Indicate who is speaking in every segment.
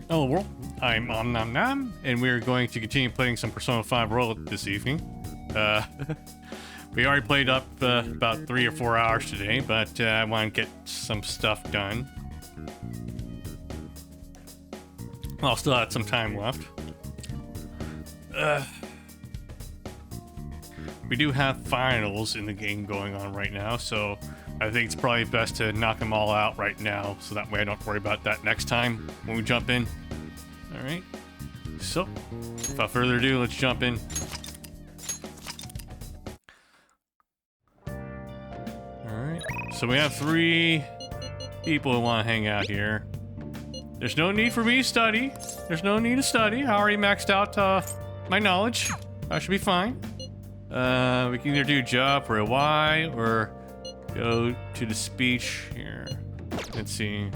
Speaker 1: Hello world, I'm Om and we're going to continue playing some Persona 5 Royal this evening. We already played up about 3 or 4 hours today, but I want to get some stuff done. I'll still have some time left. We do have finals in the game going on right now, so I think it's probably best to knock them all out right now, so that way I don't worry about that next time when we jump in. Alright, so without further ado, let's jump in. Alright, so we have 3 people who want to hang out here. There's no need for me to study. There's no need to study. I already maxed out my knowledge. I should be fine. We can either do job for a Y or go to the speech here. Let's see.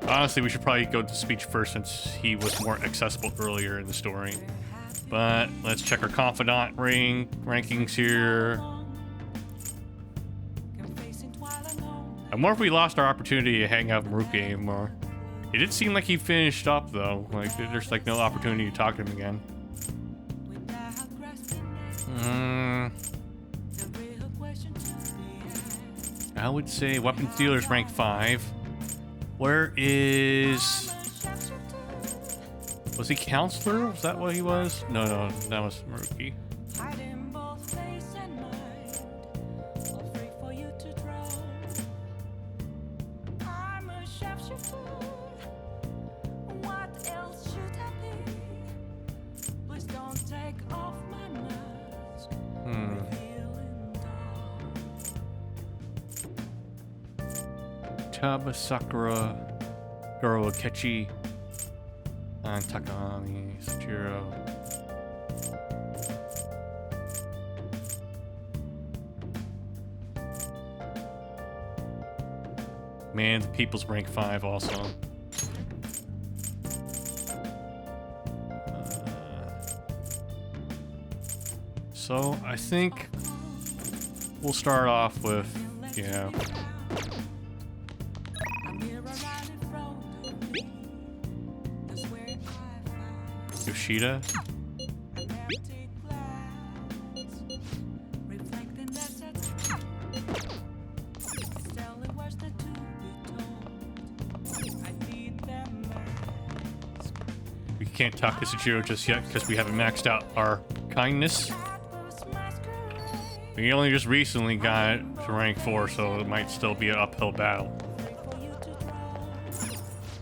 Speaker 1: Honestly, we should probably go to speech first since he was more accessible earlier in the story. But let's check our confidant rankings here. I wonder if we lost our opportunity to hang out with Maruki anymore. It did seem like he finished up though. Like there's like no opportunity to talk to him again. I would say weapons dealers rank 5. Where is... Was he counselor? Was that what he was? No, that was Maruki. Taba, Sakura, Goro Akechi, and Takami, Sachiro. Man, the people's rank 5 also. So I think we'll start off with, yeah. Yoshida. We can't talk to Sachiro just yet because we haven't maxed out our kindness. We only just recently got it to rank 4, so it might still be an uphill battle.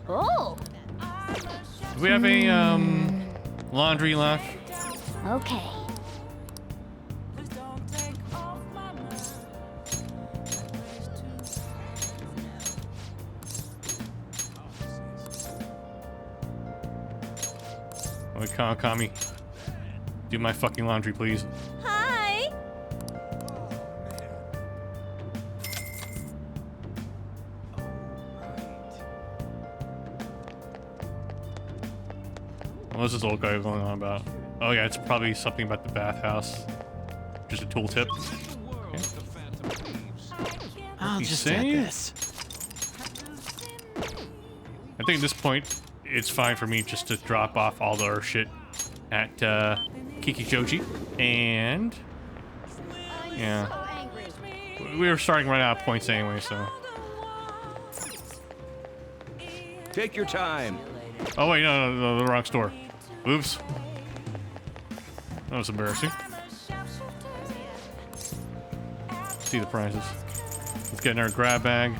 Speaker 2: Oh.
Speaker 1: Do we have a laundry left?
Speaker 2: Okay.
Speaker 1: Wait, Kami, do my fucking laundry, please.
Speaker 2: Hi.
Speaker 1: What's this old guy going on about? Oh yeah, it's probably something about the bathhouse. Just a tooltip. Okay.
Speaker 3: I'll just add this.
Speaker 1: I think at this point, it's fine for me just to drop off all our shit at Kikijoji. And yeah, we were starting running out of points anyway, so.
Speaker 3: Take your time.
Speaker 1: Oh wait, no, the wrong store. Oops. That was embarrassing. See the prizes. Let's get in our grab bag.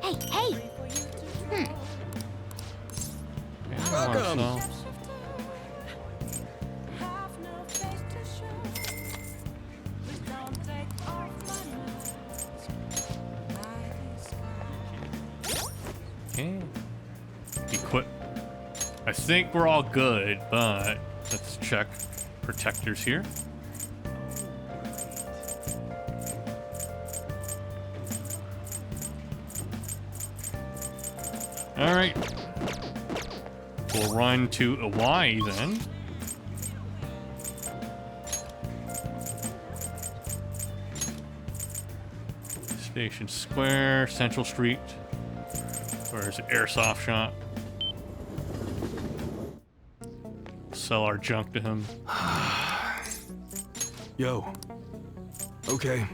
Speaker 2: Hey.
Speaker 1: Yeah,
Speaker 3: Welcome.
Speaker 1: Okay. Equip. I think we're all good, but let's check protectors here. All right. We'll run to Hawaii then. Station Square, Central Street. Where's the airsoft shop? Sell our junk to him.
Speaker 3: Yo. Okay.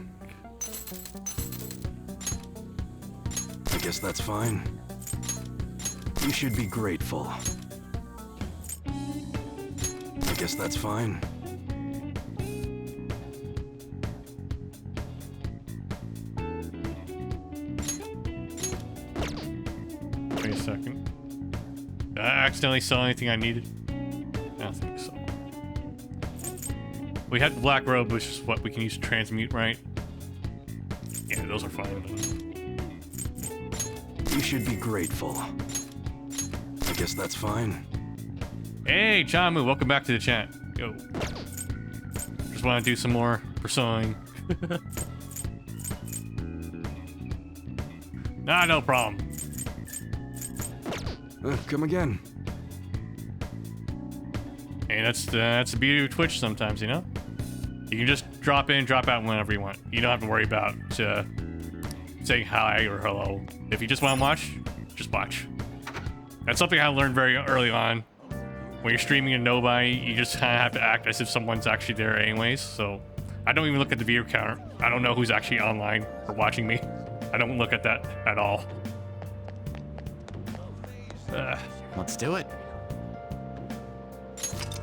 Speaker 3: I guess that's fine. You should be grateful. I guess that's fine.
Speaker 1: Wait a second. Did I accidentally sell anything I needed? I don't think so. We had the black robe, which is what we can use to transmute, right? Yeah, those are fine.
Speaker 3: You should be grateful. I guess that's fine.
Speaker 1: Hey, Jamu, welcome back to the chat. Yo. Just want to do some more pursuing. Nah, no problem.
Speaker 3: Come again.
Speaker 1: Hey, that's the beauty of Twitch sometimes, you know? You can just drop in, drop out whenever you want. You don't have to worry about saying hi or hello. If you just want to watch, just watch. That's something I learned very early on. When you're streaming to nobody, you just kind of have to act as if someone's actually there anyways. So I don't even look at the viewer counter. I don't know who's actually online or watching me. I don't look at that at all.
Speaker 4: Let's do it.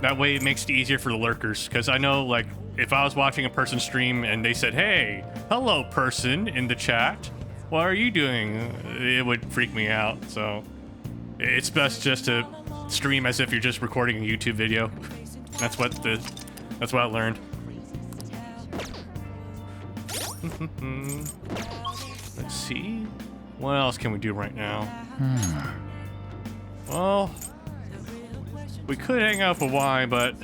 Speaker 1: That way it makes it easier for the lurkers. Because I know, like, if I was watching a person stream and they said, hey, hello person in the chat, what are you doing? It would freak me out. So it's best just to stream as if you're just recording a YouTube video. That's what I learned. Let's see. What else can we do right now? Well, we could hang out for a while, but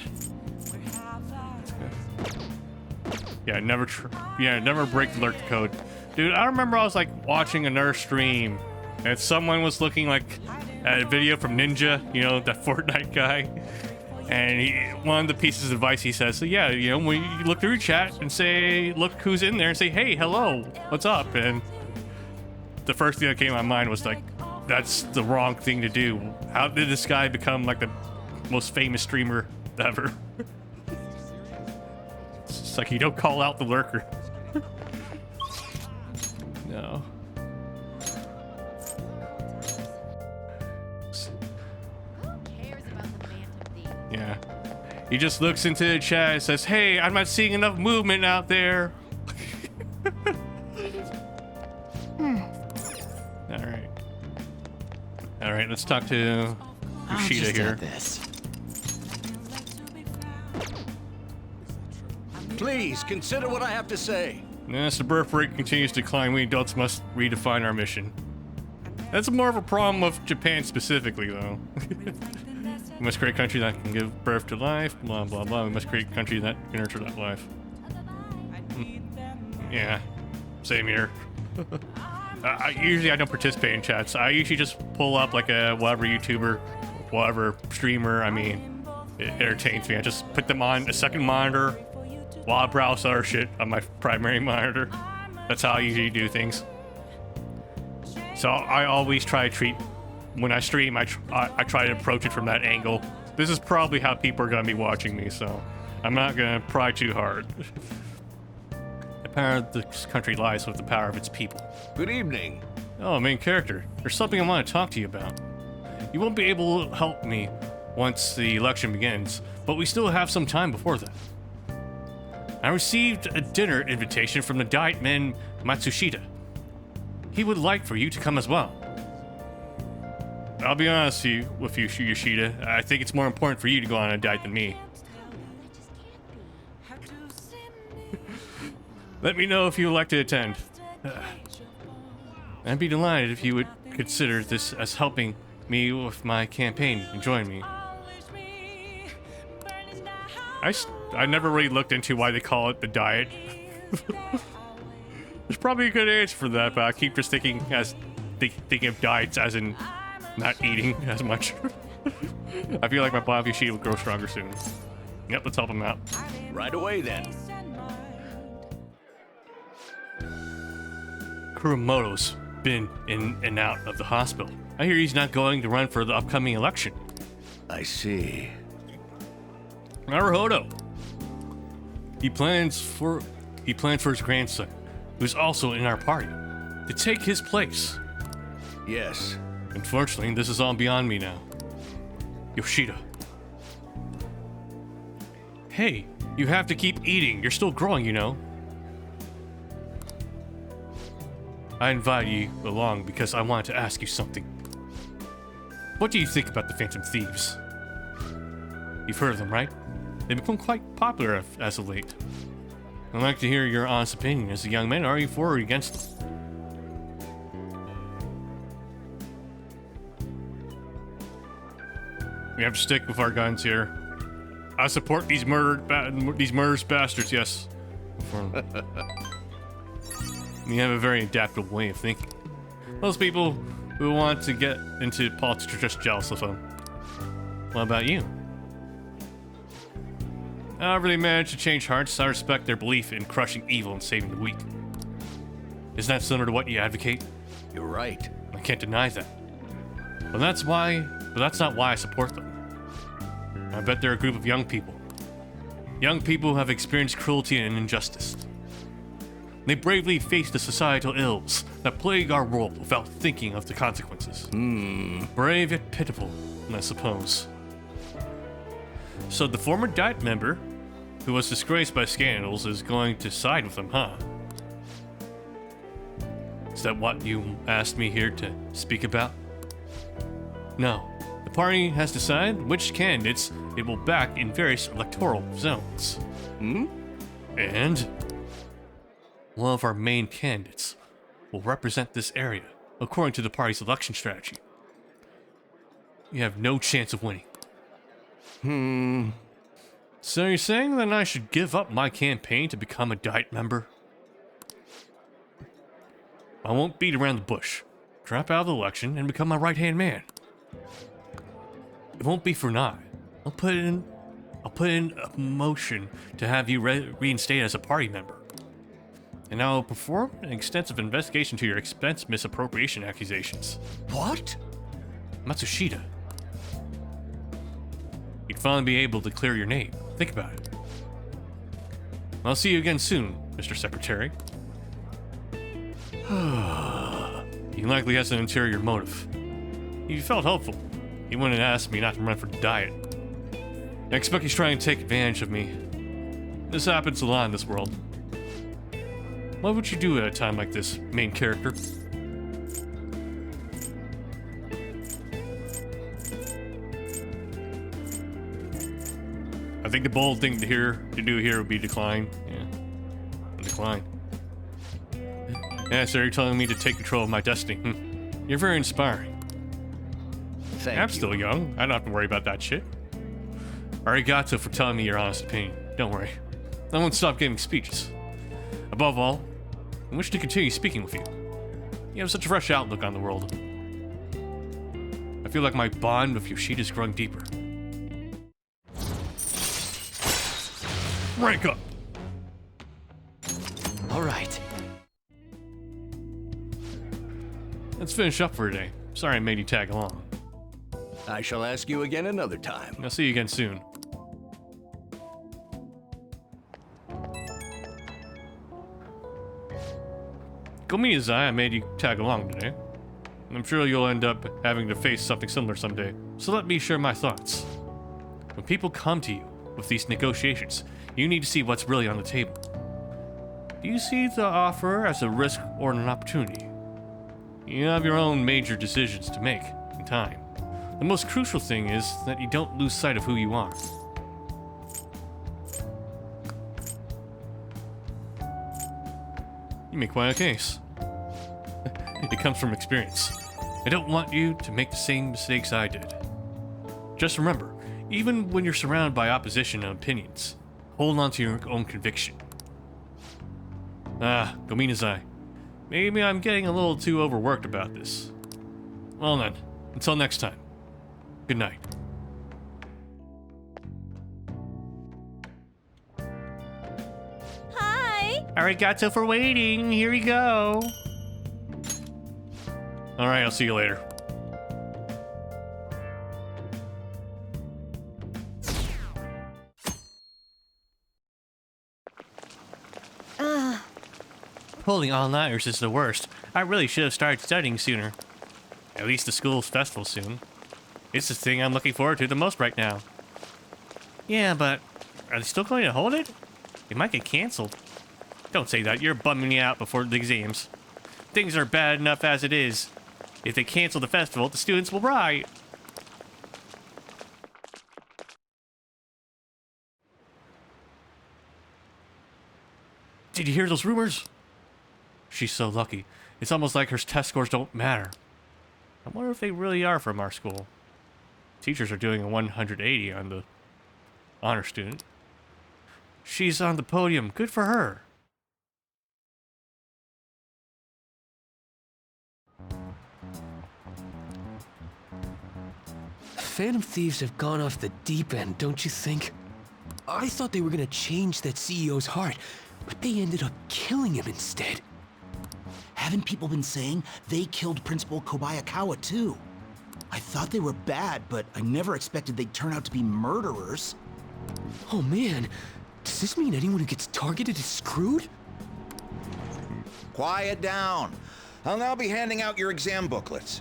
Speaker 1: yeah, never break the lurk code. Dude, I remember I was like watching another stream and someone was looking like at a video from Ninja, you know, that Fortnite guy. And one of the pieces of advice he says, so yeah, you know, when you look through your chat and say, look who's in there and say, hey, hello, what's up? And the first thing that came to my mind was like, that's the wrong thing to do. How did this guy become like the most famous streamer ever? It's like you don't call out the lurker. No. Yeah. He just looks into the chat and says, hey, I'm not seeing enough movement out there. Alright. Alright, let's talk to Yoshida here.
Speaker 3: Please consider what I have to say.
Speaker 1: As the birth rate continues to decline, we adults must redefine our mission. That's more of a problem of Japan specifically, though. We must create a country that can give birth to life, blah, blah, blah. We must create a country that can nurture that life. Yeah, same here. Usually I don't participate in chats. I usually just pull up like a whatever YouTuber, whatever streamer. I mean, it entertains me. I just put them on a second monitor while I browse other shit on my primary monitor. That's how I usually do things. So I always try to treat, when I stream, I try to approach it from that angle. This is probably how people are going to be watching me, so I'm not going to pry too hard. The power of this country lies with the power of its people.
Speaker 3: Good evening.
Speaker 1: Oh, main character. There's something I want to talk to you about. You won't be able to help me once the election begins, but we still have some time before that. I received a dinner invitation from the Diet Man Matsushita. He would like for you to come as well. I'll be honest with you, Yoshida. I think it's more important for you to go on a diet than me. Let me know if you would like to attend. I'd be delighted if you would consider this as helping me with my campaign and join me. I never really looked into why they call it the diet. There's probably a good answer for that, but I keep just thinking of diets as in not eating as much. I feel like my body sheet will grow stronger soon. Yep, let's help him out.
Speaker 3: Right away then.
Speaker 1: Kurumoto's been in and out of the hospital. I hear he's not going to run for the upcoming election.
Speaker 5: I see.
Speaker 1: Naruhodo. He plans for his grandson, who's also in our party, to take his place.
Speaker 5: Yes.
Speaker 1: Unfortunately, this is all beyond me now. Yoshida. Hey, you have to keep eating. You're still growing, you know. I invited you along because I wanted to ask you something. What do you think about the Phantom Thieves? You've heard of them, right? They've become quite popular as of late. I'd like to hear your honest opinion as a young man. Are you for or against them? We have to stick with our guns here. I support these murderous bastards, yes. We have a very adaptable way of thinking. Most people who want to get into politics are just jealous of them. What about you? However they manage to change hearts, I respect their belief in crushing evil and saving the weak. Isn't that similar to what you advocate?
Speaker 5: You're right.
Speaker 1: I can't deny that. But that's not why I support them. I bet they're a group of young people. Young people who have experienced cruelty and injustice. They bravely face the societal ills that plague our world without thinking of the consequences. Brave yet pitiful, I suppose. So the former Diet member, who was disgraced by scandals, is going to side with them, huh? Is that what you asked me here to speak about? No. The party has decided which candidates it will back in various electoral zones. And one of our main candidates will represent this area, according to the party's election strategy. You have no chance of winning. So you're saying that I should give up my campaign to become a Diet member? I won't beat around the bush. Drop out of the election and become my right-hand man. It won't be for naught. I'll put in a motion to have you reinstated as a party member. And I'll perform an extensive investigation to your expense misappropriation accusations.
Speaker 5: What?
Speaker 1: Matsushita. You'd finally be able to clear your name. Think about it. I'll see you again soon, Mr. Secretary. He likely has an interior motive. He felt hopeful. He wouldn't ask me not to run for the Diet. I expect he's trying to take advantage of me. This happens a lot in this world. What would you do at a time like this, main character? I think the bold thing to do here would be decline. Yeah. Decline. Yeah, so you're telling me to take control of my destiny. You're very inspiring.
Speaker 5: Thank
Speaker 1: I'm
Speaker 5: you.
Speaker 1: still young. I don't have to worry about that shit. Arigato for telling me your honest opinion. Don't worry. I won't stop giving speeches. Above all, I wish to continue speaking with you. You have such a fresh outlook on the world. I feel like my bond with Yoshida is growing deeper. Rank up!
Speaker 5: All right.
Speaker 1: Let's finish up for today. Sorry I made you tag along.
Speaker 5: I shall ask you again another time.
Speaker 1: I'll see you again soon. Gomiyazai, I made you tag along today. I'm sure you'll end up having to face something similar someday, so let me share my thoughts. When people come to you with these negotiations, you need to see what's really on the table. Do you see the offer as a risk or an opportunity? You have your own major decisions to make in time. The most crucial thing is that you don't lose sight of who you are. You make quite a case. It comes from experience. I don't want you to make the same mistakes I did. Just remember, even when you're surrounded by opposition and opinions, hold on to your own conviction. Gominazai. Maybe I'm getting a little too overworked about this. Well then, until next time. Good night.
Speaker 2: Hi.
Speaker 1: Arigato for waiting. Here we go. All right, I'll see you later. Pulling all-nighters is the worst. I really should have started studying sooner. At least the school's festival soon. It's the thing I'm looking forward to the most right now. Yeah, but are they still going to hold it? It might get canceled. Don't say that. You're bumming me out before the exams. Things are bad enough as it is. If they cancel the festival, the students will riot. Did you hear those rumors? She's so lucky. It's almost like her test scores don't matter. I wonder if they really are from our school. Teachers are doing a 180 on the honor student. She's on the podium. Good for her.
Speaker 6: Phantom Thieves have gone off the deep end, don't you think? I thought they were gonna change that CEO's heart, but they ended up killing him instead.
Speaker 7: Haven't people been saying they killed Principal Kobayakawa too? I thought they were bad, but I never expected they'd turn out to be murderers.
Speaker 6: Oh man, does this mean anyone who gets targeted is screwed?
Speaker 8: Quiet down. I'll now be handing out your exam booklets.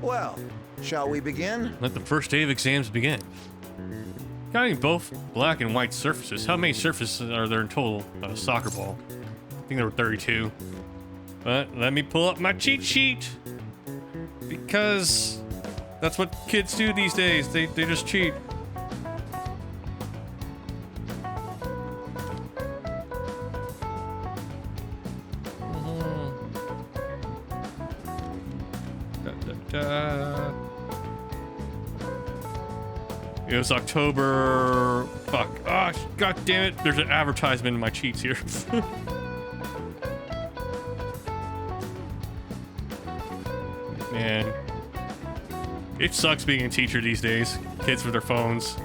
Speaker 8: Well, shall we begin?
Speaker 1: Let the first day of exams begin. Counting both black and white surfaces, how many surfaces are there in total on a soccer ball? I think there were 32. But let me pull up my cheat sheet. Because that's what kids do these days. They just cheat. It was October. Fuck. Oh, god damn it. There's an advertisement in my cheats here. Man. It sucks being a teacher these days. Kids with their phones.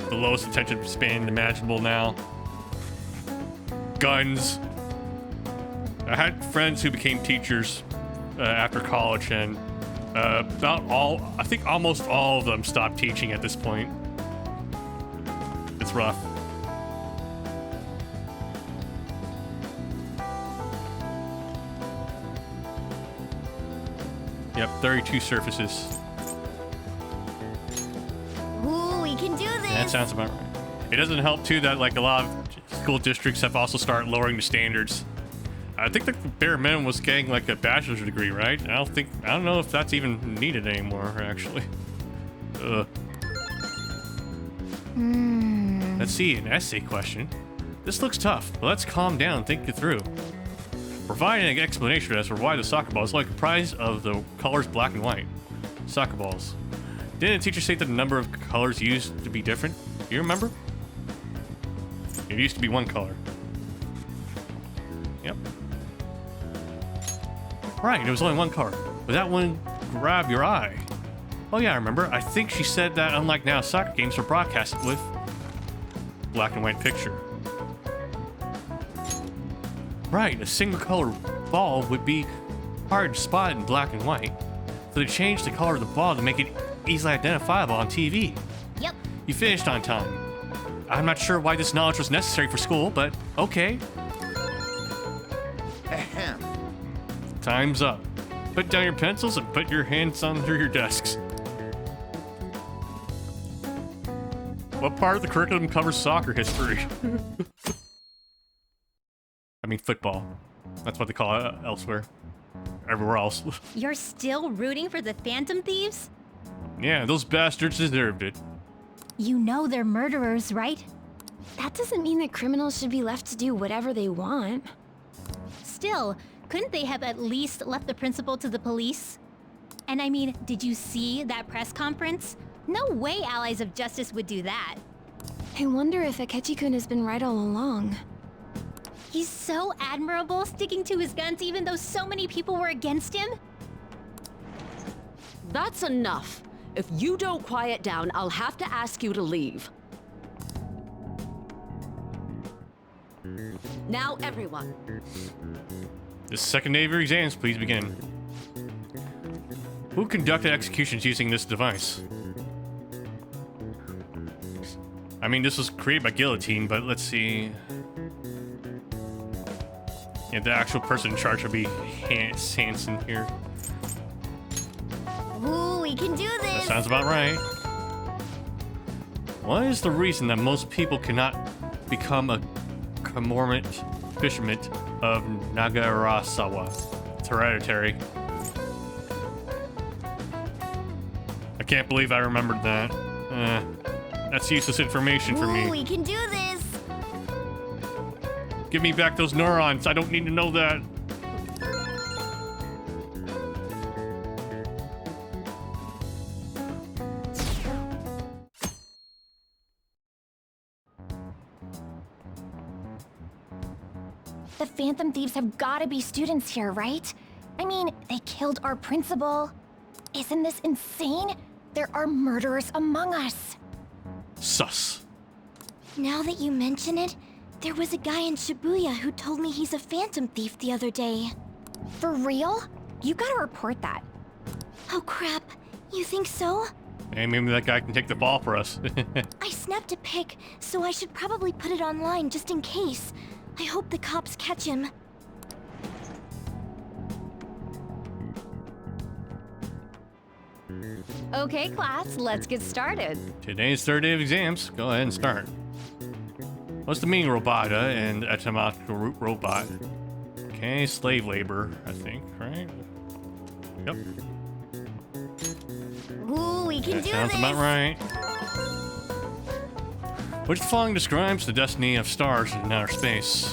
Speaker 1: The lowest attention span imaginable now. Guns. I had friends who became teachers after college, and I think almost all of them stopped teaching at this point. It's rough. Yep, 32 surfaces.
Speaker 2: Ooh, we can do this.
Speaker 1: That sounds about right. It doesn't help too that like a lot of school districts have also started lowering the standards. I think the bare minimum was getting like a bachelor's degree, right? I don't know if that's even needed anymore, actually. Let's see, an essay question. This looks tough, but let's calm down and think it through. Provide an explanation as for why the soccer ball is only comprised of the colors black and white. Soccer balls. Didn't the teacher say that the number of colors used to be different? Do you remember? It used to be one color. Yep. Right, there was only one color, but that one grabbed your eye. Oh yeah, I remember. I think she said that unlike now, soccer games are broadcasted with black and white picture. Right, a single color ball would be hard to spot in black and white, so they changed the color of the ball to make it easily identifiable on TV.
Speaker 2: Yep.
Speaker 1: You finished on time. I'm not sure why this knowledge was necessary for school, but okay.
Speaker 8: Ahem.
Speaker 1: Time's up. Put down your pencils and put your hands under your desks. What part of the curriculum covers soccer history? I mean football. That's what they call it elsewhere. Everywhere else.
Speaker 2: You're still rooting for the Phantom Thieves?
Speaker 1: Yeah, those bastards deserved it.
Speaker 2: You know they're murderers, right?
Speaker 9: That doesn't mean that criminals should be left to do whatever they want.
Speaker 2: Still, couldn't they have at least left the principal to the police? And I mean, did you see that press conference? No way Allies of Justice would do that.
Speaker 9: I wonder if Akechi-kun has been right all along.
Speaker 2: He's so admirable, sticking to his guns even though so many people were against him.
Speaker 10: That's enough. If you don't quiet down, I'll have to ask you to leave. Now, everyone.
Speaker 1: The second day of your exams, please begin. Who conducted executions using this device? I mean, this was created by Guillotine, but let's see. Yeah, the actual person in charge would be Hansen here.
Speaker 9: Ooh, we can do
Speaker 1: That
Speaker 9: this!
Speaker 1: sounds about right. What is the reason that most people cannot become a Cormorant fisherman of Nagarasawa? It's hereditary. I can't believe I remembered that. That's useless information for
Speaker 9: Ooh,
Speaker 1: me.
Speaker 9: we can do this!
Speaker 1: Give me back those neurons. I don't need to know that.
Speaker 9: The Phantom Thieves have gotta be students here, right? I mean, they killed our principal. Isn't this insane? There are murderers among us.
Speaker 1: Sus.
Speaker 9: Now that you mention it, there was a guy in Shibuya who told me he's a Phantom Thief the other day. For real? You gotta report that. Oh crap, you think so?
Speaker 1: Hey, maybe that guy can take the fall for us.
Speaker 9: I snapped a pic, so I should probably put it online just in case. I hope the cops catch him.
Speaker 2: Okay, class, let's get started.
Speaker 1: Today's third day of exams. Go ahead and start. What's the meaning robota and etymological root robot? Okay, slave labor, I think, right? Yep.
Speaker 9: Ooh, we can
Speaker 1: That
Speaker 9: do
Speaker 1: sounds
Speaker 9: this!
Speaker 1: about right. Which following describes the destiny of stars in outer space?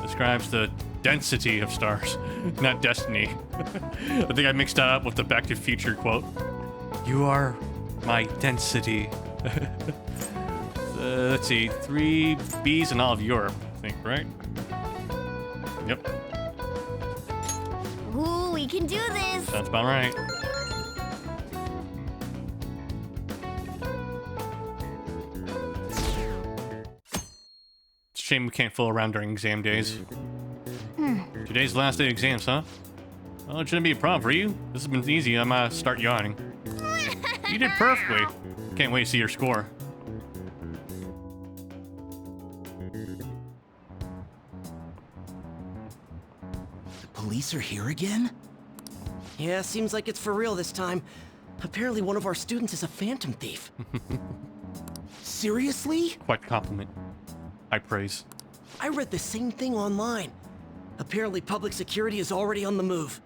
Speaker 1: Describes the density of stars, not destiny. I think I mixed that up with the Back to the Future quote. You are my density. Let's see, 3 Bs in all of Europe, I think, right? Yep,
Speaker 9: Ooh, we can do this!
Speaker 1: sounds about right. It's a shame we can't fool around during exam days. Today's the last day of exams, huh? Well, it shouldn't be a problem for you. This has been easy. I might start yawning. You did perfectly. Can't wait to see your score.
Speaker 7: The police are here again?
Speaker 6: Yeah, seems like it's for real this time. Apparently one of our students is a Phantom Thief.
Speaker 7: Seriously?
Speaker 1: Quite the compliment. High praise.
Speaker 6: I read the same thing online. Apparently public security is already on the move.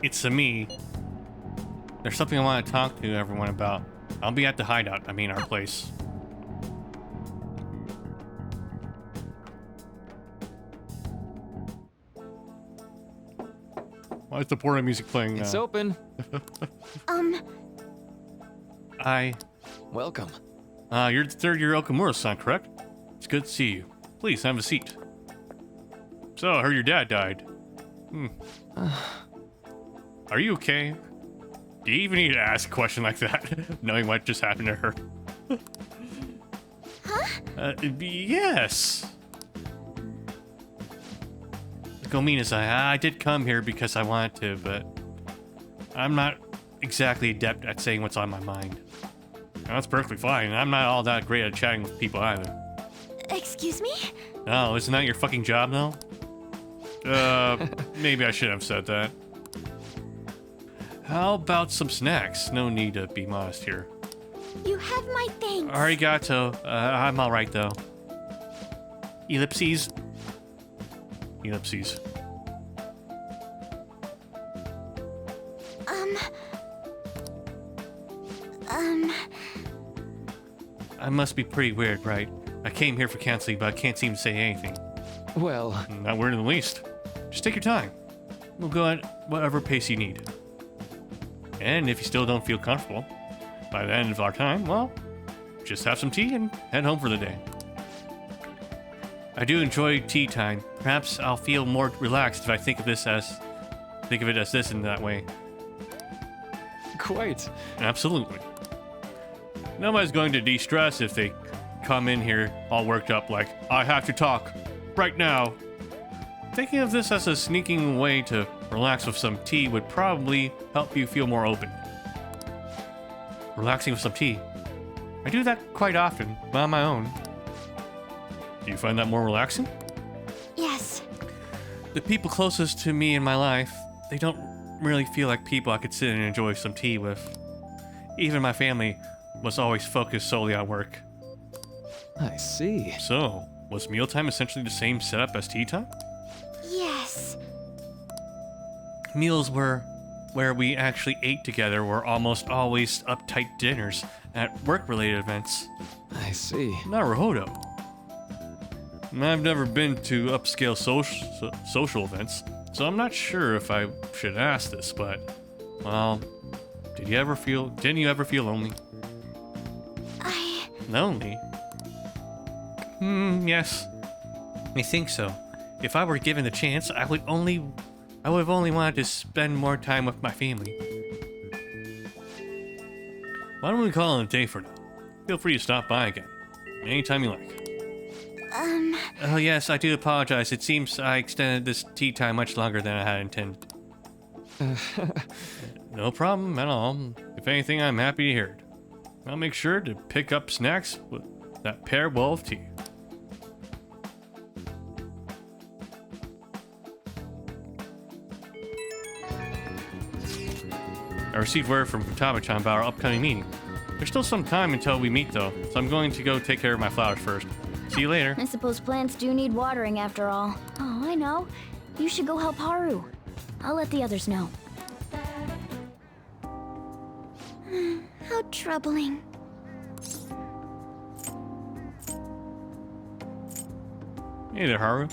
Speaker 1: It's a me. There's something I want to talk to everyone about. I'll be at the hideout. I mean, our place. Why is the porno music playing now?
Speaker 4: It's open. Welcome.
Speaker 1: You're the third-year Okamura-san, correct? It's good to see you. Please, have a seat. So, I heard your dad died. Are you okay? Do you even need to ask a question like that, knowing what just happened to her? Huh? Yes. Gomina's, I did come here because I wanted to, but I'm not exactly adept at saying what's on my mind. That's perfectly fine. I'm not all that great at chatting with people either.
Speaker 9: Excuse me?
Speaker 1: Oh, isn't that your fucking job, though? Maybe I shouldn't have said that. How about some snacks? No need to be modest here.
Speaker 9: You have my thanks.
Speaker 1: Arigato. I'm alright, though. Ellipses. Ellipses. I must be pretty weird, right? I came here for counseling, but I can't seem to say anything.
Speaker 4: Well,
Speaker 1: Not weird in the least. Just take your time. We'll go at whatever pace you need. And if you still don't feel comfortable, by the end of our time, well, just have some tea and head home for the day. I do enjoy tea time. Perhaps I'll feel more relaxed if I think of it as this in that way.
Speaker 4: quite.
Speaker 1: Absolutely. Nobody's going to de-stress if they come in here all worked up like, I have to talk right now. Thinking of this as a sneaking way to relax with some tea would probably help you feel more open. Relaxing with some tea. I do that quite often, on my own. Do you find that more relaxing?
Speaker 9: Yes.
Speaker 1: The people closest to me in my life, they don't really feel like people I could sit and enjoy some tea with. Even my family was always focused solely on work.
Speaker 6: I see.
Speaker 1: So, was mealtime essentially the same setup as tea time?
Speaker 9: Yes.
Speaker 1: Meals were where we actually ate together were almost always uptight dinners at work-related events.
Speaker 6: I see.
Speaker 1: Naruhodo. I've never been to upscale social events, so I'm not sure if I should ask this, but, well, didn't you ever feel lonely? Lonely? Yes. I think so. If I were given the chance, I would have only wanted to spend more time with my family. Why don't we call it a day for now? Feel free to stop by again. Anytime you like. Oh yes, I do apologize. It seems I extended this tea time much longer than I had intended. No problem at all. If anything, I'm happy to hear it. I'll make sure to pick up snacks with that pear bowl of tea. I received word from Futaba-chan about our upcoming meeting. There's still some time until we meet though, so I'm going to go take care of my flowers first. See you later.
Speaker 9: I suppose plants do need watering after all. Oh, I know. You should go help Haru. I'll let the others know. How troubling.
Speaker 1: Hey there, Haru.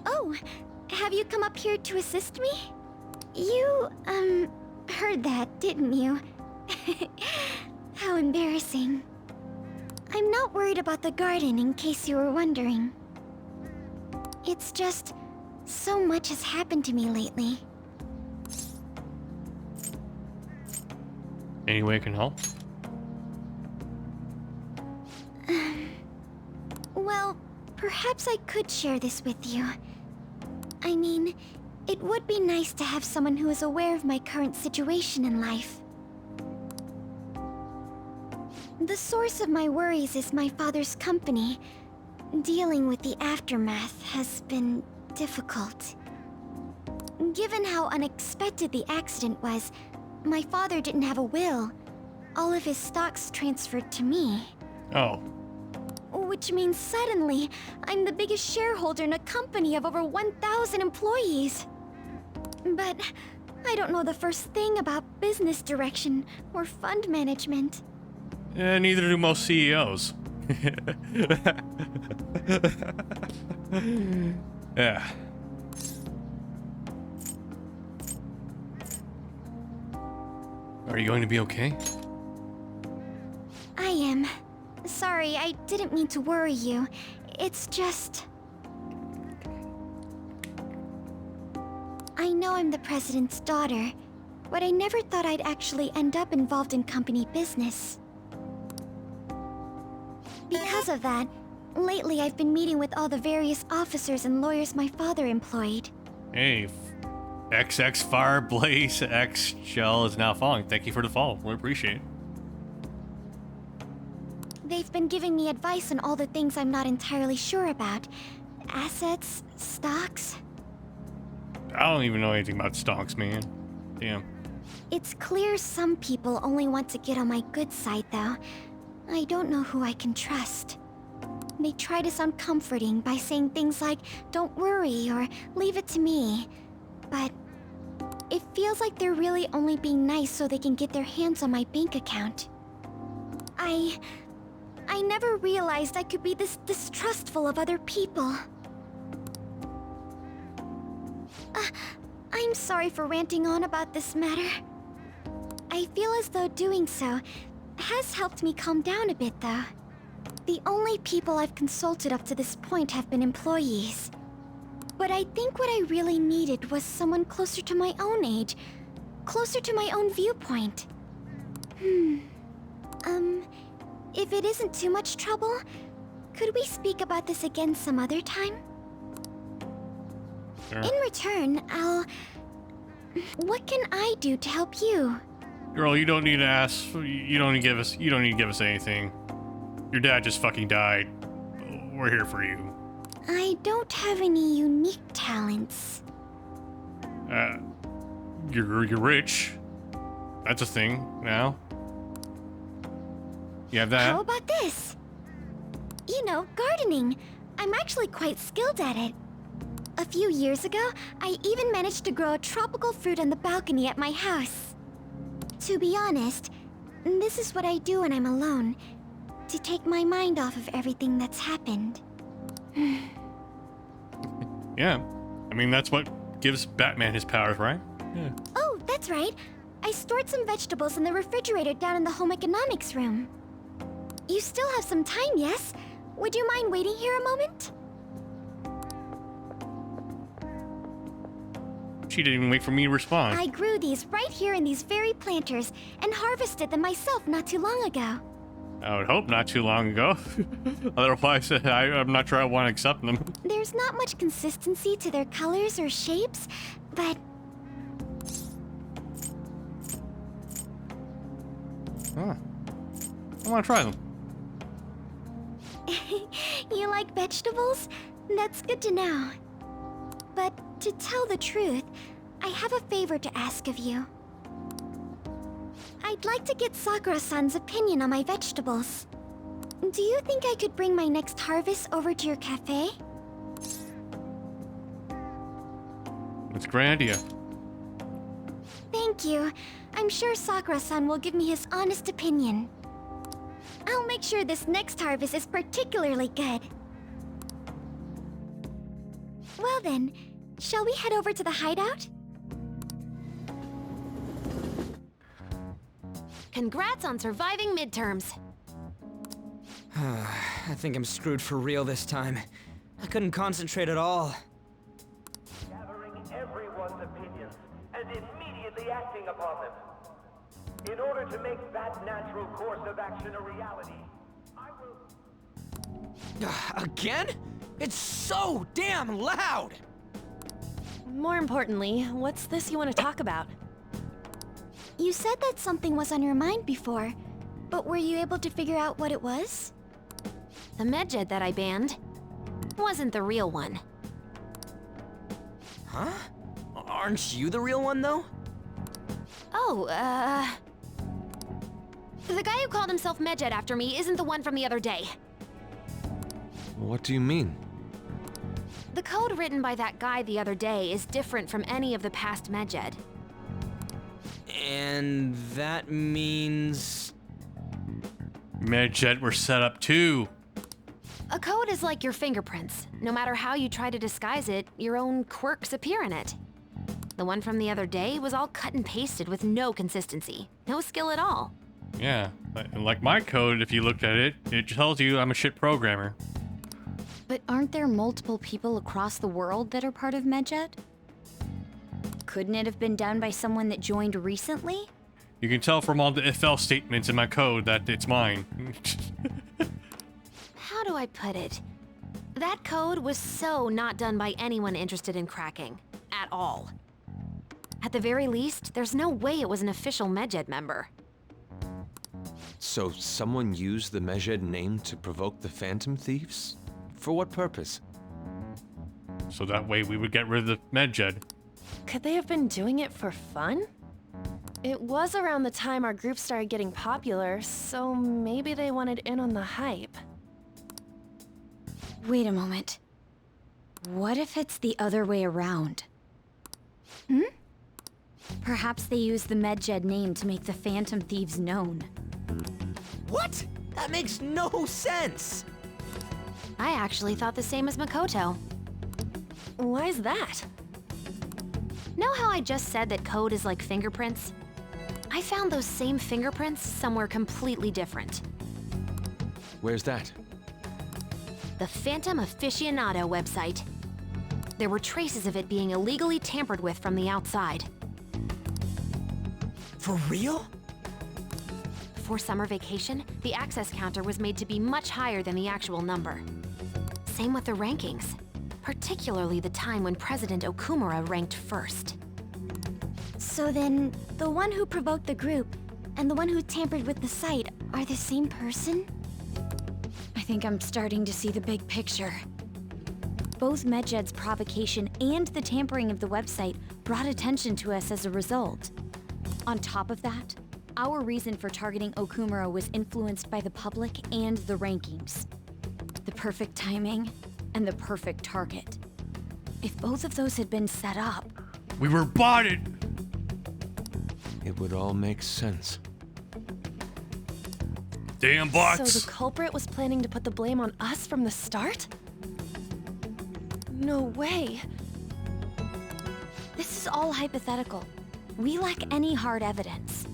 Speaker 9: Oh, have you come up here to assist me? You, heard that, didn't you? How embarrassing. I'm not worried about the garden, in case you were wondering. It's just, so much has happened to me lately.
Speaker 1: Any way I can help?
Speaker 9: Well, perhaps I could share this with you. I mean, it would be nice to have someone who is aware of my current situation in life. The source of my worries is my father's company. Dealing with the aftermath has been difficult. Given how unexpected the accident was, my father didn't have a will. All of his stocks transferred to me.
Speaker 1: Oh.
Speaker 9: Which means suddenly, I'm the biggest shareholder in a company of over 1,000 employees. But I don't know the first thing about business direction or fund management.
Speaker 1: Neither do most CEOs. Yeah. Are you going to be okay?
Speaker 9: I am. Sorry, I didn't mean to worry you. It's just... I know I'm the president's daughter, but I never thought I'd actually end up involved in company business. Because of that, lately I've been meeting with all the various officers and lawyers my father employed.
Speaker 1: Hey, XX Fireblaze X Shell is now following. Thank you for the follow. We appreciate it.
Speaker 9: They've been giving me advice on all the things I'm not entirely sure about. Assets, stocks.
Speaker 1: I don't even know anything about stocks, man. Damn.
Speaker 9: It's clear some people only want to get on my good side, though. I don't know who I can trust. They try to sound comforting by saying things like, "Don't worry," or "Leave it to me." But it feels like they're really only being nice so they can get their hands on my bank account. I never realized I could be this distrustful of other people. I'm sorry for ranting on about this matter. I feel as though doing so has helped me calm down a bit, though. The only people I've consulted up to this point have been employees. But I think what I really needed was someone closer to my own age, closer to my own viewpoint. If it isn't too much trouble, could we speak about this again some other time?
Speaker 1: Sure.
Speaker 9: In return, what can I do to help you?
Speaker 1: Girl, you don't need to ask. You don't need to give us anything. Your dad just fucking died. We're here for you.
Speaker 9: I don't have any unique talents.
Speaker 1: You're rich. That's a thing now. You have that?
Speaker 9: How about this? You know, gardening. I'm actually quite skilled at it. A few years ago, I even managed to grow a tropical fruit on the balcony at my house. To be honest, this is what I do when I'm alone, to take my mind off of everything that's happened.
Speaker 1: Yeah. I mean, that's what gives Batman his powers, right? Yeah.
Speaker 9: Oh, that's right. I stored some vegetables in the refrigerator down in the home economics room. You still have some time, yes? Would you mind waiting here a moment?
Speaker 1: She didn't even wait for me to respond.
Speaker 9: I grew these right here in these very planters and harvested them myself not too long ago.
Speaker 1: I would hope not too long ago. Otherwise, I'm not sure I want to accept them.
Speaker 9: There's not much consistency to their colors or shapes, but...
Speaker 1: Huh. I want to try them.
Speaker 9: You like vegetables? That's good to know. But to tell the truth, I have a favor to ask of you. I'd like to get Sakura-san's opinion on my vegetables. Do you think I could bring my next harvest over to your cafe?
Speaker 1: It's a great idea.
Speaker 9: Thank you. I'm sure Sakura-san will give me his honest opinion. I'll make sure this next harvest is particularly good. Well then, shall we head over to the hideout?
Speaker 10: Congrats on surviving midterms.
Speaker 6: I think I'm screwed for real this time. I couldn't concentrate at all.
Speaker 11: Gathering everyone's opinions and immediately acting upon them. In order to make that natural course of action a reality, I will...
Speaker 6: Again? It's so damn loud!
Speaker 10: More importantly, what's this you want to talk about?
Speaker 9: You said that something was on your mind before, but were you able to figure out what it was?
Speaker 10: The Medjed that I banned wasn't the real one.
Speaker 6: Huh? Aren't you the real one, though?
Speaker 10: Oh, the guy who called himself Medjed after me isn't the one from the other day.
Speaker 12: What do you mean?
Speaker 10: The code written by that guy the other day is different from any of the past Medjed.
Speaker 6: And that means...
Speaker 1: Medjed were set up too.
Speaker 10: A code is like your fingerprints. No matter how you try to disguise it, your own quirks appear in it. The one from the other day was all cut and pasted with no consistency. No skill at all.
Speaker 1: Yeah, like my code, if you looked at it, it tells you I'm a shit programmer.
Speaker 2: But aren't there multiple people across the world that are part of Medjed? Couldn't it have been done by someone that joined recently?
Speaker 1: You can tell from all the if else statements in my code that it's mine.
Speaker 10: How do I put it? That code was so not done by anyone interested in cracking. At all. At the very least, there's no way it was an official Medjed member.
Speaker 12: So someone used the Medjed name to provoke the Phantom Thieves? For what purpose?
Speaker 1: So that way we would get rid of the Medjed.
Speaker 13: Could they have been doing it for fun? It was around the time our group started getting popular, so maybe they wanted in on the hype.
Speaker 2: Wait a moment. What if it's the other way around? Perhaps they used the Medjed name to make the Phantom Thieves known.
Speaker 6: What? That makes no sense!
Speaker 10: I actually thought the same as Makoto.
Speaker 13: Why's that?
Speaker 10: Know how I just said that code is like fingerprints? I found those same fingerprints somewhere completely different.
Speaker 12: Where's that?
Speaker 10: The Phantom Aficionado website. There were traces of it being illegally tampered with from the outside.
Speaker 6: For real?
Speaker 10: Before summer vacation, the access counter was made to be much higher than the actual number. Same with the rankings, particularly the time when President Okumura ranked first.
Speaker 9: So then, the one who provoked the group and the one who tampered with the site are the same person? I think I'm starting to see the big picture. Both Medjed's provocation and the tampering of the website brought attention to us as a result. On top of that, our reason for targeting Okumura was influenced by the public and the rankings. The perfect timing and the perfect target. If both of those had been set up...
Speaker 1: We were botted!
Speaker 12: It would all make sense.
Speaker 1: Damn bots!
Speaker 13: So the culprit was planning to put the blame on us from the start? No way.
Speaker 9: This is all hypothetical. We lack any hard evidence.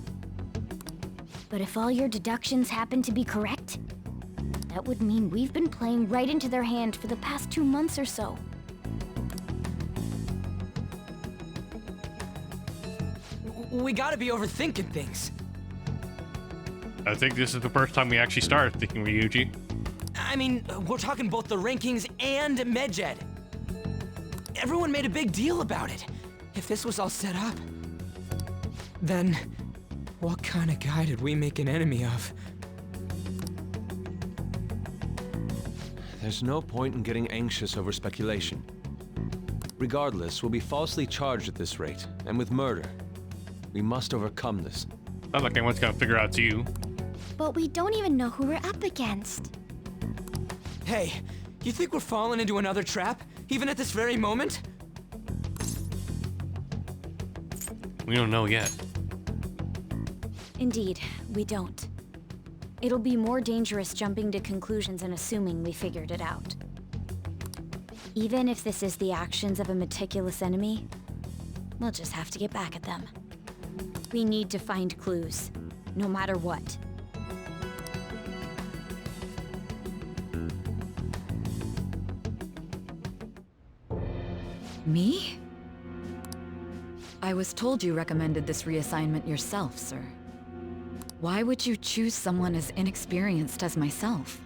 Speaker 9: But if all your deductions happen to be correct, that would mean we've been playing right into their hand for the past 2 months or so.
Speaker 6: We gotta be overthinking things.
Speaker 1: I think this is the first time we actually started thinking Ryuji.
Speaker 6: I mean, we're talking both the rankings and Medjed. Everyone made a big deal about it. If this was all set up, then what kind of guy did we make an enemy of?
Speaker 12: There's no point in getting anxious over speculation. Regardless, we'll be falsely charged at this rate, and with murder. We must overcome this.
Speaker 1: Not like anyone's gonna figure out it's you.
Speaker 9: But we don't even know who we're up against.
Speaker 6: Hey, you think we're falling into another trap, even at this very moment?
Speaker 1: We don't know yet.
Speaker 9: Indeed, we don't. It'll be more dangerous jumping to conclusions and assuming we figured it out. Even if this is the actions of a meticulous enemy, we'll just have to get back at them. We need to find clues, no matter what.
Speaker 14: Me? I was told you recommended this reassignment yourself, sir. Why would you choose someone as inexperienced as myself?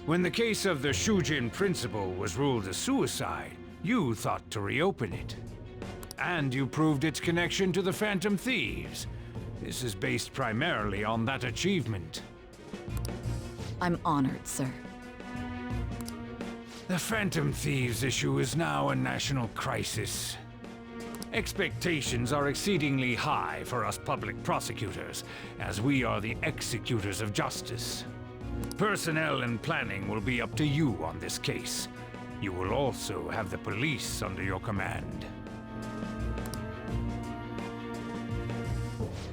Speaker 15: When the case of the Shujin principal was ruled a suicide, you thought to reopen it. And you proved its connection to the Phantom Thieves. This is based primarily on that achievement.
Speaker 14: I'm honored, sir.
Speaker 15: The Phantom Thieves issue is now a national crisis. Expectations are exceedingly high for us public prosecutors, as we are the executors of justice. Personnel and planning will be up to you on this case. You will also have the police under your command.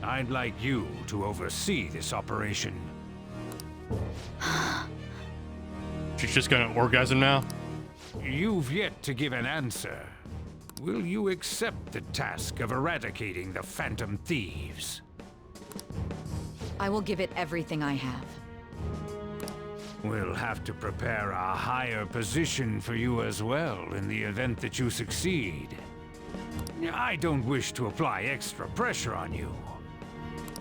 Speaker 15: I'd like you to oversee this operation.
Speaker 1: She's just gonna orgasm now?
Speaker 15: You've yet to give an answer. Will you accept the task of eradicating the Phantom Thieves?
Speaker 14: I will give it everything I have.
Speaker 15: We'll have to prepare a higher position for you as well in the event that you succeed. I don't wish to apply extra pressure on you,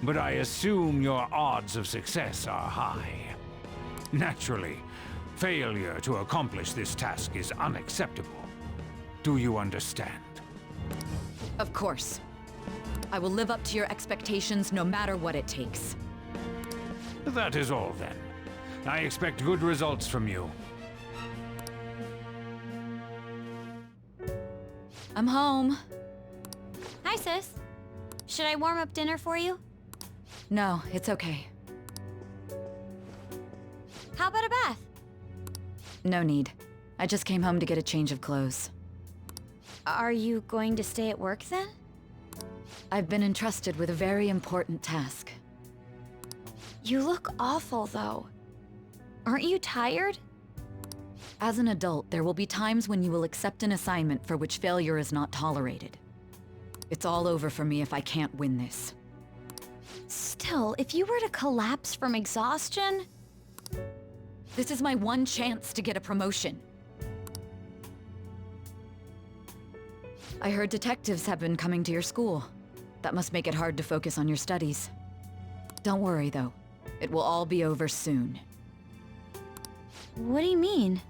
Speaker 15: but I assume your odds of success are high. Naturally, failure to accomplish this task is unacceptable. Do you understand?
Speaker 14: Of course. I will live up to your expectations no matter what it takes.
Speaker 15: That is all then. I expect good results from you.
Speaker 14: I'm home.
Speaker 9: Hi, sis. Should I warm up dinner for you?
Speaker 14: No, it's okay.
Speaker 9: How about a bath?
Speaker 14: No need. I just came home to get a change of clothes.
Speaker 9: Are you going to stay at work then?
Speaker 14: I've been entrusted with a very important task.
Speaker 9: You look awful, though. Aren't you tired?
Speaker 14: As an adult, there will be times when you will accept an assignment for which failure is not tolerated. It's all over for me if I can't win this.
Speaker 9: Still, if you were to collapse from exhaustion...
Speaker 14: This is my one chance to get a promotion. I heard detectives have been coming to your school. That must make it hard to focus on your studies. Don't worry, though. It will all be over soon.
Speaker 9: What do you mean?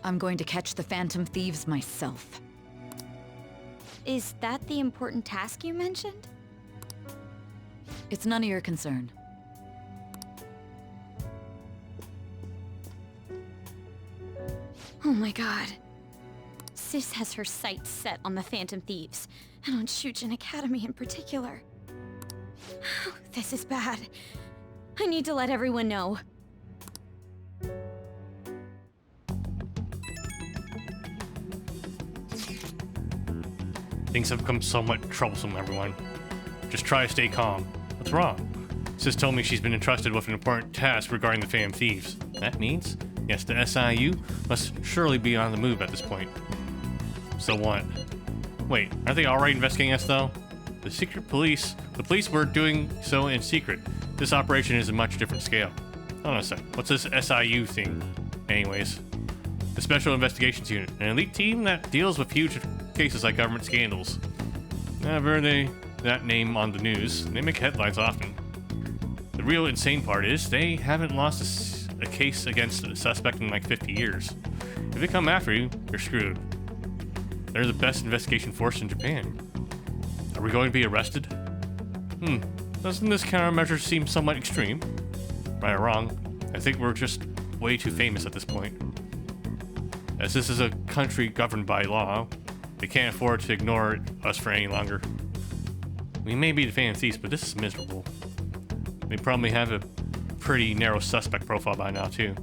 Speaker 14: I'm going to catch the Phantom Thieves myself.
Speaker 9: Is that the important task you mentioned?
Speaker 14: It's none of your concern.
Speaker 9: Oh my god. Sis has her sights set on the Phantom Thieves, and on Shujin Academy in particular. This is bad. I need to let everyone know.
Speaker 1: Things have become somewhat troublesome, everyone. Just try to stay calm. What's wrong? Sis told me she's been entrusted with an important task regarding the Phantom Thieves. That means, yes, the SIU must surely be on the move at this point. So what? Wait, aren't they already investigating us, though? The secret police... The police were doing so in secret. This operation is a much different scale. Hold on a sec. What's this SIU thing? Anyways. The Special Investigations Unit. An elite team that deals with huge cases like government scandals. Never that name on the news. They make headlines often. The real insane part is they haven't lost a case against a suspect in like 50 years. If they come after you, you're screwed. They're the best investigation force in Japan. Are we going to be arrested? Doesn't this countermeasure seem somewhat extreme? Right or wrong, I think we're just way too famous at this point. As this is a country governed by law, they can't afford to ignore us for any longer. We may be the Phantom Thieves, but this is miserable. They probably have a pretty narrow suspect profile by now, too.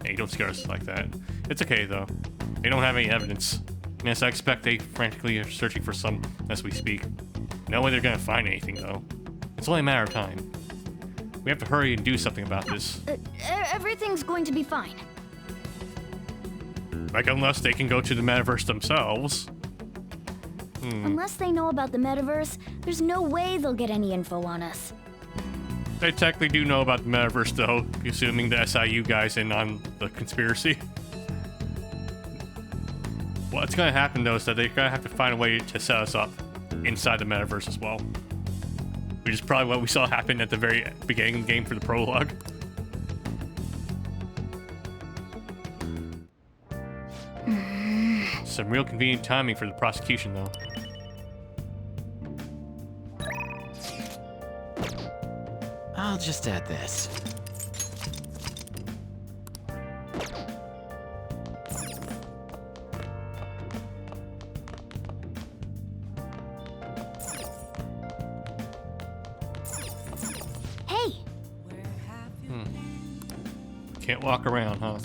Speaker 1: Hey, don't scare us like that. It's okay, though. They don't have any evidence. Yes, I expect they frantically are searching for some as we speak. No way they're gonna find anything, though. It's only a matter of time. We have to hurry and do something about this.
Speaker 9: Everything's going to be fine.
Speaker 1: Like, unless they can go to the metaverse themselves.
Speaker 9: Unless they know about the metaverse, there's no way they'll get any info on us.
Speaker 1: They technically do know about the metaverse, though, assuming the SIU guy's in on the conspiracy. What's gonna happen, though, is that they're gonna have to find a way to set us up inside the metaverse as well. Which is probably what we saw happen at the very beginning of the game for the prologue. Some real convenient timing for the prosecution, though.
Speaker 4: I'll just add this.
Speaker 9: Hey!
Speaker 1: Can't walk around, huh?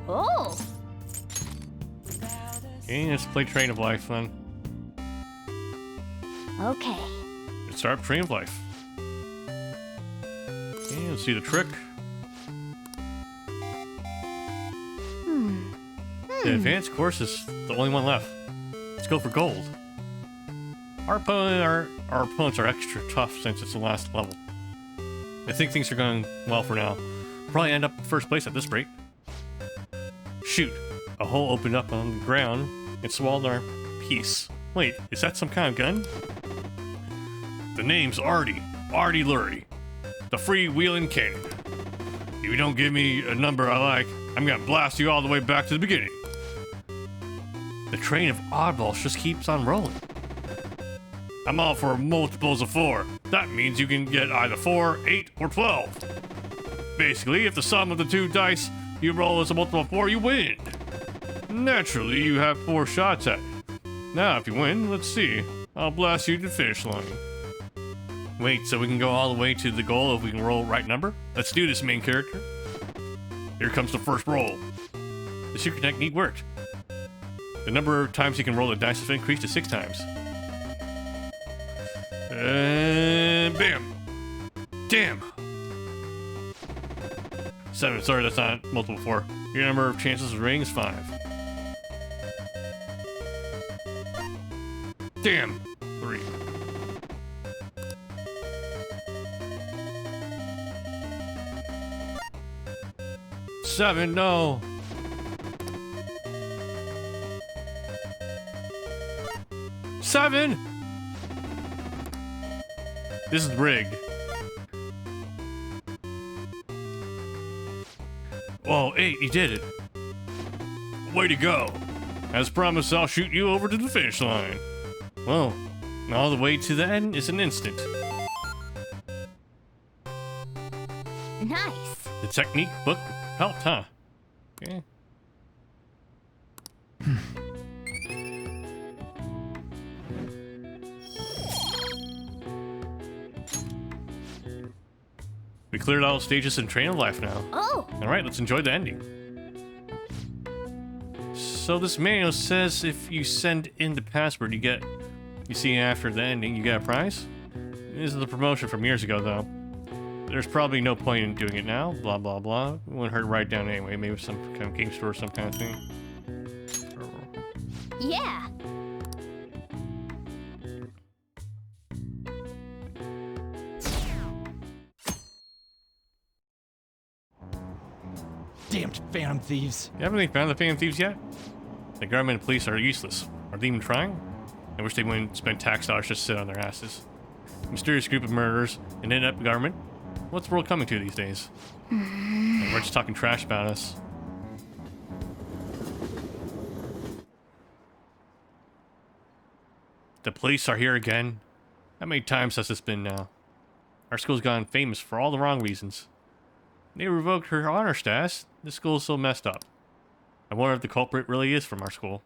Speaker 9: Oh!
Speaker 1: Okay, let's play Train of Life then.
Speaker 9: Okay.
Speaker 1: Let's start Train of Life. Okay, let's see the trick. The advanced course is the only one left. Let's go for gold. Our opponents are extra tough since it's the last level. I think things are going well for now. We'll probably end up in first place at this rate. Shoot, a hole opened up on the ground and swallowed our piece. Wait, is that some kind of gun? The name's Artie Lurie, the freewheeling cannon. If you don't give me a number I like, I'm gonna blast you all the way back to the beginning. The train of oddballs just keeps on rolling. I'm all for multiples of 4. That means you can get either 4, 8, or 12. Basically, if the sum of the two dice you roll is a multiple of 4, you win. Naturally, you have 4 shots at it. Now, if you win, let's see. I'll blast you to the finish line. Wait, so we can go all the way to the goal if we can roll right number? Let's do this, main character. Here comes the first roll. The secret technique worked. The number of times you can roll the dice has been increased to 6 times. And bam! Damn! 7, sorry, that's not multiple 4. Your number of chances of winning is 5. Damn! 3. $7, no! 7! This is rigged. Oh, 8, you did it. Way to go. As promised, I'll shoot you over to the finish line. Well, all the way to the end is an instant.
Speaker 9: Nice.
Speaker 1: The technique book helped, huh? Okay. We cleared all stages in Train of Life now.
Speaker 9: Oh!
Speaker 1: Alright, let's enjoy the ending. So this manual says if you send in the password you see after the ending, you get a prize? This is the promotion from years ago, though. There's probably no point in doing it now, blah blah blah. It wouldn't hurt to write it down anyway, maybe some kind of game store or some kind of thing.
Speaker 9: Yeah.
Speaker 6: Damned Phantom Thieves.
Speaker 1: You haven't really found the Phantom Thieves yet? The government and police are useless. Are they even trying? I wish they wouldn't spend tax dollars just to sit on their asses. Mysterious group of murderers, an inept government. What's the world coming to these days? And we're just talking trash about us. The police are here again. How many times has this been now? Our school's gotten famous for all the wrong reasons. They revoked her honor status. This school's so messed up. I wonder if the culprit really is from our school.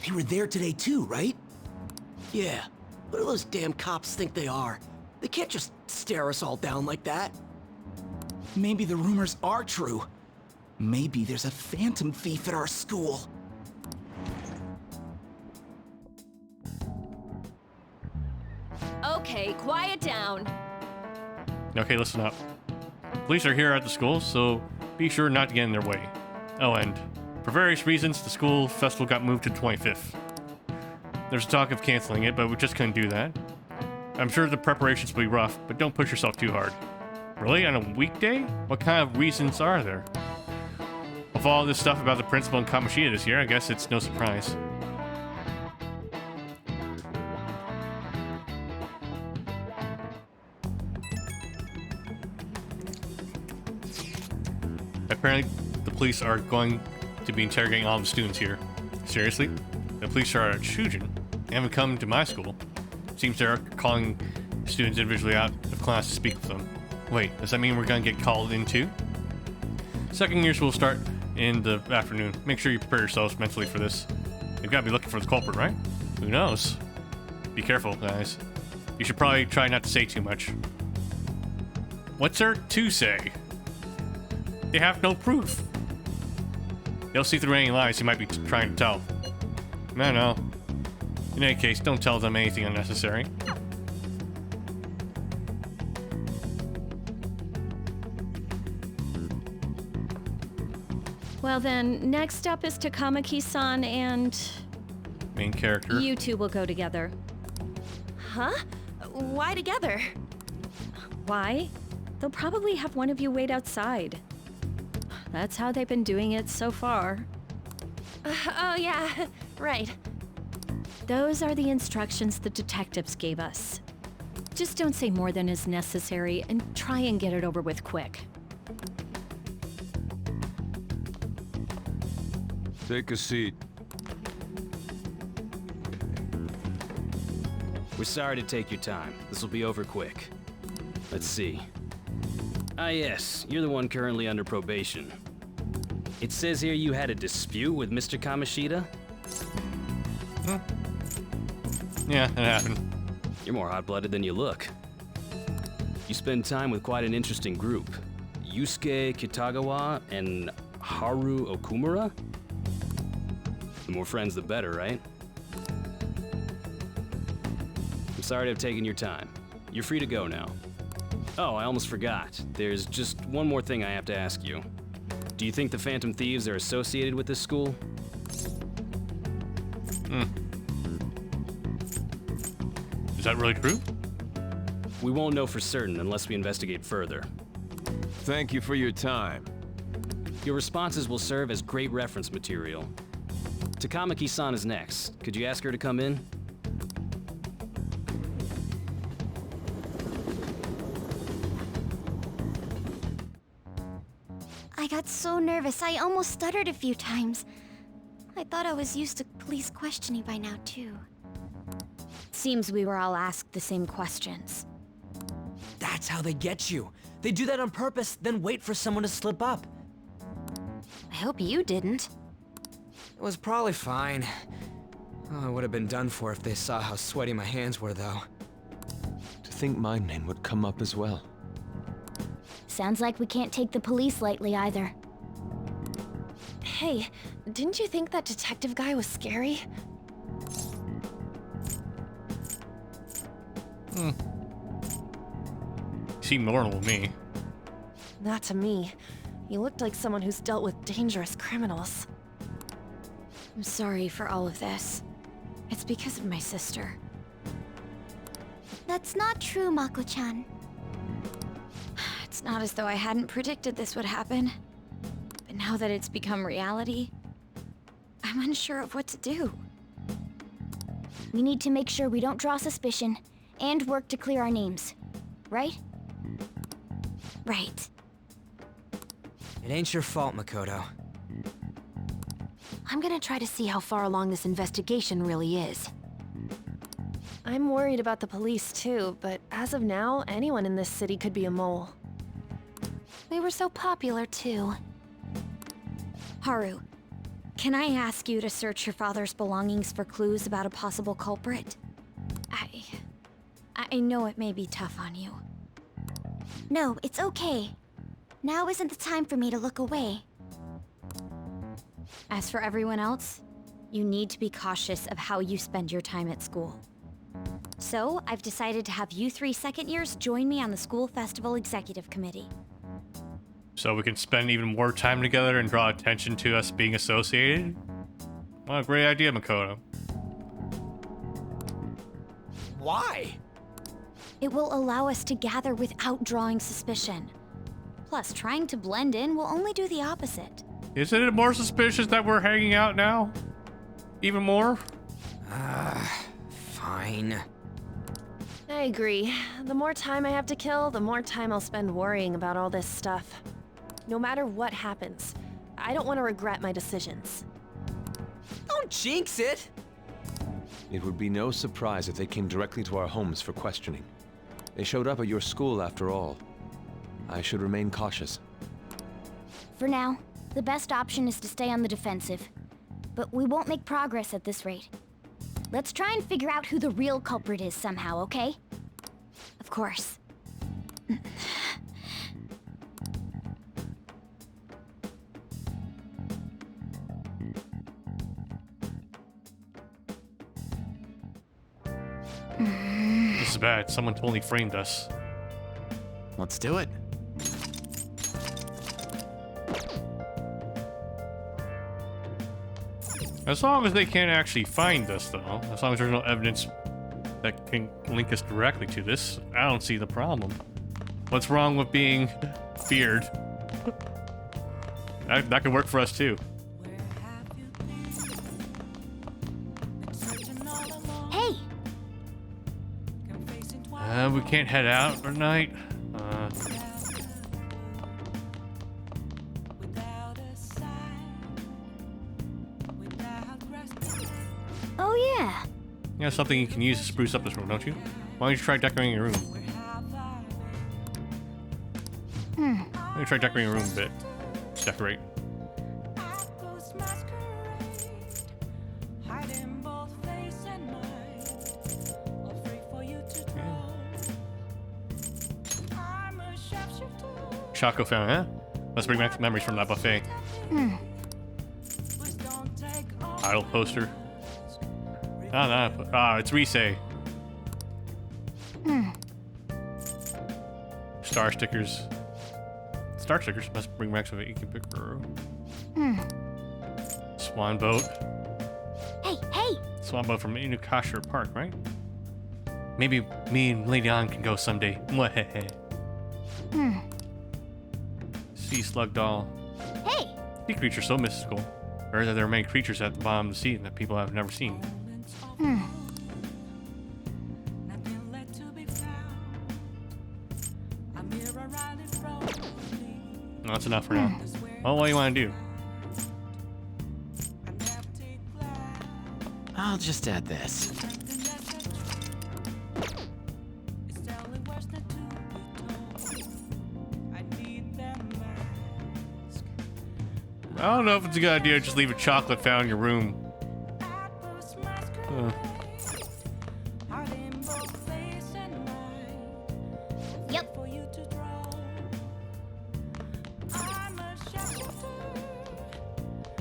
Speaker 7: They were there today too, right?
Speaker 16: Yeah. What do those damn cops think they are? They can't just stare us all down like that.
Speaker 7: Maybe the rumors are true. Maybe there's a phantom thief at our school.
Speaker 17: Okay, quiet down.
Speaker 1: Okay, listen up. Police are here at the school, so be sure not to get in their way. Oh, and for various reasons, the school festival got moved to 25th. There's talk of canceling it, but we just couldn't do that. I'm sure the preparations will be rough, but don't push yourself too hard. Really? On a weekday? What kind of reasons are there? With all this stuff about the principal and Kamoshida this year, I guess it's no surprise. Apparently, the police are going to be interrogating all the students here. Seriously? The police are at Shujin. They haven't come to my school. Seems they're calling students individually out of class to speak with them. Wait, does that mean we're gonna get called in too? Second years will start in the afternoon. Make sure you prepare yourselves mentally for this. You've got to be looking for the culprit, right? Who knows? Be careful, guys. You should probably try not to say too much. What's there to say? They have no proof. They'll see through any lies you might be trying to tell. I know. In any case, don't tell them anything unnecessary.
Speaker 17: Well then, next up is Takamaki-san and...
Speaker 1: Main character.
Speaker 17: You two will go together.
Speaker 13: Huh? Why together?
Speaker 17: Why? They'll probably have one of you wait outside. That's how they've been doing it so far.
Speaker 13: Oh yeah, right.
Speaker 17: Those are the instructions the detectives gave us. Just don't say more than is necessary and try and get it over with quick.
Speaker 12: Take a seat.
Speaker 18: We're sorry to take your time. This will be over quick. Let's see. Ah yes, you're the one currently under probation. It says here you had a dispute with Mr. Kamoshida?
Speaker 1: Huh? Yeah, that happened.
Speaker 18: You're more hot-blooded than you look. You spend time with quite an interesting group. Yusuke Kitagawa and Haru Okumura? The more friends, the better, right? I'm sorry to have taken your time. You're free to go now. Oh, I almost forgot. There's just one more thing I have to ask you. Do you think the Phantom Thieves are associated with this school?
Speaker 1: Is that really true?
Speaker 18: We won't know for certain unless we investigate further.
Speaker 12: Thank you for your time.
Speaker 18: Your responses will serve as great reference material. Takamaki-san is next. Could you ask her to come in?
Speaker 9: I got so nervous, I almost stuttered a few times. I thought I was used to police questioning by now, too.
Speaker 17: Seems we were all asked the same questions.
Speaker 6: That's how they get you. They do that on purpose, then wait for someone to slip up.
Speaker 10: I hope you didn't.
Speaker 6: It was probably fine. Oh, I would have been done for if they saw how sweaty my hands were, though.
Speaker 12: To think my name would come up as well.
Speaker 9: Sounds like we can't take the police lightly either.
Speaker 13: Hey, didn't you think that detective guy was scary?
Speaker 1: Seemed normal to me.
Speaker 13: Not to me. You looked like someone who's dealt with dangerous criminals.
Speaker 14: I'm sorry for all of this. It's because of my sister.
Speaker 9: That's not true, Mako-chan.
Speaker 14: It's not as though I hadn't predicted this would happen. But now that it's become reality, I'm unsure of what to do.
Speaker 9: We need to make sure we don't draw suspicion, and work to clear our names. Right?
Speaker 14: Right.
Speaker 6: It ain't your fault, Makoto.
Speaker 10: I'm gonna try to see how far along this investigation really is.
Speaker 13: I'm worried about the police too, but as of now, anyone in this city could be a mole.
Speaker 10: We were so popular too.
Speaker 14: Haru, can I ask you to search your father's belongings for clues about a possible culprit? I know it may be tough on you.
Speaker 9: No, it's okay. Now isn't the time for me to look away.
Speaker 14: As for everyone else, you need to be cautious of how you spend your time at school. So, I've decided to have you 3 second years join me on the school festival executive committee.
Speaker 1: So we can spend even more time together and draw attention to us being associated? What a great idea, Makoto.
Speaker 6: Why?
Speaker 14: It will allow us to gather without drawing suspicion. Plus, trying to blend in will only do the opposite.
Speaker 1: Isn't it more suspicious that we're hanging out now? Even more?
Speaker 6: Fine.
Speaker 13: I agree. The more time I have to kill, the more time I'll spend worrying about all this stuff. No matter what happens, I don't want to regret my decisions.
Speaker 6: Don't jinx it!
Speaker 12: It would be no surprise if they came directly to our homes for questioning. They showed up at your school after all. I should remain cautious.
Speaker 9: For now, the best option is to stay on the defensive. But we won't make progress at this rate. Let's try and figure out who the real culprit is somehow, okay?
Speaker 14: Of course.
Speaker 1: This is bad. Someone totally framed us.
Speaker 4: Let's do it.
Speaker 1: As long as they can't actually find us, though. As long as there's no evidence that can link us directly to this, I don't see the problem. What's wrong with being feared? That could work for us, too.
Speaker 9: Hey!
Speaker 1: We can't head out tonight.
Speaker 9: Oh yeah.
Speaker 1: You know, something you can use to spruce up this room, don't you? Why don't you try decorating your room? Why don't you try decorating your room a bit? Just decorate. Choco Fountain, huh? Let's bring back memories from that buffet. Idol poster. It's Rise. Star stickers. Star stickers must bring back something you can pick for. Swan boat.
Speaker 9: Hey!
Speaker 1: Swan boat from Inukashira Park, right? Maybe me and Lady Ann can go someday. Mwahehe. Sea slug doll.
Speaker 9: Hey!
Speaker 1: Sea creatures so mystical. Or that there are many creatures at the bottom of the sea that people have never seen. No, that's enough for now. Well, what do you want to do?
Speaker 4: I'll just add this.
Speaker 1: I don't know if it's a good idea to just leave a chocolate fountain in your room.
Speaker 2: Yep.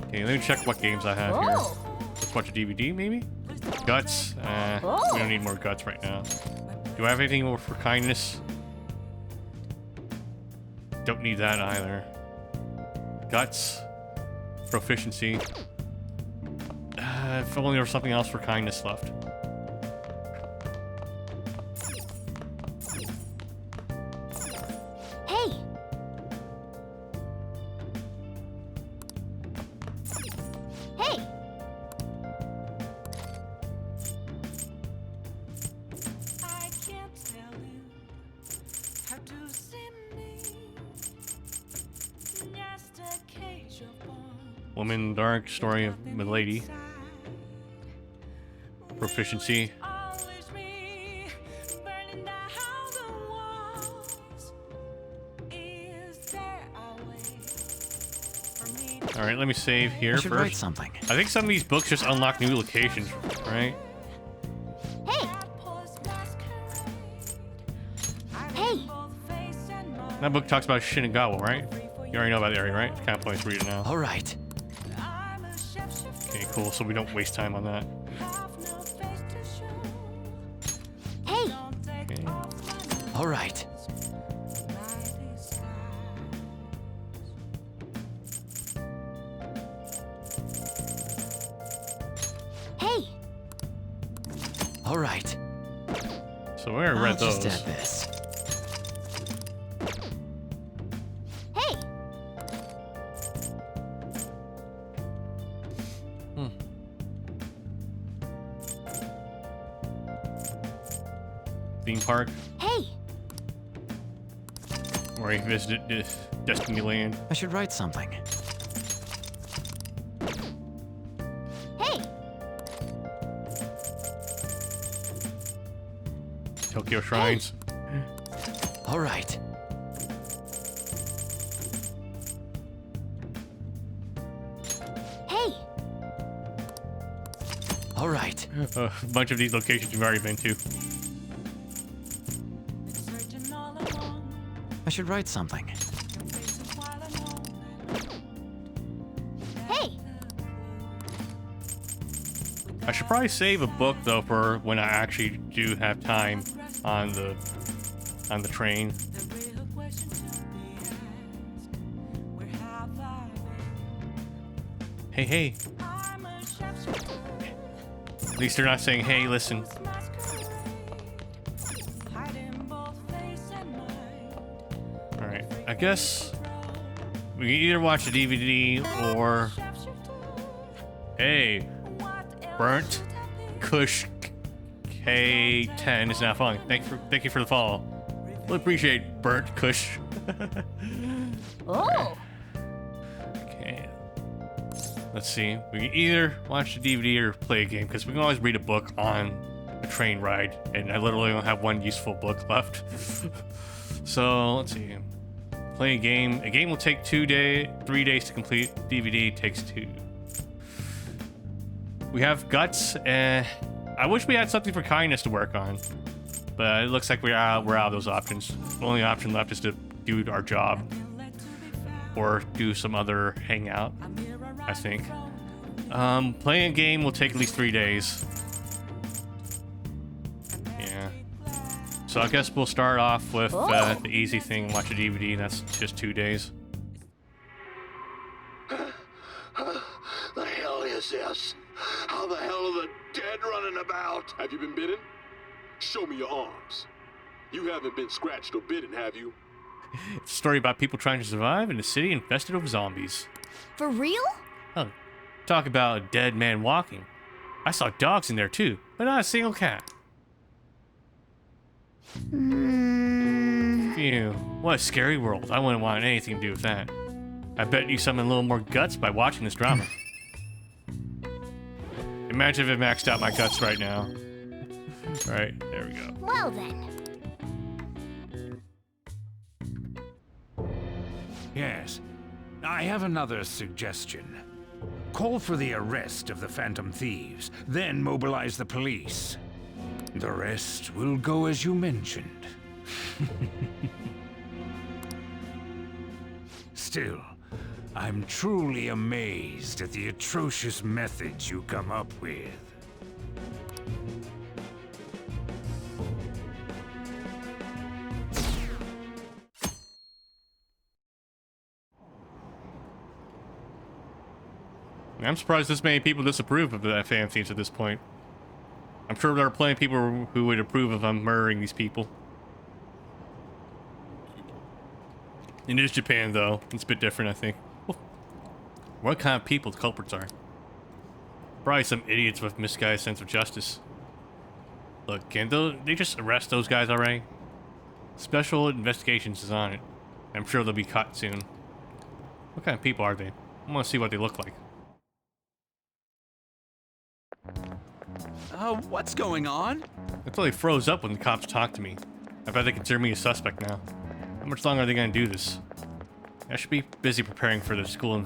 Speaker 1: Okay, let me check what games I have here. Let's watch a DVD, maybe? Guts? We don't need more guts right now. Do I have anything more for kindness? Don't need that either. Guts. Proficiency. If only there was something else for kindness left.
Speaker 9: Hey! Hey!
Speaker 1: Woman Dark, Story of Milady. Proficiency. Alright, let me save here
Speaker 4: I should
Speaker 1: first.
Speaker 4: write something.
Speaker 1: I think some of these books just unlock new locations, right?
Speaker 9: Hey! Hey!
Speaker 1: That book talks about Shinagawa, right? You already know about the area, right? It's kind of points to read it now.
Speaker 4: All right.
Speaker 1: Okay, cool. So we don't waste time on that.
Speaker 9: Hey!
Speaker 1: Okay.
Speaker 4: All right.
Speaker 9: Hey!
Speaker 1: All right. So where I read
Speaker 4: I'll
Speaker 1: those.
Speaker 4: just add this.
Speaker 9: Hey!
Speaker 1: Theme park.
Speaker 9: Hey!
Speaker 1: Where I visited Destiny Land.
Speaker 4: I should write something.
Speaker 9: Hey!
Speaker 1: Tokyo Shrines.
Speaker 4: All right.
Speaker 9: Hey!
Speaker 4: All right.
Speaker 1: A bunch of these locations you've already been to.
Speaker 4: I should write something.
Speaker 9: Hey!
Speaker 1: I should probably save a book though for when I actually do have time on the train. Hey, hey. At least they're not saying, hey, listen. Alright, I guess we can either watch the DVD or... Hey, Burnt Kush K10 is now following. Thank you for the follow. We'll appreciate Burnt Kush.
Speaker 2: Oh!
Speaker 1: Okay. Let's see. We can either watch the DVD or play a game, because we can always read a book on a train ride, and I literally only have one useful book left. So, let's see. Play a game. A game will take 3 days to complete. DVD takes 2. We have Guts, and I wish we had something for kindness to work on, but it looks like we're out of those options. The only option left is to do our job or do some other hangout, I think. Playing a game will take at least 3 days. Yeah. So I guess we'll start off with the easy thing, watch a DVD. That's just 2 days.
Speaker 19: The hell is this? How the hell are the dead running about?
Speaker 20: Have you been bitten? Show me your arms. You haven't been scratched or bitten, have you?
Speaker 1: It's a story about people trying to survive in a city infested with zombies.
Speaker 9: For real?
Speaker 1: Oh, talk about a dead man walking. I saw dogs in there too, but not a single cat. Phew, what a scary world. I wouldn't want anything to do with that. I bet you summon a little more guts by watching this drama. Imagine if it maxed out my guts right now. Alright, there we go.
Speaker 9: Well then.
Speaker 15: Yes. I have another suggestion. Call for the arrest of the Phantom Thieves, then mobilize the police. The rest will go as you mentioned. Still, I'm truly amazed at the atrocious methods you come up with.
Speaker 1: I'm surprised this many people disapprove of the Phantom Thieves at this point. I'm sure there are plenty of people who would approve of them murdering these people. It is Japan, though. It's a bit different, I think. What kind of people the culprits are? Probably some idiots with misguided sense of justice. Look, can't they just arrest those guys already? Special investigations is on it. I'm sure they'll be caught soon. What kind of people are they? I want to see what they look like.
Speaker 4: What's going on?
Speaker 1: I totally froze up when the cops talked to me. I bet they consider me a suspect now. How much longer are they gonna do this? I should be busy preparing for the school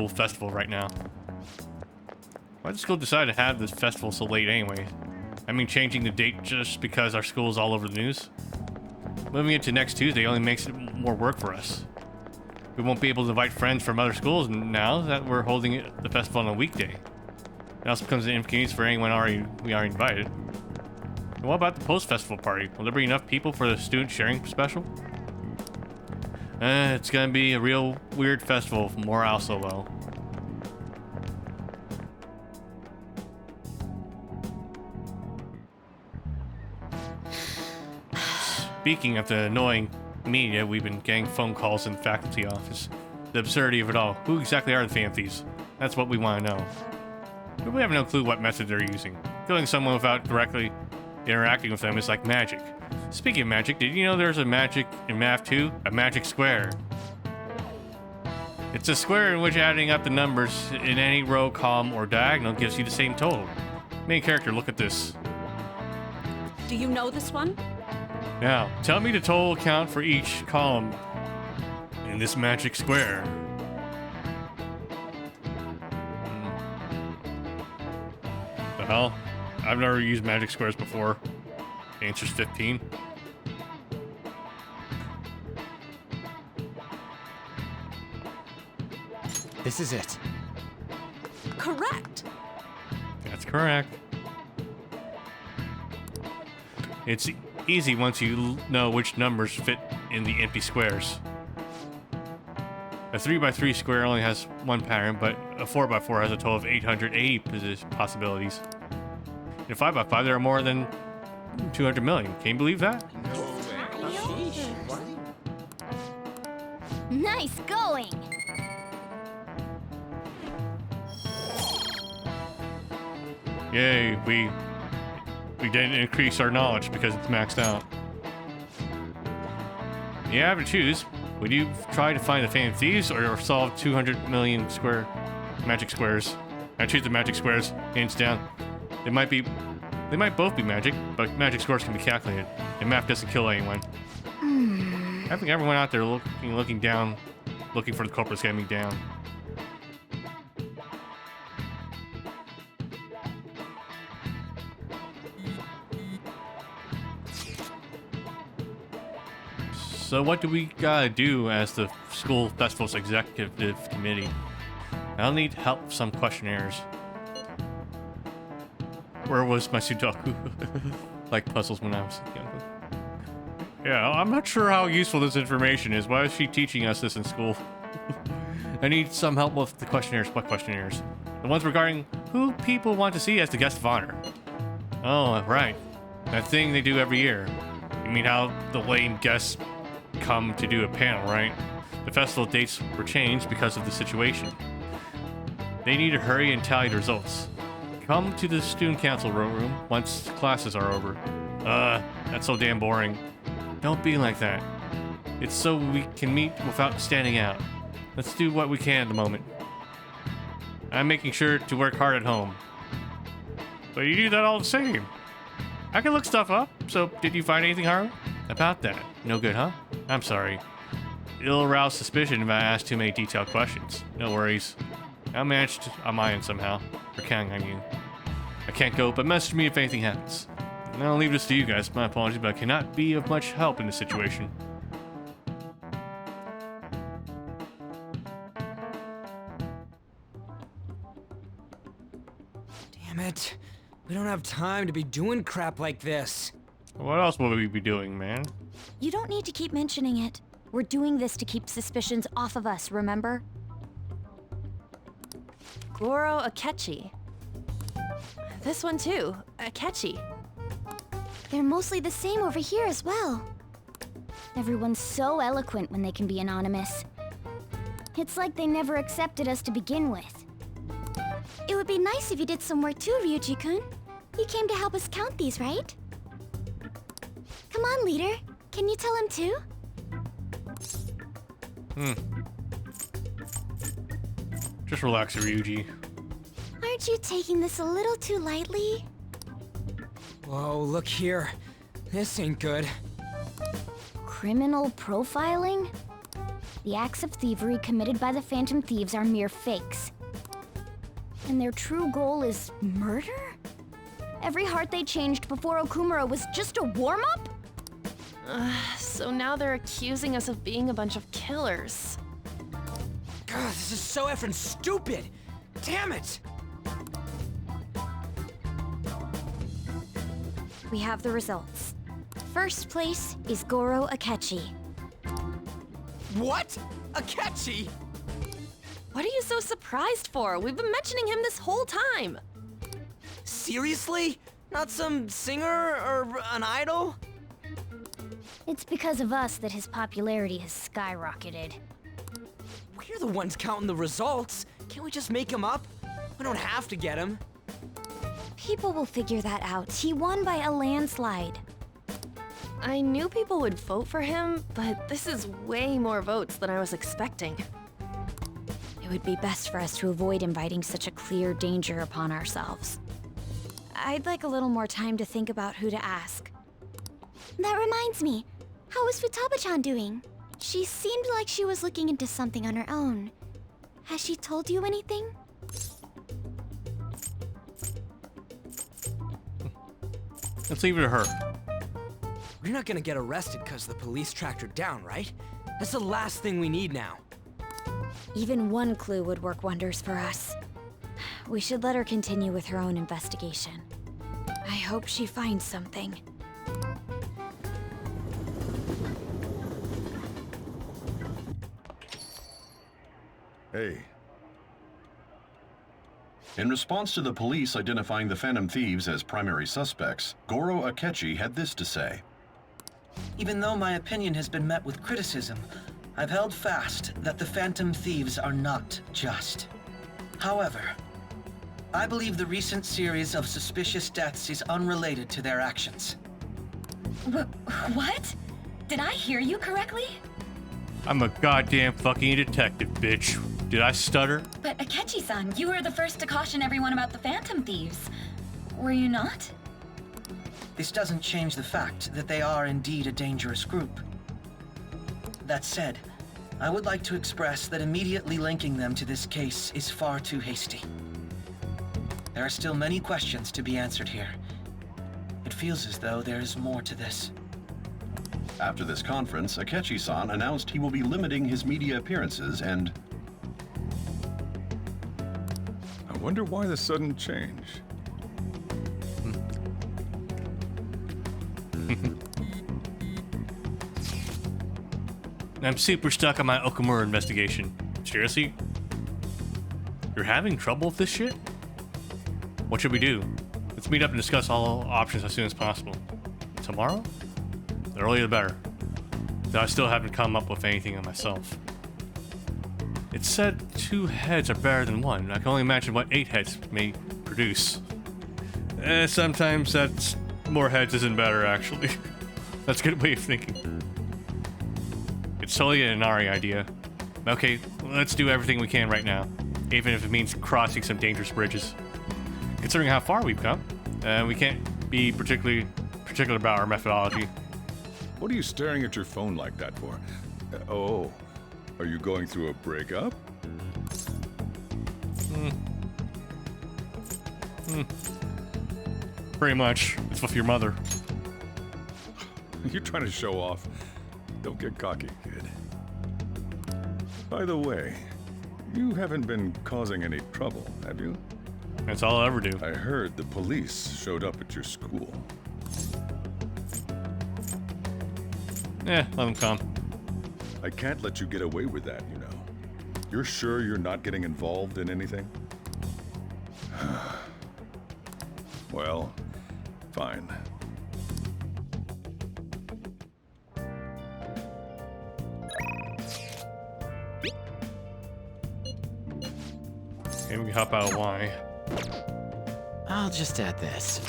Speaker 1: festival right now. Why did the school decide to have this festival so late anyway? I mean, changing the date just because our school is all over the news? Moving it to next Tuesday only makes it more work for us. We won't be able to invite friends from other schools now that we're holding the festival on a weekday. It also becomes an inconvenience for anyone we already invited. And what about the post-festival party? Will there be enough people for the student sharing special? It's gonna be a real weird festival for morale so low. Speaking of the annoying media, we've been getting phone calls in the faculty office. The absurdity of it all. Who exactly are the Phantom Thieves? That's what we want to know. We have no clue what method they're using. Killing someone without directly interacting with them is like magic. Speaking of magic, did you know there's a magic in Math 2? A magic square. It's a square in which adding up the numbers in any row, column, or diagonal gives you the same total. Main character, look at this.
Speaker 21: Do you know this one?
Speaker 1: Now, tell me the total count for each column in this magic square. The hell? I've never used magic squares before. The answer's 15.
Speaker 4: This is it.
Speaker 21: Correct.
Speaker 1: That's correct. It's easy once you know which numbers fit in the empty squares. A 3x3 square only has one pattern, but a 4x4 has a total of 880 possibilities. In a 5x5, there are more than 200 million. Can you believe that?
Speaker 9: Nice going!
Speaker 1: Yay, we didn't increase our knowledge because it's maxed out. You have to choose. Would you try to find the Phantom Thieves or solve 200 million square magic squares? I choose the magic squares, hands down. They might both be magic, but magic squares can be calculated, and math doesn't kill anyone. I think everyone out there looking down, looking for the culprits getting me down. So what do we gotta do as the school festival's executive committee? I'll need help with some questionnaires. Where was my Sudoku? Like puzzles when I was young. Yeah, I'm not sure how useful this information is. Why is she teaching us this in school? I need some help with the questionnaires. What questionnaires? The ones regarding who people want to see as the guest of honor. Oh, right. That thing they do every year. You mean how the lame guests come to do a panel, right? The festival dates were changed because of the situation. They need to hurry and tally the results. Come to the student council room once classes are over. That's so damn boring. Don't be like that. It's so we can meet without standing out. Let's do what we can at the moment. I'm making sure to work hard at home. But you do that all the same. I can look stuff up, so did you find anything, Haru? About that? No good, huh? I'm sorry. It'll arouse suspicion if I ask too many detailed questions. No worries. I'll manage on my end somehow. Or can, I mean. I can't go, but message me if anything happens. And I'll leave this to you guys. My apologies, but I cannot be of much help in this situation.
Speaker 6: Damn it. We don't have time to be doing crap like this.
Speaker 1: What else will we be doing, man?
Speaker 14: You don't need to keep mentioning it. We're doing this to keep suspicions off of us, remember?
Speaker 13: Goro Akechi. This one too, Akechi.
Speaker 9: They're mostly the same over here as well. Everyone's so eloquent when they can be anonymous. It's like they never accepted us to begin with. It would be nice if you did some work too, Ryuji-kun. You came to help us count these, right? Come on, leader. Can you tell him too?
Speaker 1: Just relax, Ryuji.
Speaker 9: Aren't you taking this a little too lightly?
Speaker 6: Whoa, look here. This ain't good.
Speaker 9: Criminal profiling? The acts of thievery committed by the Phantom Thieves are mere fakes. And their true goal is murder? Every heart they changed before Okumura was just a warm-up?
Speaker 13: So now they're accusing us of being a bunch of killers.
Speaker 6: God, this is so effing stupid! Damn it!
Speaker 14: We have the results. First place is Goro Akechi.
Speaker 6: What? Akechi?
Speaker 13: What are you so surprised for? We've been mentioning him this whole time.
Speaker 6: Seriously? Not some singer or an idol?
Speaker 9: It's because of us that his popularity has skyrocketed.
Speaker 6: We're the ones counting the results. Can't we just make him up? We don't have to get him.
Speaker 14: People will figure that out. He won by a landslide.
Speaker 13: I knew people would vote for him, but this is way more votes than I was expecting.
Speaker 14: It would be best for us to avoid inviting such a clear danger upon ourselves. I'd like a little more time to think about who to ask.
Speaker 9: That reminds me. How is Futaba-chan doing? She seemed like she was looking into something on her own. Has she told you anything?
Speaker 1: Let's leave it to her.
Speaker 6: We're not gonna get arrested because the police tracked her down, right? That's the last thing we need now.
Speaker 14: Even one clue would work wonders for us. We should let her continue with her own investigation. I hope she finds something.
Speaker 3: Hey. In response to the police identifying the Phantom Thieves as primary suspects, Goro Akechi had this to say.
Speaker 22: Even though my opinion has been met with criticism, I've held fast that the Phantom Thieves are not just. However, I believe the recent series of suspicious deaths is unrelated to their actions.
Speaker 23: What? Did I hear you correctly?
Speaker 1: I'm a goddamn fucking detective, bitch. Did I stutter?
Speaker 23: But Akechi-san, you were the first to caution everyone about the Phantom Thieves. Were you not?
Speaker 22: This doesn't change the fact that they are indeed a dangerous group. That said, I would like to express that immediately linking them to this case is far too hasty. There are still many questions to be answered here. It feels as though there is more to this.
Speaker 3: After this conference, Akechi-san announced he will be limiting his media appearances and...
Speaker 24: I wonder why the sudden change.
Speaker 1: I'm super stuck on my Okumura investigation. Seriously? You're having trouble with this shit? What should we do? Let's meet up and discuss all options as soon as possible. Tomorrow? The earlier the better. Though I still haven't come up with anything on myself. It said 2 heads are better than 1. I can only imagine what 8 heads may produce. Sometimes that's more heads isn't better, actually. That's a good way of thinking. It's totally an Inari idea. Okay, let's do everything we can right now, even if it means crossing some dangerous bridges. Considering how far we've come, we can't be particular about our methodology.
Speaker 24: What are you staring at your phone like that for? Oh, are you going through a breakup?
Speaker 1: Pretty much. It's with your mother.
Speaker 24: You're trying to show off. Don't get cocky, kid. By the way, you haven't been causing any trouble, have you?
Speaker 1: That's all I'll ever do.
Speaker 24: I heard the police showed up at your school.
Speaker 1: Let them come.
Speaker 24: I can't let you get away with that, you know. You're sure you're not getting involved in anything? Well, fine.
Speaker 1: Okay, we can hop out of Y.
Speaker 4: I'll just add this.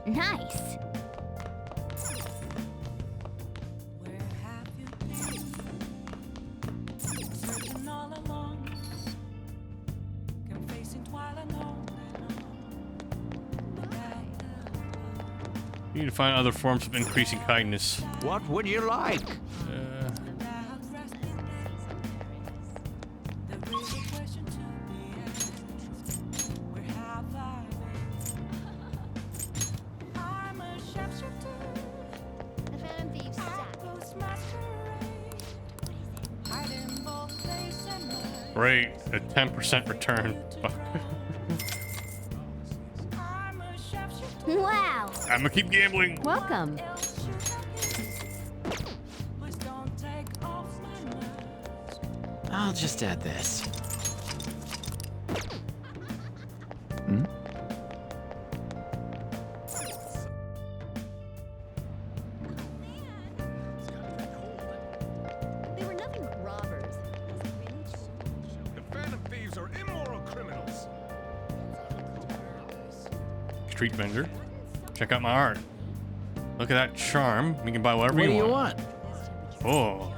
Speaker 9: Nice.
Speaker 1: You need to find other forms of increasing kindness.
Speaker 15: What would you like?
Speaker 1: Great, a 10% return.
Speaker 9: Wow.
Speaker 1: I'm gonna keep gambling.
Speaker 17: Welcome.
Speaker 4: I'll just add this. Hmm?
Speaker 2: They were nothing but robbers.
Speaker 24: The Phantom Thieves are immoral criminals.
Speaker 1: Street vendor. Check out my art. Look at that charm. We can buy whatever
Speaker 4: What do
Speaker 1: you
Speaker 4: you
Speaker 1: want. Oh.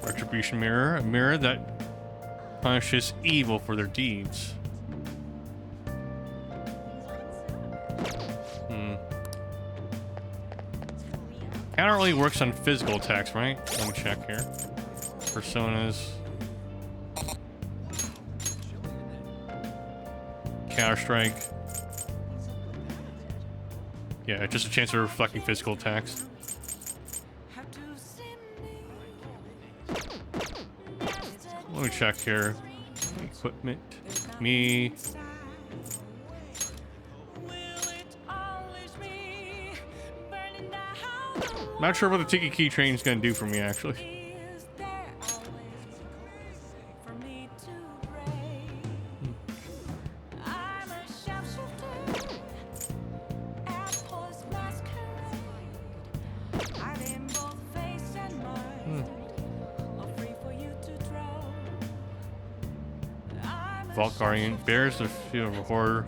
Speaker 1: Retribution mirror, a mirror that punishes evil for their deeds. Counter only works on physical attacks, right? Let me check here. Personas. Counter strike. Yeah, just a chance of reflecting physical attacks. Let me check here. Equipment. Me. Not sure what the Tiki Key train is going to do for me, actually. Vault Guardian bears the feel of a horror.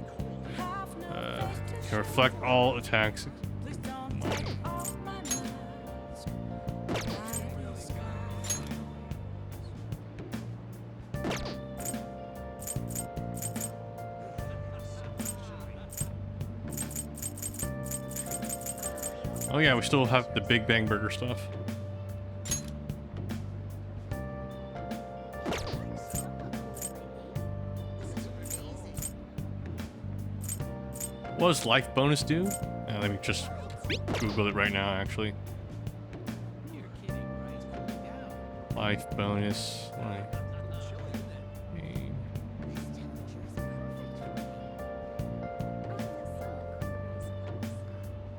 Speaker 1: Can reflect all attacks. Oh yeah, we still have the Big Bang Burger stuff. What does life bonus do? Let me just Google it right now, actually. Life bonus.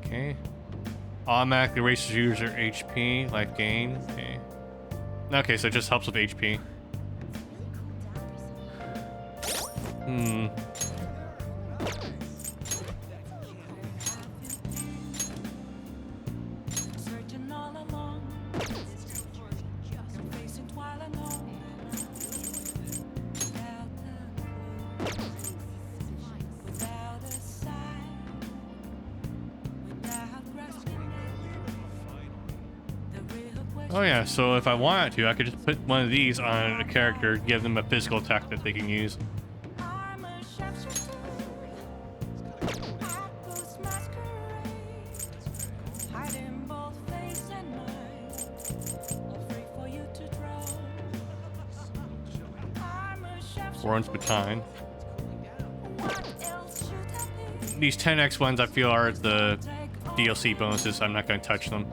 Speaker 1: Okay. Automatically raises user HP, life gain. Okay. Okay, so it just helps with HP. Oh yeah, so if I wanted to, I could just put one of these on a character, give them a physical attack that they can use. Warren's Baton. These 10x ones I feel are the DLC bonuses, so I'm not going to touch them.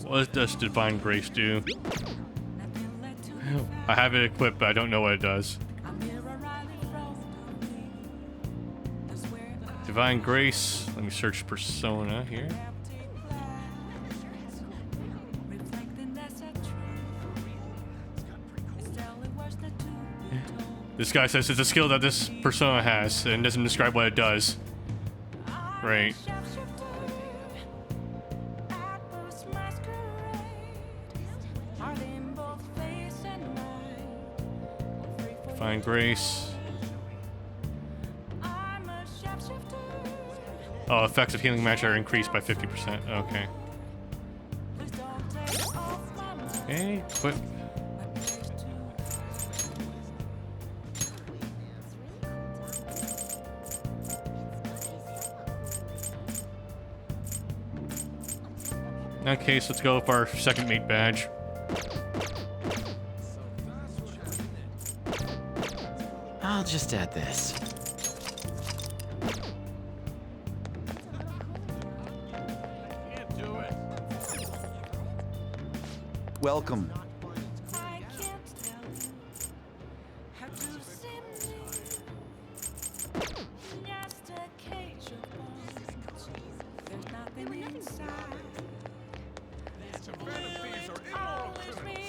Speaker 1: What does Divine Grace do? I have it equipped, but I don't know what it does. Divine Grace. Let me search Persona here. This guy says it's a skill that this Persona has and doesn't describe what it does. Right. Divine Grace. Oh, effects of healing magic are increased by 50%. Okay. Okay, equip. In that case, let's go with our second mate badge.
Speaker 4: I'll just add this.
Speaker 5: Welcome.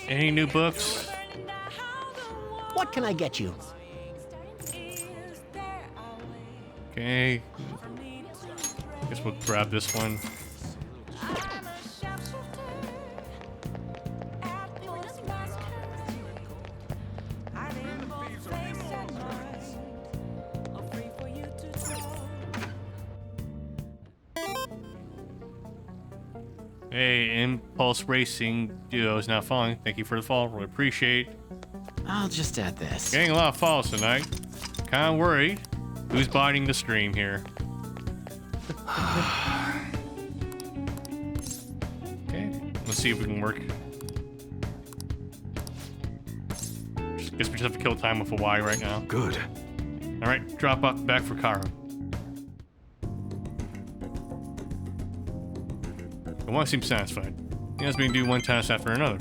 Speaker 1: Any new books?
Speaker 8: What can I get you?
Speaker 1: Okay. Guess we'll grab this one. Hey, Impulse Racing Duo is now following. Thank you for the follow. Really appreciate.
Speaker 4: I'll just add this.
Speaker 1: Getting a lot of follows tonight. Kind of worried. Who's botting the stream here? Okay, let's see if we can work. Guess we just have to kill time with a Y right now.
Speaker 24: Good.
Speaker 1: All right, drop off back for Kara. The one seems satisfied. He has me do one task after another.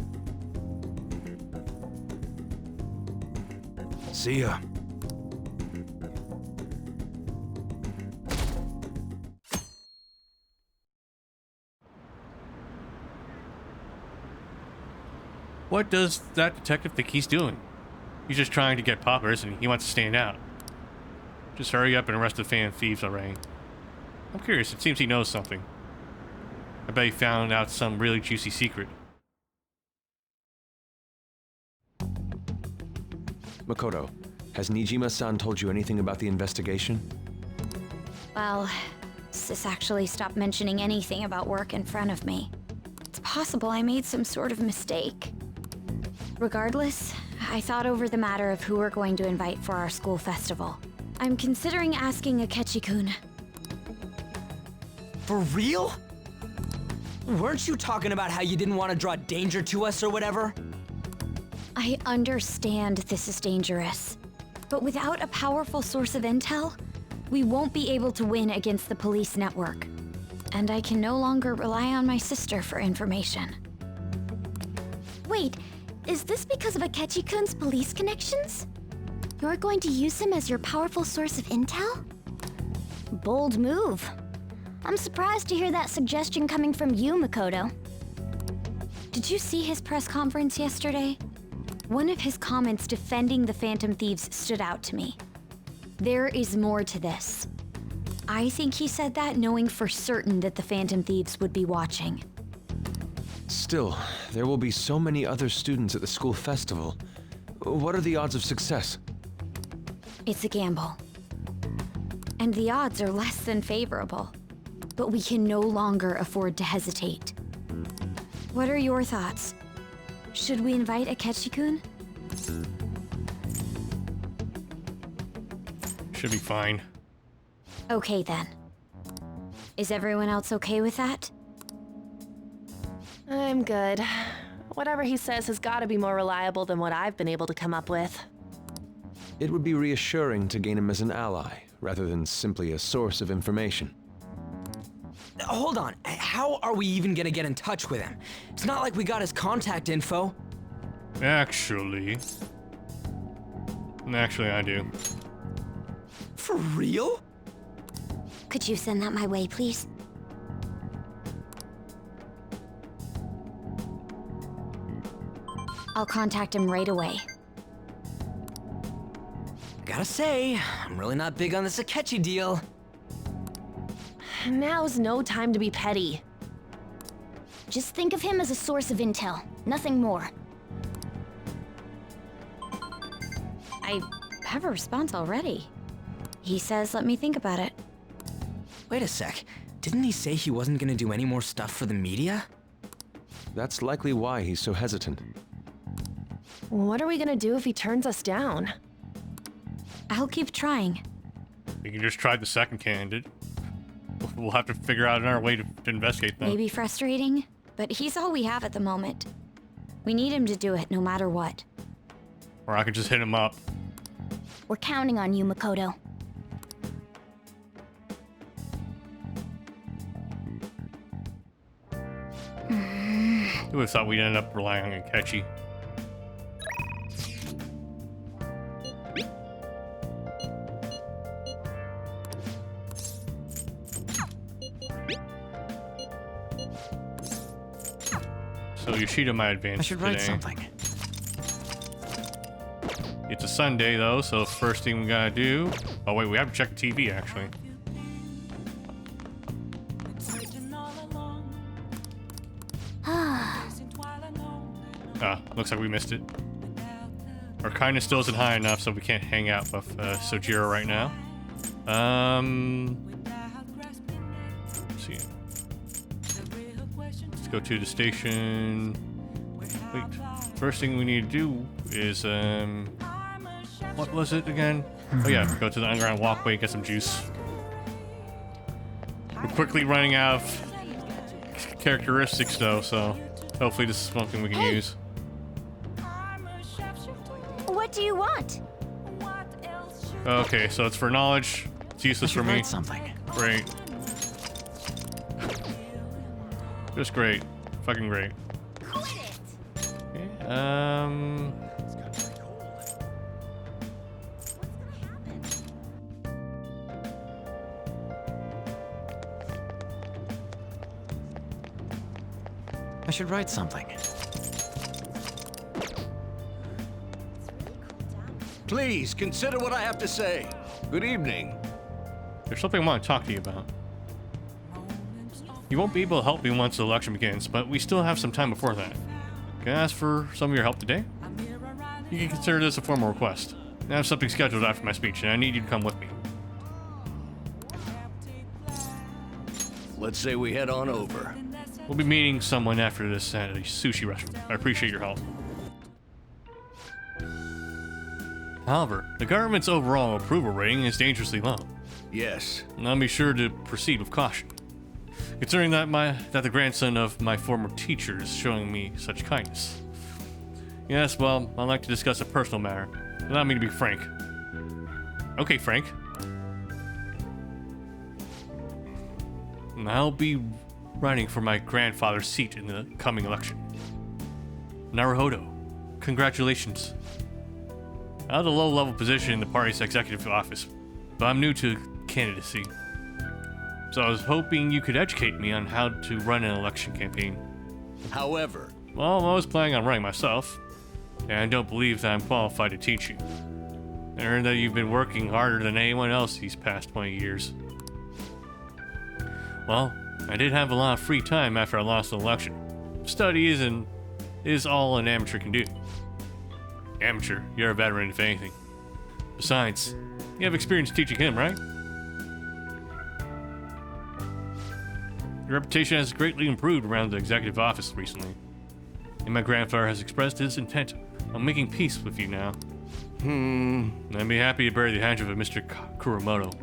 Speaker 24: See ya.
Speaker 1: What does that detective think he's doing? He's just trying to get popular, isn't he? He wants to stand out. Just hurry up and arrest the Phantom Thieves already. I'm curious, it seems he knows something. I bet he found out some really juicy secret.
Speaker 12: Makoto, has Nijima-san told you anything about the investigation?
Speaker 14: Well, Sis actually stopped mentioning anything about work in front of me. It's possible I made some sort of mistake. Regardless, I thought over the matter of who we're going to invite for our school festival. I'm considering asking Akechi-kun.
Speaker 6: For real? Weren't you talking about how you didn't want to draw danger to us or whatever?
Speaker 14: I understand this is dangerous, but without a powerful source of intel, we won't be able to win against the police network. And I can no longer rely on my sister for information.
Speaker 9: Wait, is this because of Akechi-kun's police connections? You're going to use him as your powerful source of intel? Bold move. I'm surprised to hear that suggestion coming from you, Makoto.
Speaker 14: Did you see his press conference yesterday? One of his comments defending the Phantom Thieves stood out to me. There is more to this. I think he said that knowing for certain that the Phantom Thieves would be watching.
Speaker 12: Still, there will be so many other students at the school festival. What are the odds of success?
Speaker 14: It's a gamble. And the odds are less than favorable. But we can no longer afford to hesitate. What are your thoughts? Should we invite Akechi-kun?
Speaker 1: Should be fine.
Speaker 14: Okay then. Is everyone else okay with that?
Speaker 13: I'm good. Whatever he says has got to be more reliable than what I've been able to come up with.
Speaker 12: It would be reassuring to gain him as an ally, rather than simply a source of information.
Speaker 6: Hold on, how are we even gonna get in touch with him? It's not like we got his contact info.
Speaker 1: Actually, I do.
Speaker 6: For real?
Speaker 9: Could you send that my way, please?
Speaker 14: I'll contact him right away.
Speaker 6: Gotta say, I'm really not big on this Akechi deal.
Speaker 13: Now's no time to be petty.
Speaker 9: Just think of him as a source of intel, nothing more.
Speaker 14: I have a response already. He says let me think about it.
Speaker 6: Wait a sec, didn't he say he wasn't gonna do any more stuff for the media?
Speaker 12: That's likely why he's so hesitant.
Speaker 13: What are we gonna do if he turns us down?
Speaker 14: I'll keep trying.
Speaker 1: We can just try the second candidate. We'll have to figure out another way to investigate them.
Speaker 14: Maybe frustrating, but he's all we have at the moment. We need him to do it no matter what.
Speaker 1: Or I could just hit him up.
Speaker 9: We're counting on you, Makoto.
Speaker 1: Who would have thought we'd end up relying on Akechi? So Yoshida might advance
Speaker 4: I should write
Speaker 1: today.
Speaker 4: something.
Speaker 1: It's a Sunday though, so first thing we gotta do... Oh wait, we have to check the TV actually. Looks like we missed it. Our kindness still isn't high enough, so we can't hang out with Sojiro right now. Let's see. Let's go to the station. Wait, first thing we need to do is, what was it again? Oh yeah, go to the underground walkway, get some juice. We're quickly running out of characteristics though, so hopefully this is something we can use.
Speaker 9: What do you want?
Speaker 1: Okay, so it's for knowledge. It's useless for me.
Speaker 4: Write something.
Speaker 1: Great. Just great. Fucking great. Okay,
Speaker 4: I should write something.
Speaker 5: Please, consider what I have to say. Good evening.
Speaker 1: There's something I want to talk to you about. You won't be able to help me once the election begins, but we still have some time before that. Can I ask for some of your help today? You can consider this a formal request. I have something scheduled after my speech, and I need you to come with me.
Speaker 5: Let's say we head on over.
Speaker 1: We'll be meeting someone after this at a sushi restaurant. I appreciate your help. However, the government's overall approval rating is dangerously low.
Speaker 5: Yes.
Speaker 1: And I'll be sure to proceed with caution. Considering that the grandson of my former teacher is showing me such kindness. Yes, well, I'd like to discuss a personal matter. Allow me to be frank. Okay, Frank. I'll be running for my grandfather's seat in the coming election. Naruhodo, congratulations. I have a low-level position in the party's executive office, but I'm new to candidacy. So I was hoping you could educate me on how to run an election campaign.
Speaker 5: However...
Speaker 1: Well, I'm always planning on running myself, and I don't believe that I'm qualified to teach you. I heard that you've been working harder than anyone else these past 20 years. Well, I did have a lot of free time after I lost the election. Study is all an amateur can do. Amateur, you're a veteran if anything. Besides, you have experience teaching him, right? Your reputation has greatly improved around the executive office recently, and my grandfather has expressed his intent on making peace with you now. I'd be happy to bury the hatchet of Mr. Kuromoto,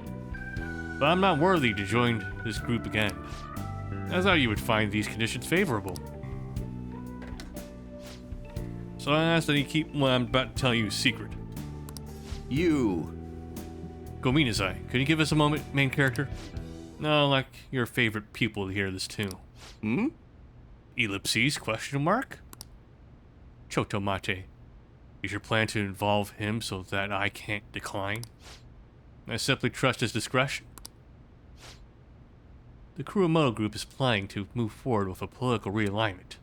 Speaker 1: but I'm not worthy to join this group again. I thought you would find these conditions favorable. So I asked that you keep what I'm about to tell you a secret.
Speaker 5: You...
Speaker 1: Gominazai, could you give us a moment, main character? No, like your favorite pupil to hear this too. Ellipses, question mark? Chotomate, is your plan to involve him so that I can't decline? I simply trust his discretion. The Kuromoto group is planning to move forward with a political realignment.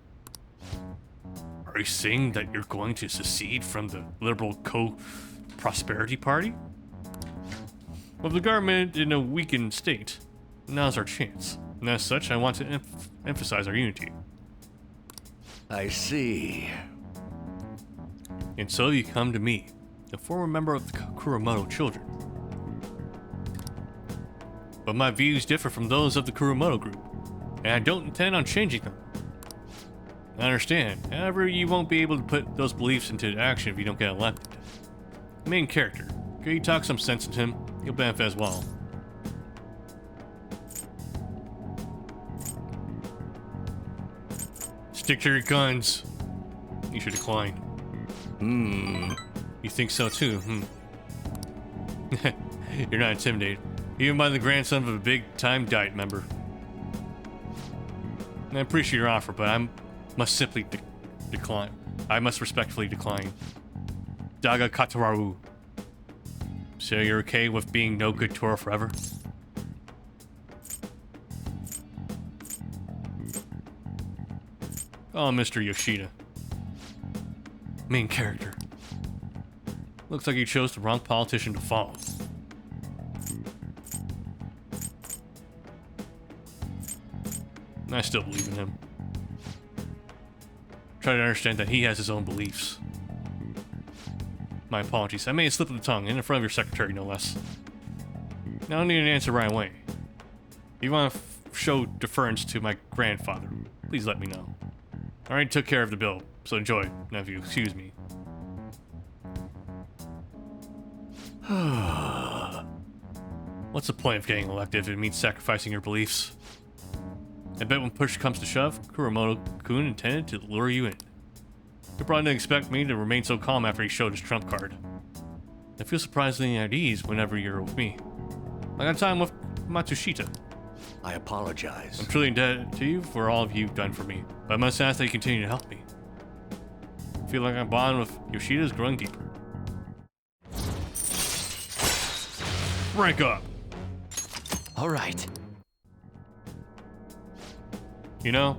Speaker 1: Are you saying that you're going to secede from the Liberal Co-Prosperity Party? With the government in a weakened state, now's our chance. And as such, I want to emphasize our unity.
Speaker 5: I see.
Speaker 1: And so you come to me, a former member of the Kuromoto children. But my views differ from those of the Kuromoto group, and I don't intend on changing them. I understand, however, you won't be able to put those beliefs into action if you don't get elected. Main character, can you talk some sense into him? You'll benefit as well. Stick to your guns. You should decline. You think so too, You're not intimidated, even by the grandson of a big-time Diet member. I appreciate your offer, but I must simply decline. I must respectfully decline. Daga Katararu. So you're okay with being no good Toro forever? Oh, Mr. Yoshida. Main character. Looks like you chose the wrong politician to follow. I still believe in him. Try to understand that he has his own beliefs. My apologies, I made a slip of the tongue in front of your secretary, no less. I don't need an answer right away. If you want to show deference to my grandfather, please let me know. I already took care of the bill, so enjoy, nephew. Excuse me. What's the point of getting elected if it means sacrificing your beliefs? I bet when push comes to shove, Kuromoto-kun intended to lure you in. You probably didn't expect me to remain so calm after he showed his trump card. I feel surprisingly at ease whenever you're with me. I got time with Matsushita.
Speaker 5: I apologize.
Speaker 1: I'm truly indebted to you for all of you've done for me, but I must ask that you continue to help me. I feel like my bond with Yoshida is growing deeper. Rank up!
Speaker 4: Alright.
Speaker 1: You know,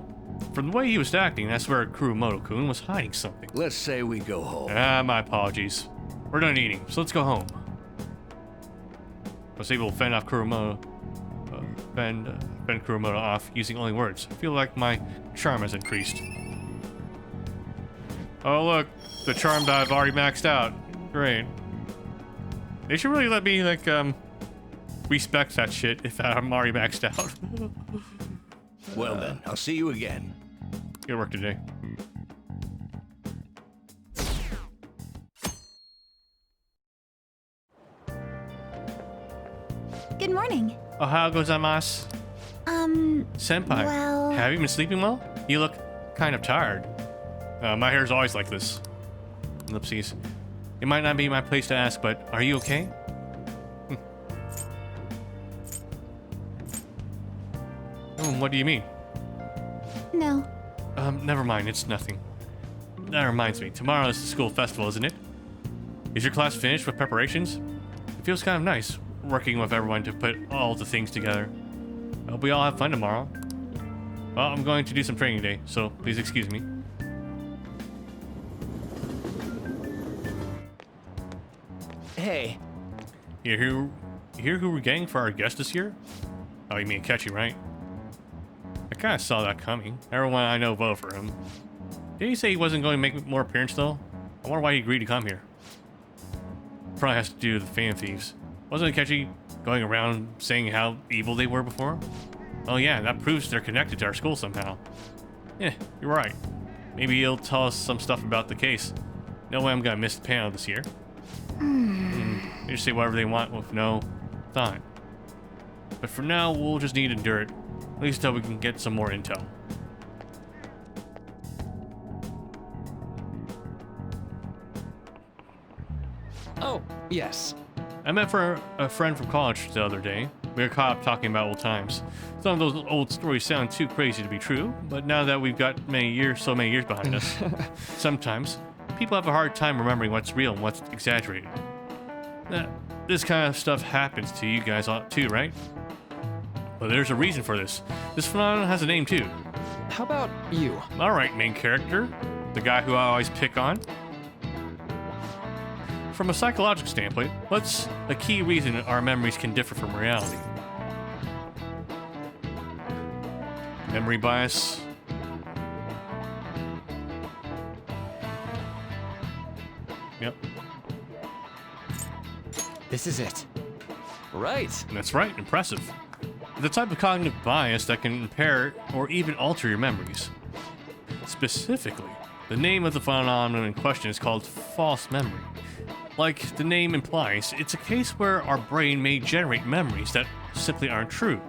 Speaker 1: from the way he was acting, that's where Kuromoto-kun was hiding something.
Speaker 5: Let's say we go home.
Speaker 1: My apologies. We're done eating, so let's go home. I was able to fend off Kuromoto. Ben Kuromoto off using only words. I feel like my charm has increased. Oh look, the charm that I've already maxed out. Great. They should really let me, like, respect that shit if I'm already maxed out.
Speaker 5: Well then, I'll see you again.
Speaker 1: Good work today.
Speaker 9: Good morning.
Speaker 1: Ohayou gozaimasu. Senpai,
Speaker 9: well...
Speaker 1: have you been sleeping well? You look kind of tired. My hair's always like this. Ellipses. It might not be my place to ask, but are you okay? What do you mean?
Speaker 9: No.
Speaker 1: Never mind, it's nothing. That reminds me, tomorrow is the school festival, isn't it? Is your class finished with preparations? It feels kind of nice, working with everyone to put all the things together. I hope we all have fun tomorrow. Well, I'm going to do some training today, so please excuse me.
Speaker 6: Hey.
Speaker 1: You hear who we're getting for our guest this year? Oh, you mean Akechi, right? I kind of saw that coming. Everyone I know voted for him. Did he say he wasn't going to make more appearances, though? I wonder why he agreed to come here. Probably has to do with the Phantom Thieves. Wasn't Akechi going around saying how evil they were before? Oh yeah, that proves they're connected to our school somehow. Yeah, you're right. Maybe he'll tell us some stuff about the case. No way I'm gonna miss the panel this year. They just say whatever they want with no thought. But for now, we'll just need to endure it. At least until we can get some more intel.
Speaker 6: Oh, yes.
Speaker 1: I met for a friend from college the other day. We were caught up talking about old times. Some of those old stories sound too crazy to be true, but now that we've got so many years behind us, sometimes people have a hard time remembering what's real and what's exaggerated. This kind of stuff happens to you guys too, right? Well, there's a reason for this. This phenomenon has a name too.
Speaker 6: How about you?
Speaker 1: All right, main character, the guy who I always pick on. From a psychological standpoint, what's a key reason our memories can differ from reality? Memory bias. Yep.
Speaker 6: This is it. Right.
Speaker 1: That's right, impressive. The type of cognitive bias that can impair or even alter your memories. Specifically, the name of the phenomenon in question is called false memory. Like the name implies, it's a case where our brain may generate memories that simply aren't true.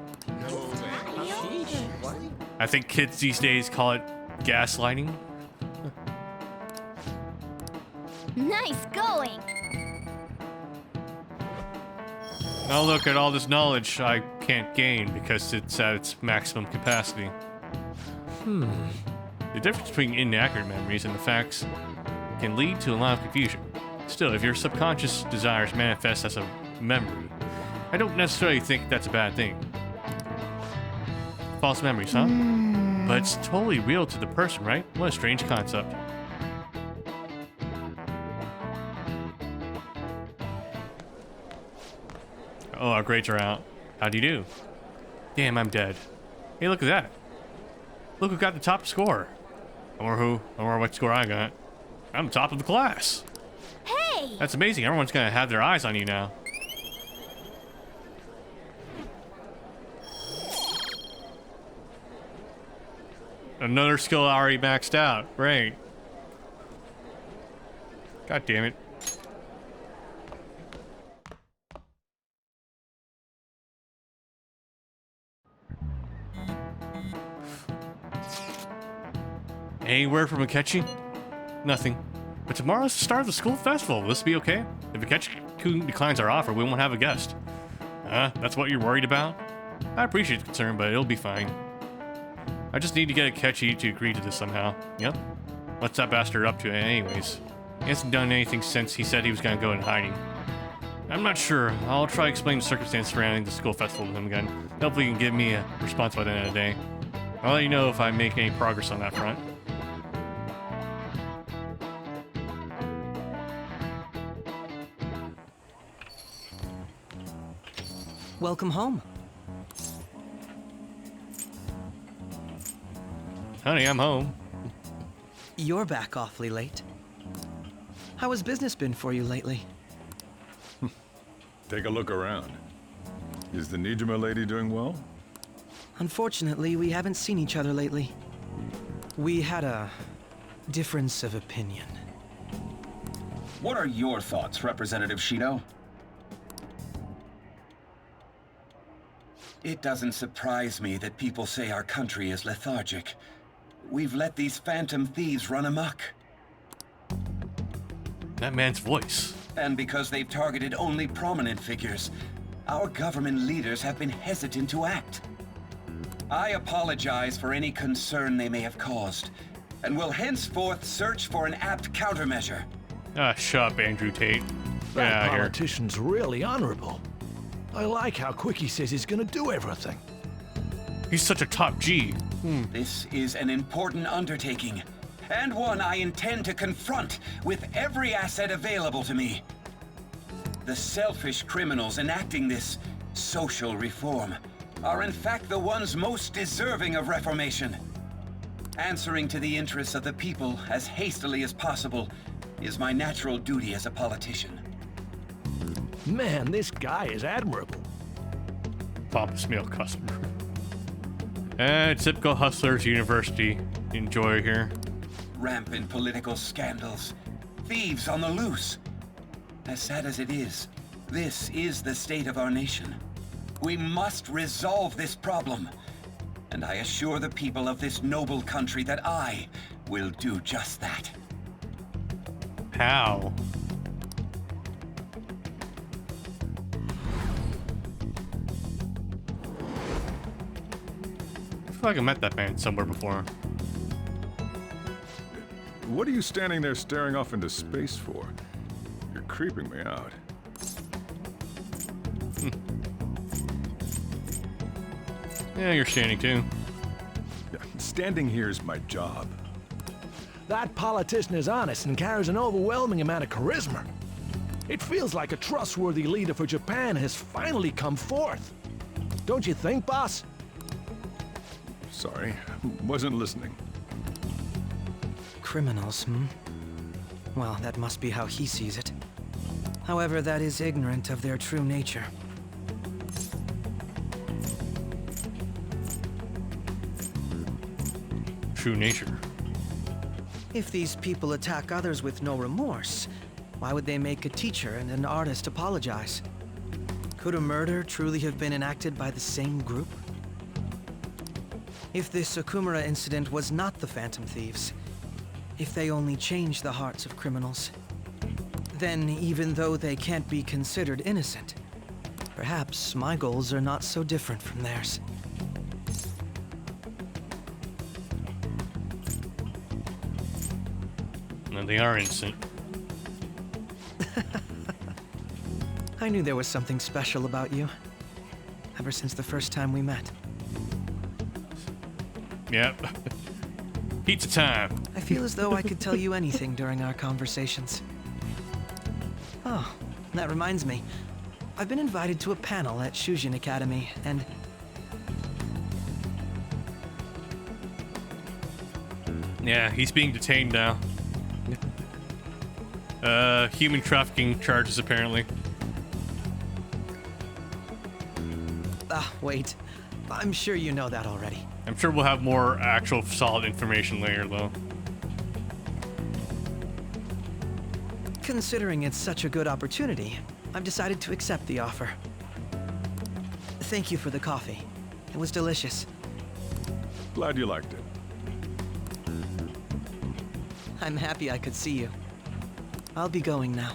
Speaker 1: I think kids these days call it gaslighting.
Speaker 9: Nice going!
Speaker 1: Now look at all this knowledge I can't gain because it's at its maximum capacity. The difference between inaccurate memories and the facts can lead to a lot of confusion. Still, if your subconscious desires manifest as a memory, I don't necessarily think that's a bad thing. False memories, huh? But it's totally real to the person, right? What a strange concept. Oh, our grades are out. How do you do? Damn, I'm dead. Hey, look at that. Look who got the top score. Or what score I got. I'm the top of the class.
Speaker 9: Hey!
Speaker 1: That's amazing. Everyone's gonna have their eyes on you now. Another skill already maxed out. Great. God damn it. Any word from Akechi? Nothing. But tomorrow's the start of the school festival. Will this be okay? If Akechi declines our offer, we won't have a guest. That's what you're worried about? I appreciate the concern, but it'll be fine. I just need to get Akechi to agree to this somehow. Yep. What's that bastard up to anyways? He hasn't done anything since he said he was gonna go in hiding. I'm not sure. I'll try to explain the circumstances surrounding the school festival to him again. Hopefully he can give me a response by the end of the day. I'll let you know if I make any progress on that front.
Speaker 6: Welcome home.
Speaker 1: Honey, I'm home.
Speaker 22: You're back awfully late. How has business been for you lately?
Speaker 24: Take a look around. Is the Nijima lady doing well?
Speaker 22: Unfortunately, we haven't seen each other lately. We had a difference of opinion.
Speaker 7: What are your thoughts, Representative Shido? It doesn't surprise me that people say our country is lethargic. We've let these phantom thieves run amok.
Speaker 1: That man's voice.
Speaker 7: And because they've targeted only prominent figures, our government leaders have been hesitant to act. I apologize for any concern they may have caused, and will henceforth search for an apt countermeasure.
Speaker 1: Ah, shut up, Andrew Tate.
Speaker 5: That politician's really honorable. I like how quick he says he's gonna do everything.
Speaker 1: He's such a top G.
Speaker 7: This is an important undertaking, and one I intend to confront with every asset available to me. The selfish criminals enacting this social reform are in fact the ones most deserving of reformation. Answering to the interests of the people as hastily as possible is my natural duty as a politician.
Speaker 5: Man, this guy is admirable.
Speaker 1: Pompous male customer. Typical Hustlers University. Enjoy here.
Speaker 7: Rampant political scandals. Thieves on the loose. As sad as it is, this is the state of our nation. We must resolve this problem. And I assure the people of this noble country that I will do just that.
Speaker 1: How? I feel like I met that man somewhere before.
Speaker 24: What are you standing there staring off into space for? You're creeping me out.
Speaker 1: Yeah, you're standing too.
Speaker 24: Standing here is my job.
Speaker 5: That politician is honest and carries an overwhelming amount of charisma. It feels like a trustworthy leader for Japan has finally come forth. Don't you think, boss?
Speaker 24: Sorry, wasn't listening.
Speaker 22: Criminals, Well, that must be how he sees it. However, that is ignorant of their true nature.
Speaker 1: True nature.
Speaker 22: If these people attack others with no remorse, why would they make a teacher and an artist apologize? Could a murder truly have been enacted by the same group? If this Okumura incident was not the Phantom Thieves, if they only changed the hearts of criminals, then even though they can't be considered innocent, perhaps my goals are not so different from theirs.
Speaker 1: No, they are innocent.
Speaker 22: I knew there was something special about you, ever since the first time we met.
Speaker 1: Yep. Pizza time.
Speaker 22: I feel as though I could tell you anything during our conversations. Oh, that reminds me. I've been invited to a panel at Shujin Academy, and...
Speaker 1: Yeah, he's being detained now. Human trafficking charges, apparently.
Speaker 22: Ah, wait. I'm sure you know that already.
Speaker 1: I'm sure we'll have more actual solid information later, though.
Speaker 22: Considering it's such a good opportunity, I've decided to accept the offer. Thank you for the coffee. It was delicious.
Speaker 24: Glad you liked it.
Speaker 22: I'm happy I could see you. I'll be going now.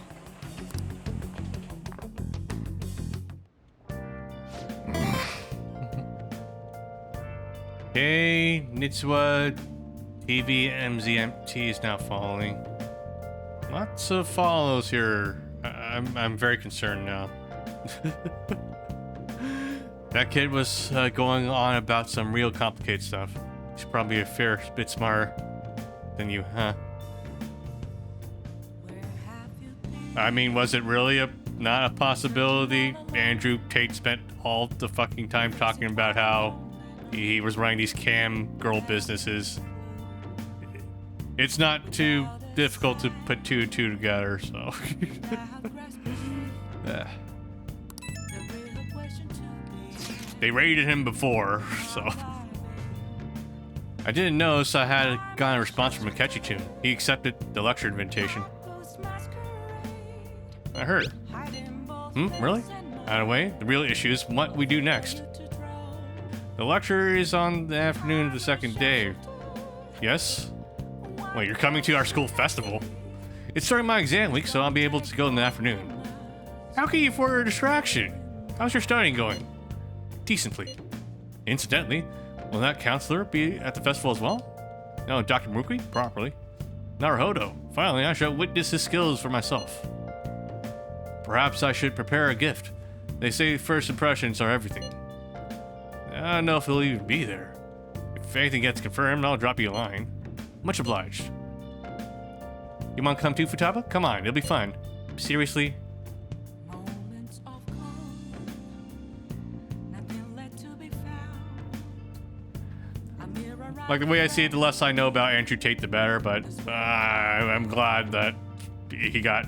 Speaker 1: Hey, Nitsuwa TV MZMT is now following. Lots of follows here. I'm very concerned now. That kid was going on about some real complicated stuff. He's probably a fair bit smarter than you, huh? I mean, was it really not a possibility? Andrew Tate spent all the fucking time talking about how he was running these cam girl businesses It's not too difficult to put 2 and 2 together, so. Yeah. They raided him before, so. I didn't notice I had gotten a response from Akechi-chan. He accepted the lecture invitation. I heard. Really? Out of the way, the real issue is what we do next. The lecture is on the afternoon of the second day. Yes? Well, you're coming to our school festival. It's during my exam week, so I'll be able to go in the afternoon. How can you afford a distraction? How's your studying going? Decently. Incidentally, will that counselor be at the festival as well? No, Dr. Murukui? Properly. Naruhodo. Finally, I shall witness his skills for myself. Perhaps I should prepare a gift. They say first impressions are everything. I don't know if he'll even be there. If anything gets confirmed, I'll drop you a line. Much obliged. You want to come too, Futaba? Come on, it'll be fun. Seriously? Like, the way I see it, the less I know about Andrew Tate, the better, but I'm glad that he got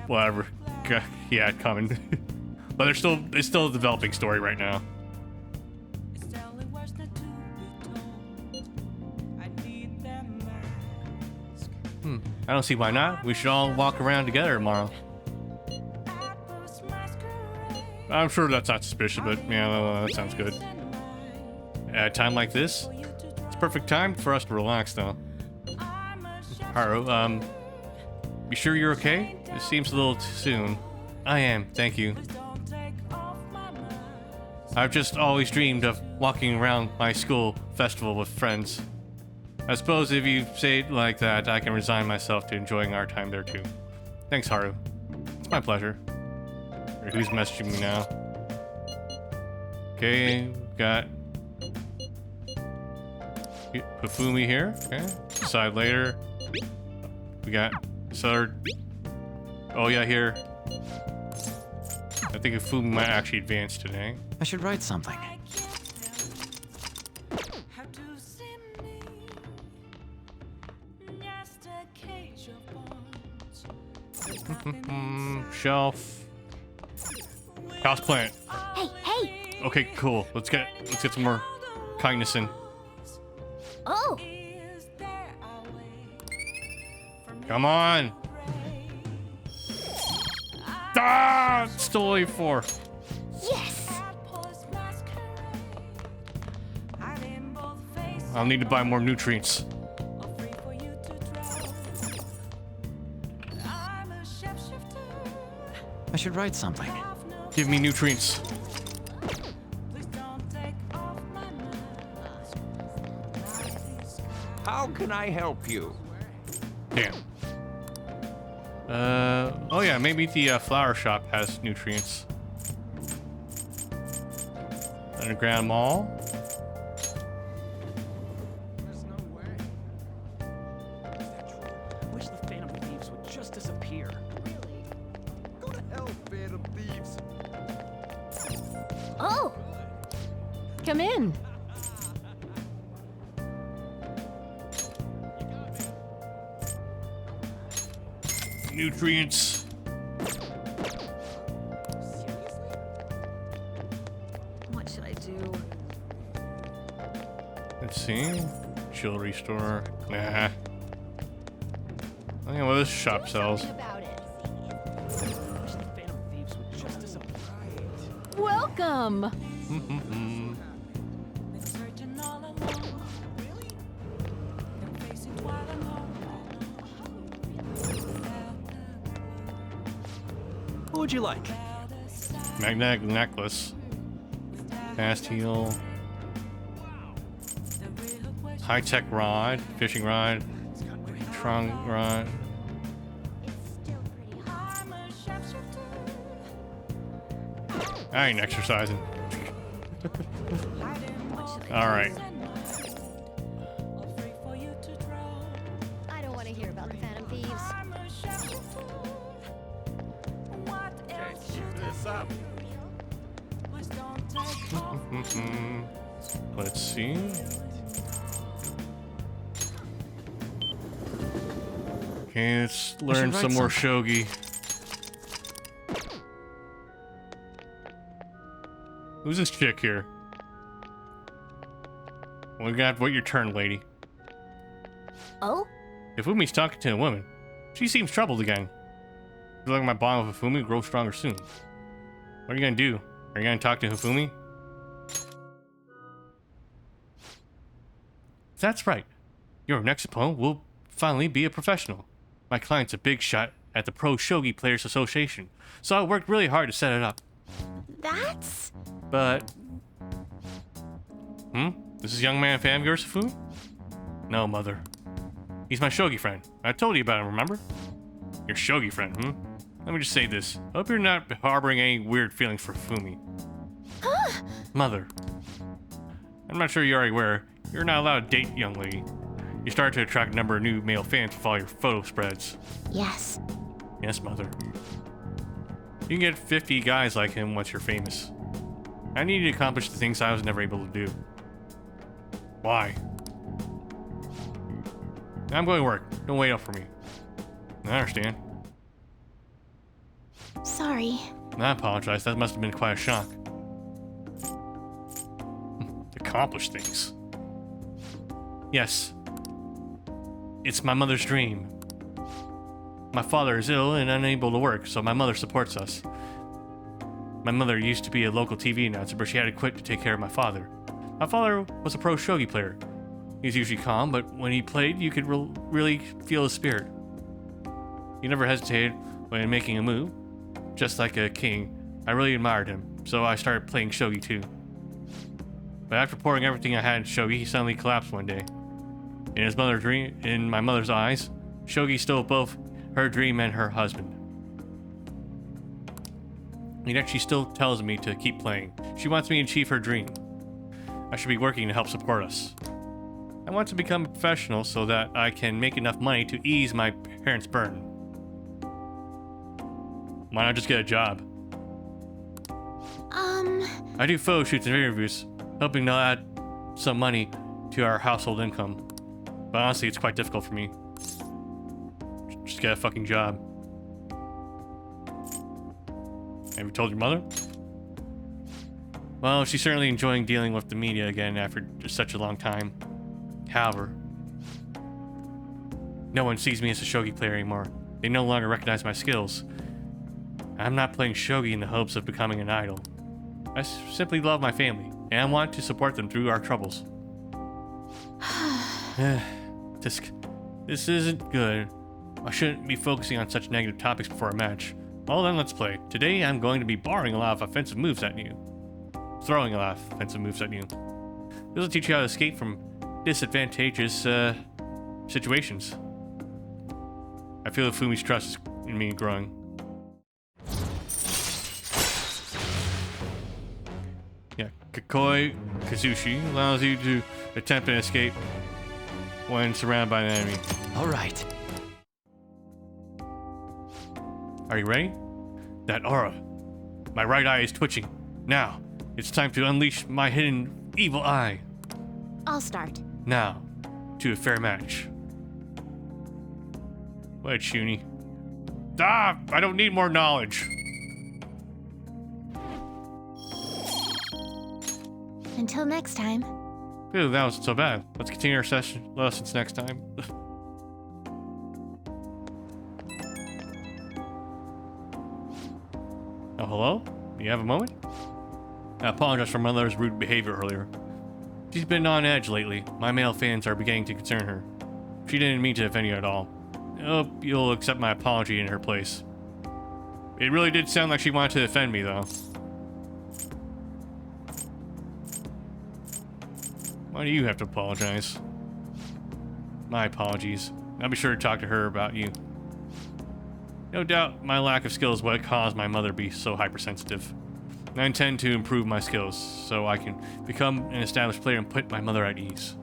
Speaker 1: whatever he had coming. But it's still a developing story right now. I don't see why not. We should all walk around together tomorrow. I'm sure that's not suspicious, but yeah, that sounds good. At a time like this, it's perfect time for us to relax, though. Haru, you sure you're okay? It seems a little too soon. I am, thank you. I've just always dreamed of walking around my school festival with friends. I suppose if you say it like that, I can resign myself to enjoying our time there too. Thanks, Haru. It's my pleasure. Who's messaging me now? Okay, got Hifumi here. Okay, decide later. We got Sutter. Oh yeah, here. I think Hifumi might actually advance today.
Speaker 4: I should write something.
Speaker 1: Shelf. Houseplant.
Speaker 9: Hey!
Speaker 1: Okay, cool. Let's get some more kindness in.
Speaker 9: Oh!
Speaker 1: Come on! Ah! It's still only 4.
Speaker 9: Yes!
Speaker 1: I'll need to buy more nutrients.
Speaker 4: I should write something.
Speaker 1: Give me nutrients.
Speaker 10: How can I help you?
Speaker 1: Damn. Oh yeah, maybe the flower shop has nutrients. Underground Mall.
Speaker 5: There's no way. Is that true? I wish the Phantom Thieves would just disappear. Really? Go to hell, Phantom Thieves.
Speaker 9: Oh!
Speaker 17: Come in.
Speaker 1: Nutrients.
Speaker 21: What should I do?
Speaker 1: Let's see. Jewelry store. Nah. I don't know what this shop sells.
Speaker 17: Welcome.
Speaker 5: What would you like?
Speaker 1: Magnetic necklace. Fast heel. High-tech rod. Fishing rod. Trunk rod. I ain't exercising. Alright.
Speaker 9: I don't want to hear about the Phantom Thieves.
Speaker 1: Let's see. Okay, let's learn some more shogi. Who's this chick here? Well, you got wait your turn, lady.
Speaker 2: Oh?
Speaker 1: Hifumi's talking to a woman. She seems troubled again. I feel like my bond with Hifumi will grow stronger soon. What are you gonna do? Are you gonna talk to Hifumi? That's right. Your next opponent will finally be a professional. My client's a big shot at the Pro Shogi Players Association, so I worked really hard to set it up.
Speaker 2: That's...
Speaker 1: But... This is young man fan of yours, Hifumi? No, mother. He's my shogi friend. I told you about him, remember? Your shogi friend, Let me just say this. I hope you're not harboring any weird feelings for Hifumi. Mother. I'm not sure you're already aware. You're not allowed to date young lady. You start to attract a number of new male fans with all your photo spreads.
Speaker 2: Yes.
Speaker 1: Yes, mother. You can get 50 guys like him once you're famous. I need to accomplish the things I was never able to do. Why? I'm going to work. Don't wait up for me. I understand.
Speaker 9: Sorry.
Speaker 1: I apologize. That must have been quite a shock. Accomplish things. Yes. It's my mother's dream. My father is ill and unable to work, so my mother supports us. My mother used to be a local TV announcer, but she had to quit to take care of my father. My father was a pro shogi player. He was usually calm, but when he played, you could really feel his spirit. He never hesitated when making a move. Just like a king, I really admired him, so I started playing shogi too. But after pouring everything I had in shogi, he suddenly collapsed one day. In my mother's eyes, shogi stole both her dream and her husband. And yet she still tells me to keep playing. She wants me to achieve her dream. I should be working to help support us. I want to become a professional so that I can make enough money to ease my parents' burden. Why not just get a job? I do photo shoots and interviews, hoping to add some money to our household income. But honestly, it's quite difficult for me. Just get a fucking job. Have you told your mother? Well, she's certainly enjoying dealing with the media again after such a long time. However, no one sees me as a shogi player anymore. They no longer recognize my skills. I'm not playing shogi in the hopes of becoming an idol. I simply love my family, and I want to support them through our troubles. This isn't good. I shouldn't be focusing on such negative topics before a match. Well then, let's play. Today I'm going to be barring a lot of offensive moves at you. Throwing a lot of offensive moves at you. This will teach you how to escape from disadvantageous situations. I feel Hifumi's trust in me growing. Yeah, Kakoi Kazushi allows you to attempt an escape when surrounded by an enemy.
Speaker 4: All right.
Speaker 1: Are you ready? That aura. My right eye is twitching. Now, it's time to unleash my hidden evil eye.
Speaker 2: I'll start.
Speaker 1: Now, to a fair match. What, Shuni? Ah, I don't need more knowledge.
Speaker 2: Until next time.
Speaker 1: Ooh, that wasn't so bad. Let's continue our lessons next time. Oh, hello? Do you have a moment? I apologize for my mother's rude behavior earlier. She's been on edge lately. My male fans are beginning to concern her. She didn't mean to offend you at all. I hope you'll accept my apology in her place. It really did sound like she wanted to offend me, though. Why do you have to apologize? My apologies. I'll be sure to talk to her about you. No doubt my lack of skill is what caused my mother to be so hypersensitive. I intend to improve my skills so I can become an established player and put my mother at ease.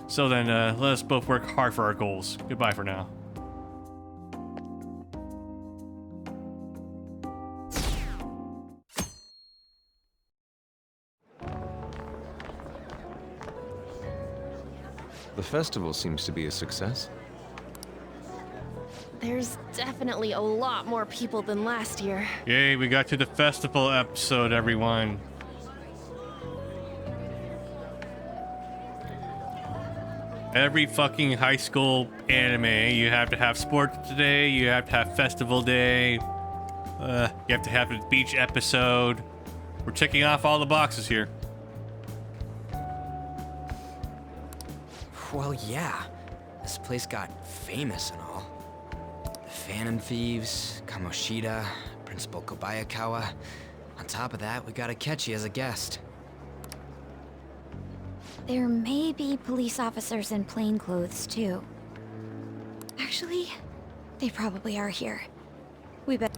Speaker 1: So then, let us both work hard for our goals. Goodbye for now.
Speaker 12: The festival seems to be a success.
Speaker 13: There's definitely a lot more people than last year.
Speaker 1: Yay, we got to the festival episode, everyone. Every fucking high school anime, you have to have sports day, you have to have festival day, you have to have a beach episode. We're ticking off all the boxes here.
Speaker 6: Well, yeah. This place got famous and all. The Phantom Thieves, Kamoshida, Principal Kobayakawa. On top of that, we got Akechi as a guest.
Speaker 14: There may be police officers in plain clothes, too. Actually, they probably are here. We bet.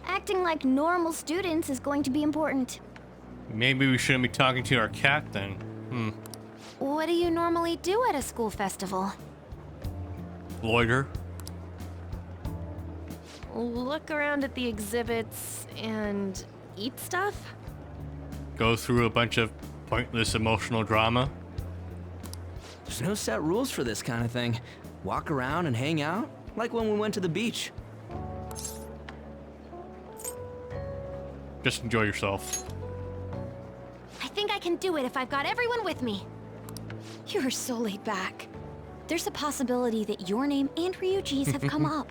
Speaker 9: Acting like normal students is going to be important.
Speaker 1: Maybe we shouldn't be talking to our cat then.
Speaker 9: What do you normally do at a school festival?
Speaker 1: Loiter.
Speaker 13: Look around at the exhibits and eat stuff?
Speaker 1: Go through a bunch of pointless emotional drama.
Speaker 6: There's no set rules for this kind of thing. Walk around and hang out, like when we went to the beach.
Speaker 1: Just enjoy yourself.
Speaker 9: I think I can do it if I've got everyone with me.
Speaker 14: You're so laid back. There's a possibility that your name and Ryuji's have come up.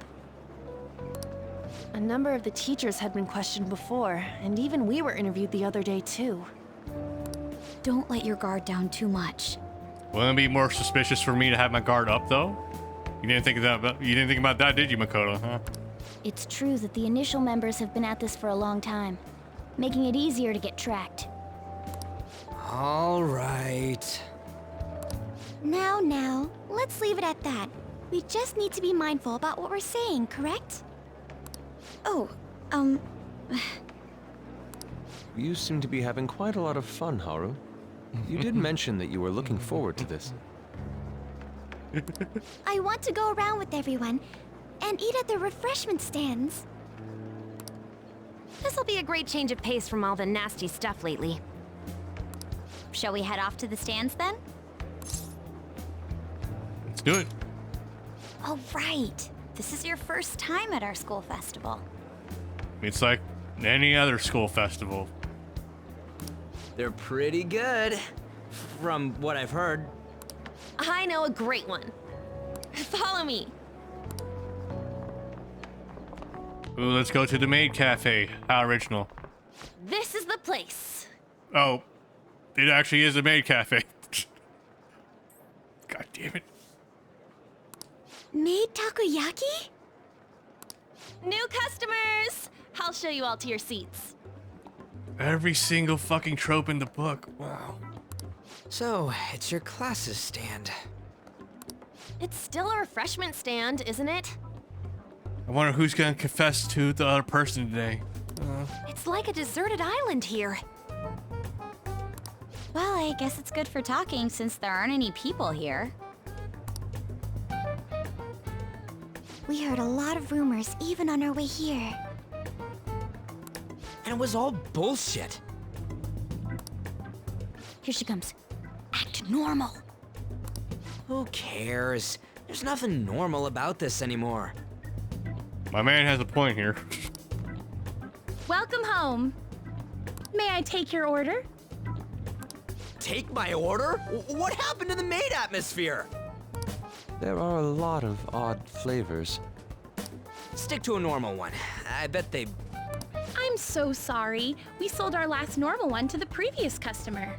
Speaker 13: A number of the teachers had been questioned before, and even we were interviewed the other day too.
Speaker 14: Don't let your guard down too much.
Speaker 1: Wouldn't it be more suspicious for me to have my guard up, though? You didn't think of that. You didn't think about that, did you, Makoto? Huh?
Speaker 9: It's true that the initial members have been at this for a long time, making it easier to get tracked.
Speaker 6: All right.
Speaker 9: Now, let's leave it at that. We just need to be mindful about what we're saying, correct?
Speaker 14: Oh,
Speaker 12: You seem to be having quite a lot of fun, Haru. You did mention that you were looking forward to this.
Speaker 9: I want to go around with everyone and eat at the refreshment stands.
Speaker 2: This'll be a great change of pace from all the nasty stuff lately. Shall we head off to the stands then?
Speaker 1: Let's do it.
Speaker 2: Oh, right. This is your first time at our school festival.
Speaker 1: It's like any other school festival.
Speaker 6: They're pretty good, from what I've heard.
Speaker 13: I know a great one. Follow me.
Speaker 1: Ooh, let's go to the Maid Cafe. How original.
Speaker 13: This is the place.
Speaker 1: Oh, it actually is a Maid Cafe. God damn it.
Speaker 9: Maid takoyaki?
Speaker 13: New customers! I'll show you all to your seats.
Speaker 1: Every single fucking trope in the book. Wow.
Speaker 6: So, it's your class's stand.
Speaker 13: It's still a refreshment stand, isn't it?
Speaker 1: I wonder who's gonna confess to the other person today.
Speaker 2: It's like a deserted island here. Well, I guess it's good for talking since there aren't any people here.
Speaker 9: We heard a lot of rumors even on our way here.
Speaker 6: And it was all bullshit.
Speaker 9: Here she comes. Act normal.
Speaker 6: Who cares? There's nothing normal about this anymore.
Speaker 1: My man has a point here.
Speaker 11: Welcome home. May I take your order?
Speaker 6: Take my order? What happened to the maid atmosphere?
Speaker 12: There are a lot of odd flavors.
Speaker 6: Stick to a normal one. I bet they...
Speaker 11: I'm so sorry. We sold our last normal one to the previous customer.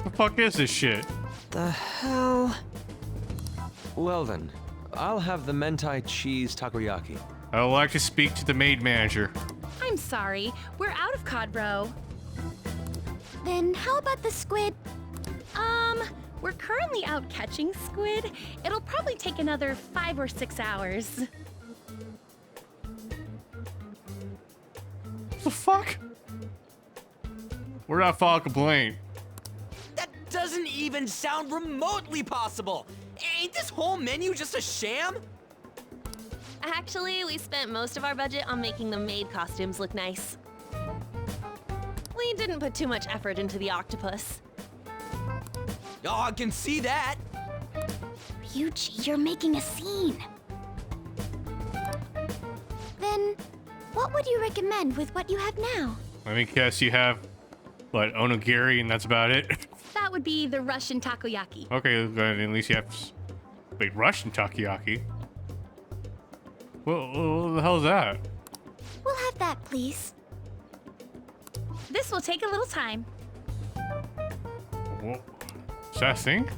Speaker 1: The fuck is this shit?
Speaker 6: The hell?
Speaker 12: Well then, I'll have the mentai cheese takoyaki.
Speaker 1: I would like to speak to the maid manager.
Speaker 11: I'm sorry. We're out of cod roe.
Speaker 9: Then how about the squid?
Speaker 11: We're currently out catching squid. It'll probably take another 5 or 6 hours.
Speaker 1: What the fuck? We're not filing a complaint.
Speaker 6: That doesn't even sound remotely possible. Ain't this whole menu just a sham?
Speaker 13: Actually, we spent most of our budget on making the maid costumes look nice. We didn't put too much effort into the octopus.
Speaker 6: Oh, I can see that.
Speaker 9: Ryuji, you're making a scene. What would you recommend with what you have now?
Speaker 1: Let me guess, you have, what, onigiri and that's about it?
Speaker 11: That would be the Russian takoyaki.
Speaker 1: Okay, then at least you have... Wait, Russian takoyaki? What the hell is that?
Speaker 9: We'll have that, please.
Speaker 11: This will take a little time.
Speaker 1: Whoa. Is that a thing?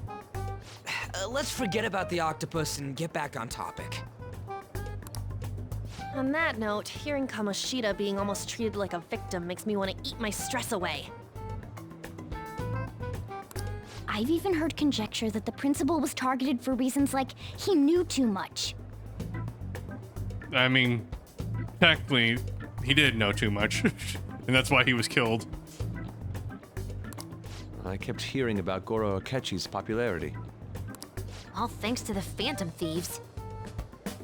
Speaker 6: Let's forget about the octopus and get back on topic.
Speaker 13: On that note, hearing Kamoshida being almost treated like a victim makes me want to eat my stress away.
Speaker 9: I've even heard conjecture that the principal was targeted for reasons like he knew too much.
Speaker 1: I mean, technically, he did know too much. And that's why he was killed.
Speaker 12: I kept hearing about Goro Akechi's popularity.
Speaker 9: All thanks to the Phantom Thieves.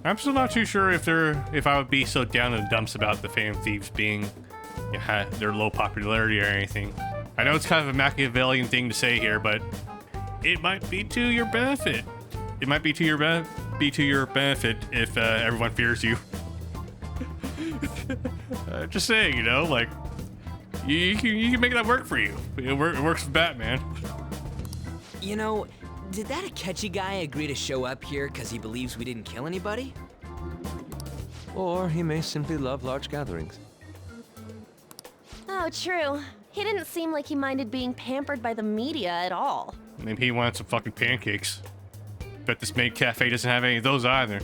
Speaker 1: I'm still not too sure if I would be so down in the dumps about the Phantom Thieves being their low popularity or anything. I know it's kind of a Machiavellian thing to say here, but it might be to your benefit. It might be to your benefit if everyone fears you. Just saying, you know, like you can make that work for you. It works with Batman.
Speaker 6: You know, did that Akechi guy agree to show up here because he believes we didn't kill anybody?
Speaker 12: Or he may simply love large gatherings.
Speaker 13: Oh, true. He didn't seem like he minded being pampered by the media at all.
Speaker 1: Maybe he wanted some fucking pancakes. Bet this maid cafe doesn't have any of those either.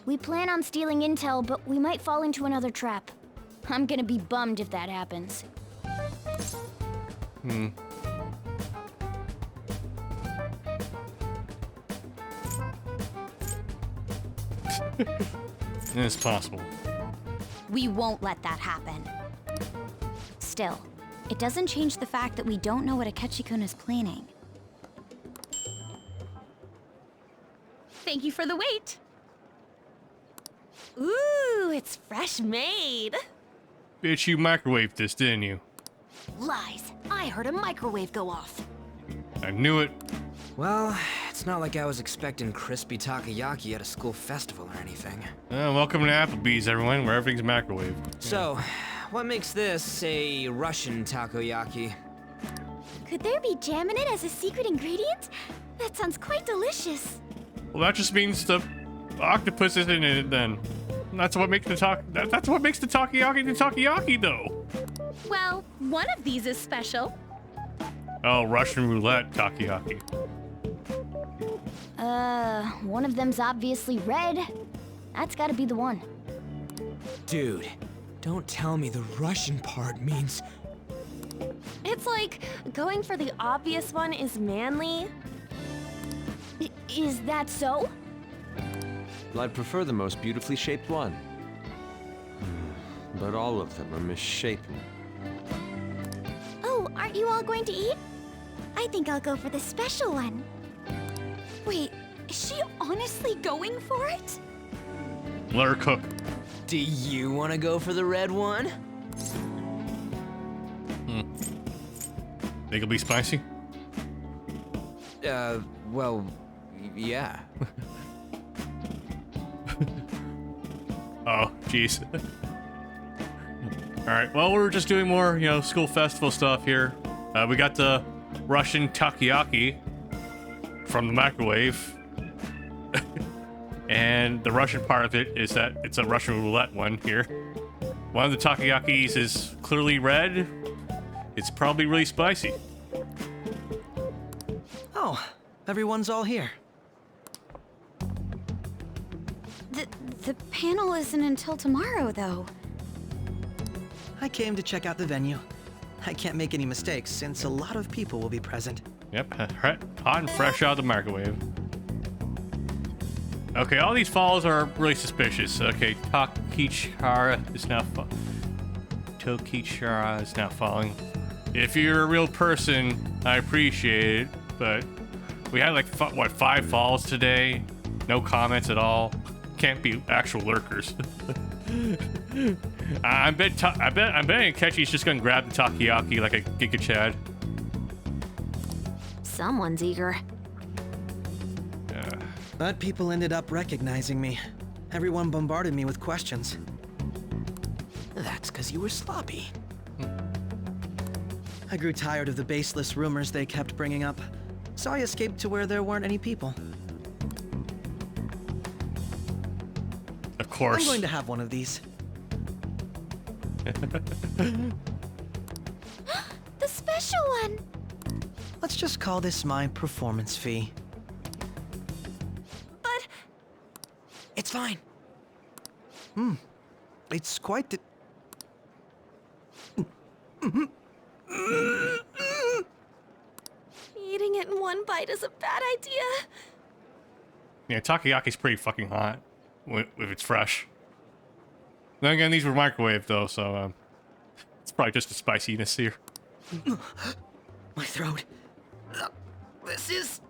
Speaker 9: We plan on stealing intel, but we might fall into another trap. I'm gonna be bummed if that happens.
Speaker 1: It's possible.
Speaker 9: We won't let that happen. Still, it doesn't change the fact that we don't know what Akechi-kun is planning.
Speaker 11: Thank you for the wait.
Speaker 13: Ooh, it's fresh made.
Speaker 1: Bitch, you microwaved this, didn't you?
Speaker 9: Lies. I heard a microwave go off.
Speaker 1: I knew it.
Speaker 6: Well, it's not like I was expecting crispy takoyaki at a school festival or anything.
Speaker 1: Welcome to Applebee's, everyone, where everything's microwaved.
Speaker 6: So, what makes this a Russian takoyaki?
Speaker 9: Could there be jam in it as a secret ingredient? That sounds quite delicious.
Speaker 1: Well, that just means the octopus isn't in it then. That's what makes the that's what makes the takoyaki, though.
Speaker 11: Well, one of these is special.
Speaker 1: Oh, Russian roulette takoyaki.
Speaker 9: One of them's obviously red. That's gotta be the one.
Speaker 6: Dude, don't tell me the Russian part means...
Speaker 13: It's like going for the obvious one is manly.
Speaker 9: Is that so?
Speaker 12: Well, I'd prefer the most beautifully shaped one. But all of them are misshapen.
Speaker 9: Oh, aren't you all going to eat? I think I'll go for the special one. Wait, is she honestly going for it?
Speaker 1: Let her cook.
Speaker 6: Do you want to go for the red one?
Speaker 1: Think it'll be spicy?
Speaker 6: Well, yeah.
Speaker 1: Oh, jeez. Alright, well, we're just doing more, you know, school festival stuff here. We got the Russian takoyaki from the microwave. And the Russian part of it is that it's a Russian roulette one here. One of the takoyakis is clearly red. It's probably really spicy.
Speaker 22: Oh, everyone's all here.
Speaker 14: The panel isn't until tomorrow, though.
Speaker 22: I came to check out the venue. I can't make any mistakes since a lot of people will be present.
Speaker 1: Yep, hot and fresh out of the microwave. Okay, all these falls are really suspicious. Okay, Tokichara is now falling. If you're a real person, I appreciate it, but we had like, what, 5 falls today? No comments at all. Can't be actual lurkers. I'm betting Akechi's just gonna grab the takoyaki like a Giga Chad.
Speaker 9: Someone's eager.
Speaker 22: But people ended up recognizing me. Everyone bombarded me with questions. It's because you were sloppy. I grew tired of the baseless rumors they kept bringing up, so I escaped to where there weren't any people.
Speaker 1: Of course.
Speaker 22: I'm going to have one of these.
Speaker 9: The special one!
Speaker 22: Let's just call this my performance fee.
Speaker 6: But... It's fine.
Speaker 22: It's quite the...
Speaker 13: Eating it in one bite is a bad idea.
Speaker 1: Yeah, takoyaki's pretty fucking hot if it's fresh. Then again, these were microwaved though, so it's probably just the spiciness here.
Speaker 22: My throat. This is...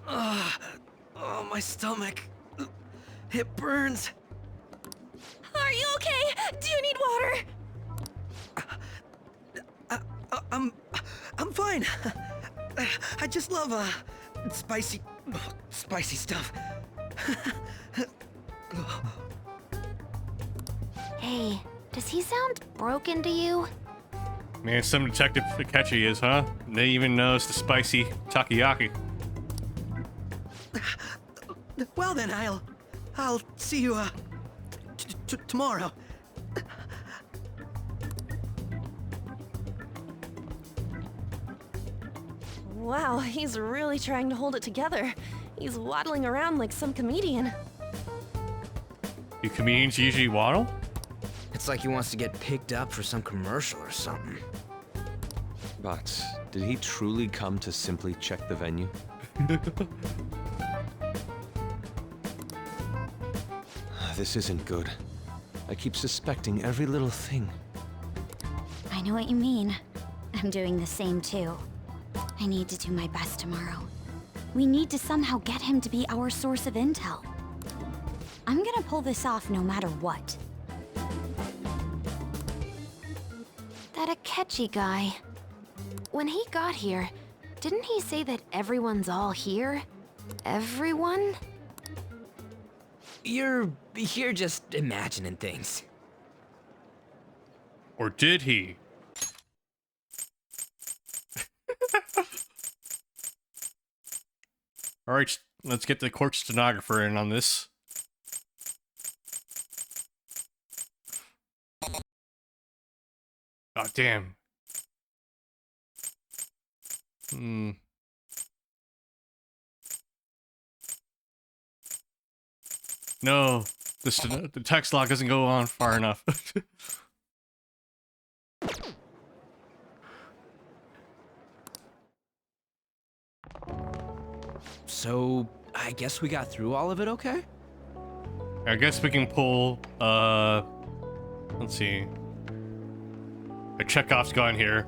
Speaker 22: oh, my stomach. It burns.
Speaker 13: Are you okay? Do you need water?
Speaker 22: I'm fine. I just love spicy stuff.
Speaker 9: Hey, does he sound broken to you?
Speaker 1: Man, some Detective Akechi is, huh? They even knows the spicy takoyaki.
Speaker 22: Well then, I'll see you tomorrow.
Speaker 13: Wow, he's really trying to hold it together. He's waddling around like some comedian.
Speaker 1: Do comedians usually waddle?
Speaker 6: It's like he wants to get picked up for some commercial or something.
Speaker 12: But did he truly come to simply check the venue? This isn't good. I keep suspecting every little thing.
Speaker 9: I know what you mean. I'm doing the same too. I need to do my best tomorrow. We need to somehow get him to be our source of intel. I'm gonna pull this off no matter what. That Akechi guy. When he got here, didn't he say that everyone's all here? Everyone?
Speaker 6: You're just imagining things.
Speaker 1: Or did he? All right, let's get the court stenographer in on this. God damn. No, the text log doesn't go on far enough.
Speaker 6: So, I guess we got through all of it okay?
Speaker 1: I guess we can pull, let's see. A Chekhov's gun here.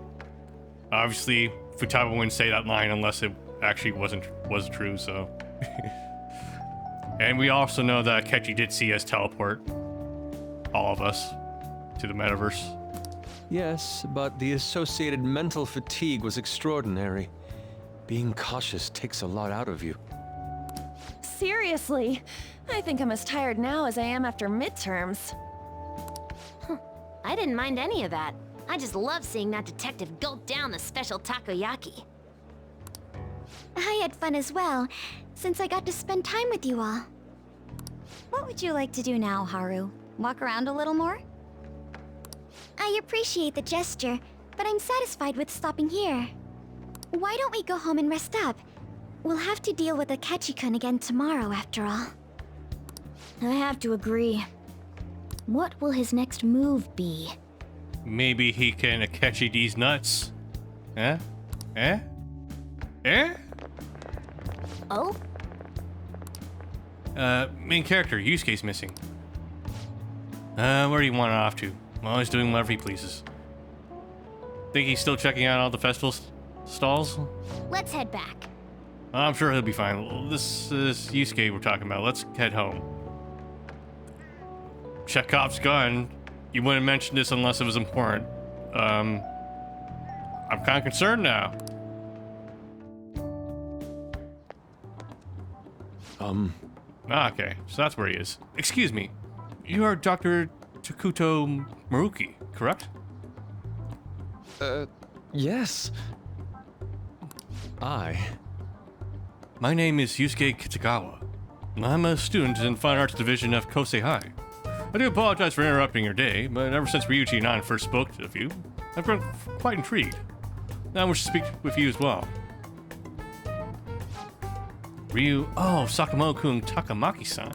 Speaker 1: Obviously, Futaba wouldn't say that line unless it actually was true, so. And we also know that Akechi did see us teleport, all of us, to the metaverse.
Speaker 12: Yes, but the associated mental fatigue was extraordinary. Being cautious takes a lot out of you.
Speaker 13: Seriously, I think I'm as tired now as I am after midterms.
Speaker 9: I didn't mind any of that. I just love seeing that detective gulp down the special takoyaki. I had fun as well, since I got to spend time with you all. What would you like to do now, Haru? Walk around a little more? I appreciate the gesture, but I'm satisfied with stopping here. Why don't we go home and rest up? We'll have to deal with Akechi-kun again tomorrow, after all. I have to agree. What will his next move be?
Speaker 1: Maybe he can Akechi these nuts. Eh? Eh? Eh?
Speaker 9: Oh?
Speaker 1: Main character, Yusuke's missing. Where do you want it off to? Well, he's doing whatever he pleases. Think he's still checking out all the festival stalls?
Speaker 9: Let's head back.
Speaker 1: I'm sure he'll be fine. Well, this is Yusuke we're talking about. Let's head home. Chekhov's gun. You wouldn't mention this unless it was important. I'm kind of concerned now. Okay, so that's where he is. Excuse me. You are Dr. Takuto Maruki, correct?
Speaker 12: Yes.
Speaker 1: My name is Yusuke Kitagawa. I'm a student in Fine Arts Division of Kosei High. I do apologize for interrupting your day, but ever since Ryuji and I first spoke to you, I've grown quite intrigued. Now I wish to speak with you as well. Sakamoto-kun Takamaki-san.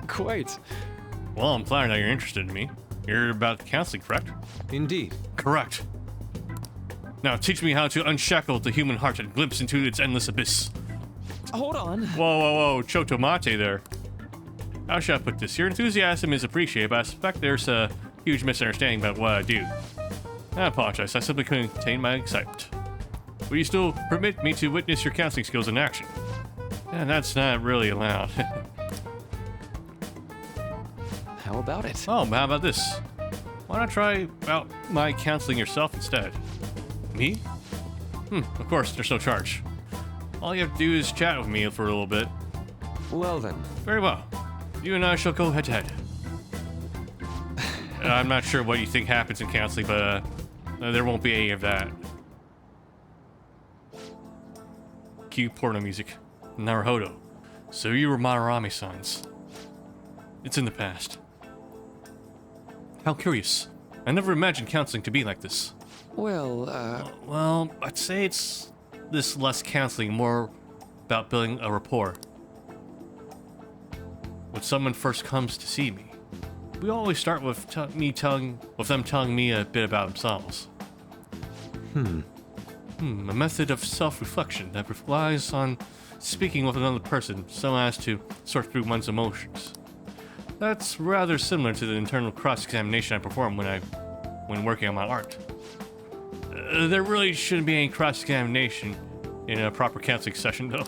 Speaker 12: Quite.
Speaker 1: Well, I'm flattered that you're interested in me. You're about counseling, correct?
Speaker 12: Indeed.
Speaker 1: Correct. Now teach me how to unshackle the human heart and glimpse into its endless abyss.
Speaker 12: Hold on.
Speaker 1: Whoa, Chotomate there. How should I put this? Your enthusiasm is appreciated, but I suspect there's a huge misunderstanding about what I do. I apologize, I simply couldn't contain my excitement. Will you still permit me to witness your counseling skills in action? And that's not really allowed.
Speaker 12: How about it?
Speaker 1: Oh, how about this? Why not try out my counseling yourself instead? Me? Of course, there's no charge. All you have to do is chat with me for a little bit.
Speaker 12: Well then.
Speaker 1: Very well. You and I shall go head to head. I'm not sure what you think happens in counseling, but there won't be any of that. Cue porno music. Naruhodo. So you were Madarame-san's. It's in the past. How curious. I never imagined counseling to be like this.
Speaker 12: Well,
Speaker 1: I'd say it's this less counseling, more about building a rapport. When someone first comes to see me, we always start with them telling me a bit about themselves. A method of self-reflection that relies on speaking with another person so as to sort through one's emotions. That's rather similar to the internal cross-examination I perform when working on my art. There really shouldn't be any cross-examination in a proper counseling session, though.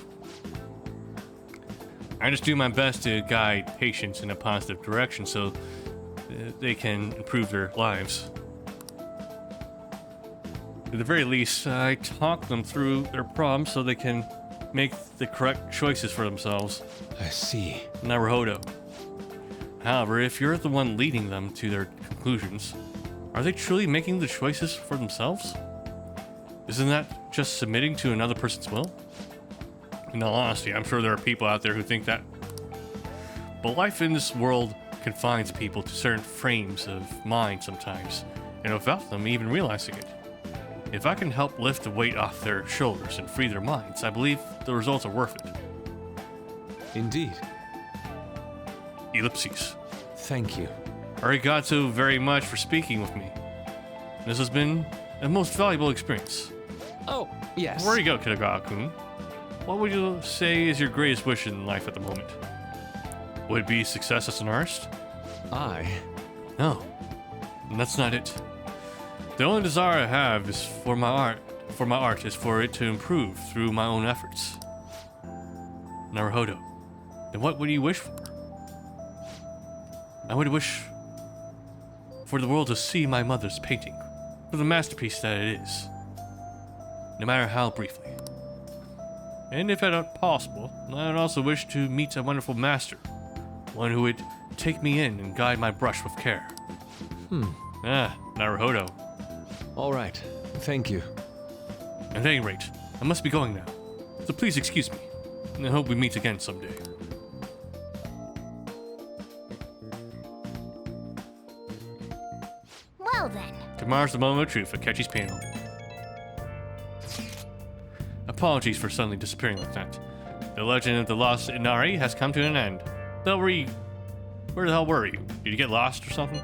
Speaker 1: I just do my best to guide patients in a positive direction so they can improve their lives. At the very least, I talk them through their problems so they can make the correct choices for themselves.
Speaker 12: I see.
Speaker 1: Naruhodo. However, if you're the one leading them to their conclusions, are they truly making the choices for themselves? Isn't that just submitting to another person's will? In all honesty, I'm sure there are people out there who think that. But life in this world confines people to certain frames of mind sometimes, and without them even realizing it. If I can help lift the weight off their shoulders and free their minds, I believe the results are worth it.
Speaker 12: Indeed.
Speaker 1: Ellipses.
Speaker 12: Thank you.
Speaker 1: Arigato very much for speaking with me. This has been a most valuable experience.
Speaker 12: Oh, yes.
Speaker 1: Where you go, Kitagawa-kun? What would you say is your greatest wish in life at the moment? Would it be success as an artist? No, that's not it. The only desire I have is for my art is for it to improve through my own efforts. Naruhodo. Then what would you wish for? I would wish for the world to see my mother's painting, for the masterpiece that it is, no matter how briefly. And if at all possible, I would also wish to meet a wonderful master, one who would take me in and guide my brush with care. Naruhodo.
Speaker 12: All right, thank you.
Speaker 1: At any rate, I must be going now, so please excuse me, and I hope we meet again someday.
Speaker 2: Well then.
Speaker 1: Tomorrow's the moment of truth for Akechi's panel. Apologies for suddenly disappearing like that. The legend of the lost Inari has come to an end. Where the hell were you? Did you get lost or something?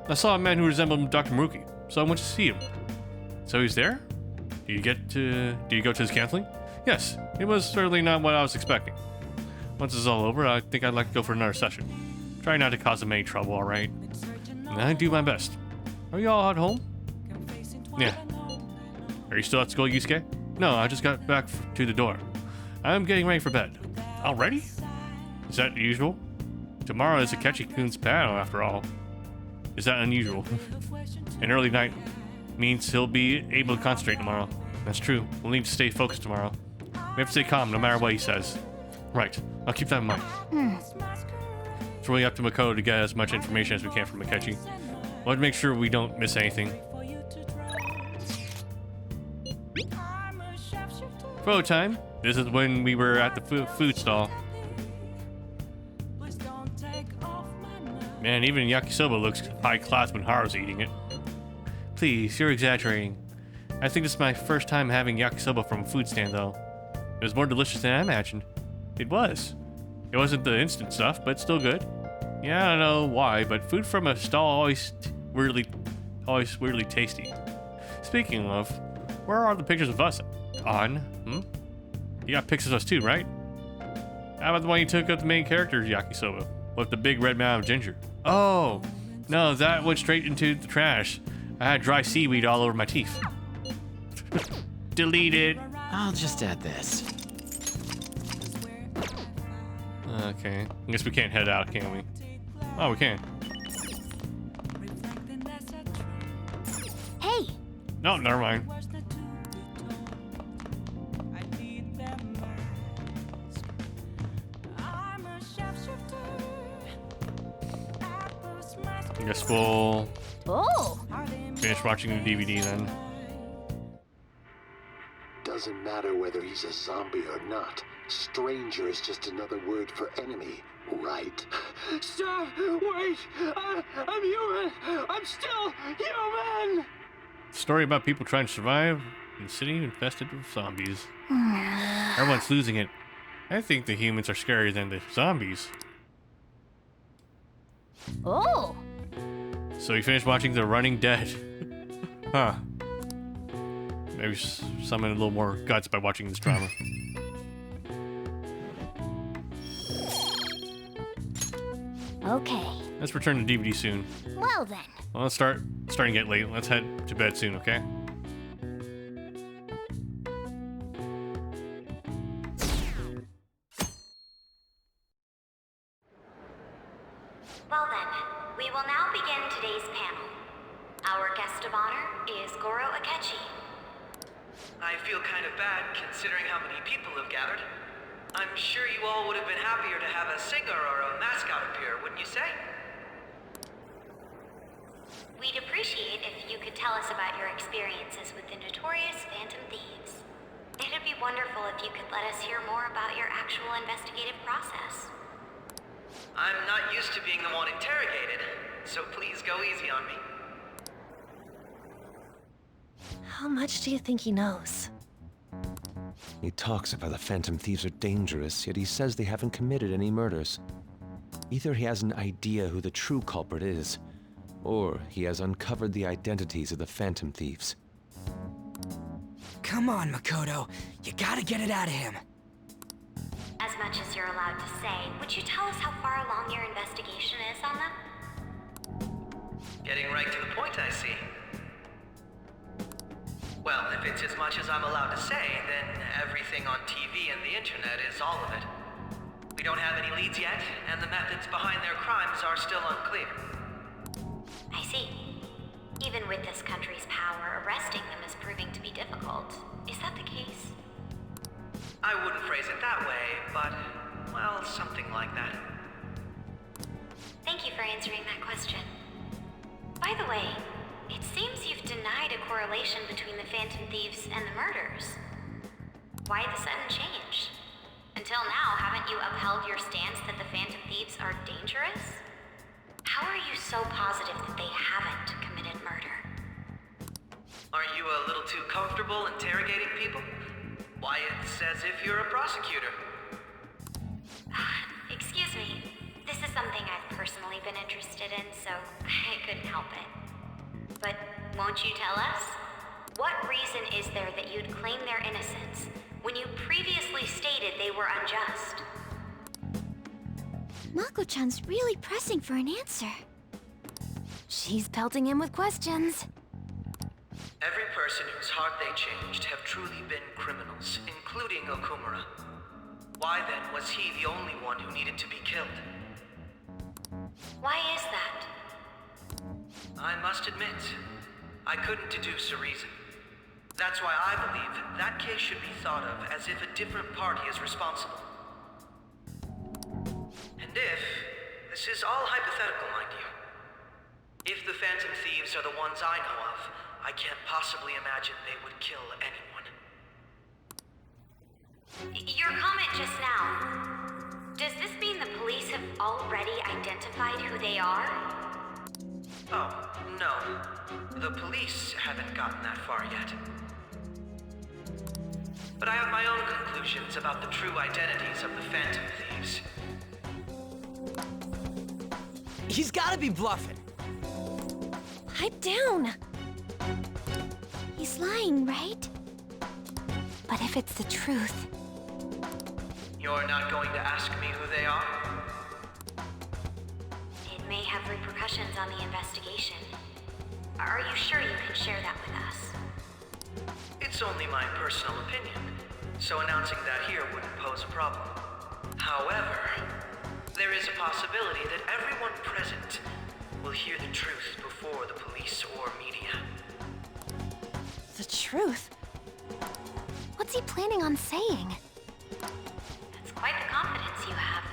Speaker 1: I saw a man who resembled Dr. Maruki, so I went to see him. So he's there? Did you go to his counseling? Yes, it was certainly not what I was expecting. Once it's all over, I think I'd like to go for another session. Try not to cause him any trouble, alright? And I do my best. Are you all at home? Yeah. Are you still at school, Yusuke? No, I just got back to the dorm. I'm getting ready for bed. Already? Is that usual? Tomorrow is Akechi-kun's panel, after all. Is that unusual? An early night means he'll be able to concentrate tomorrow. That's true. We'll need to stay focused tomorrow. We have to stay calm no matter what he says. Right. I'll keep that in mind. It's really up to Makoto to get as much information as we can from Akechi. We'll make sure we don't miss anything. Photo time. This is when we were at the food stall. Man, even yakisoba looks high class when Haru's eating it. Please, you're exaggerating. I think this is my first time having yakisoba from a food stand, though. It was more delicious than I imagined. It was. It wasn't the instant stuff, but still good. Yeah, I don't know why, but food from a stall always weirdly tasty. Speaking of, where are the pictures of us on? You got pictures of us too, right? How about the one you took of the main character's yakisoba with the big red mound of ginger? Oh, no, that went straight into the trash. I had dry seaweed all over my teeth. Delete it.
Speaker 4: I'll just add this.
Speaker 1: Okay, I guess we can't head out, can we? Oh, we can.
Speaker 9: Hey!
Speaker 1: No, never mind. I guess we'll finish watching the DVD then.
Speaker 16: Doesn't matter whether he's a zombie or not. Stranger is just another word for enemy, right?
Speaker 18: Sir, wait! I'm human! I'm still human!
Speaker 1: Story about people trying to survive in a city infested with zombies. Everyone's losing it. I think the humans are scarier than the zombies.
Speaker 2: Oh!
Speaker 1: So you finished watching The Running Dead. Huh. Maybe summon a little more guts by watching this drama.
Speaker 2: Okay.
Speaker 1: Let's return to DVD soon.
Speaker 2: Well then.
Speaker 1: Well, let's starting to get late. Let's head to bed soon, okay?
Speaker 19: Well then, we will now begin today's panel. Our guest of honor is Goro Akechi.
Speaker 6: I feel kind of bad considering how many people have gathered. I'm sure you all would have been happier to have a singer or a mascot appear, wouldn't you say?
Speaker 19: We'd appreciate if you could tell us about your experiences with the notorious Phantom Thieves. It'd be wonderful if you could let us hear more about your actual investigative process.
Speaker 6: I'm not used to being the one interrogated, so please go easy on me.
Speaker 13: How much do you think he knows?
Speaker 12: He talks about the Phantom Thieves are dangerous, yet he says they haven't committed any murders. Either he has an idea who the true culprit is, or he has uncovered the identities of the Phantom Thieves.
Speaker 6: Come on, Makoto. You gotta get it out of him.
Speaker 19: As much as you're allowed to say, would you tell us how far along your investigation is on them?
Speaker 6: Getting right to the point, I see. Well, if it's as much as I'm allowed to say, then everything on TV and the internet is all of it. We don't have any leads yet, and the methods behind their crimes are still unclear.
Speaker 19: I see. Even with this country's power, arresting them is proving to be difficult. Is that the case?
Speaker 6: I wouldn't phrase it that way, but, well, something like that.
Speaker 19: Thank you for answering that question. By the way, it seems you've denied a correlation between the Phantom Thieves and the murders. Why the sudden change? Until now, haven't you upheld your stance that the Phantom Thieves are dangerous? How are you so positive that they haven't committed murder?
Speaker 6: Aren't you a little too comfortable interrogating people? Why, it's as if you're a prosecutor.
Speaker 19: Excuse me. This is something I've personally been interested in, so I couldn't help it. But won't you tell us? What reason is there that you'd claim their innocence when you previously stated they were unjust?
Speaker 9: Mako-chan's really pressing for an answer.
Speaker 13: She's pelting him with questions.
Speaker 6: Every person whose heart they changed have truly been criminals, including Okumura. Why then was he the only one who needed to be killed?
Speaker 19: Why is that?
Speaker 6: I must admit, I couldn't deduce a reason. That's why I believe that case should be thought of as if a different party is responsible. And if the
Speaker 3: This is all hypothetical, mind you. If the Phantom Thieves are the ones I know of, I can't possibly imagine they would kill anyone.
Speaker 19: Your comment just now, does this mean the police have already identified who they are?
Speaker 3: Oh, no. The police haven't gotten that far yet. But I have my own conclusions about the true identities of the Phantom Thieves.
Speaker 6: He's gotta be bluffing.
Speaker 9: Pipe down. He's lying, right? But if it's the truth...
Speaker 3: You're not going to ask me who they are?
Speaker 19: It may have repercussions on the investigation. Are you sure you can share that with us?
Speaker 3: It's only my personal opinion, so announcing that here wouldn't pose a problem. However, there is a possibility that everyone present will hear the truth before the police or media.
Speaker 9: The truth? What's he planning on saying?
Speaker 19: That's quite the confidence you have.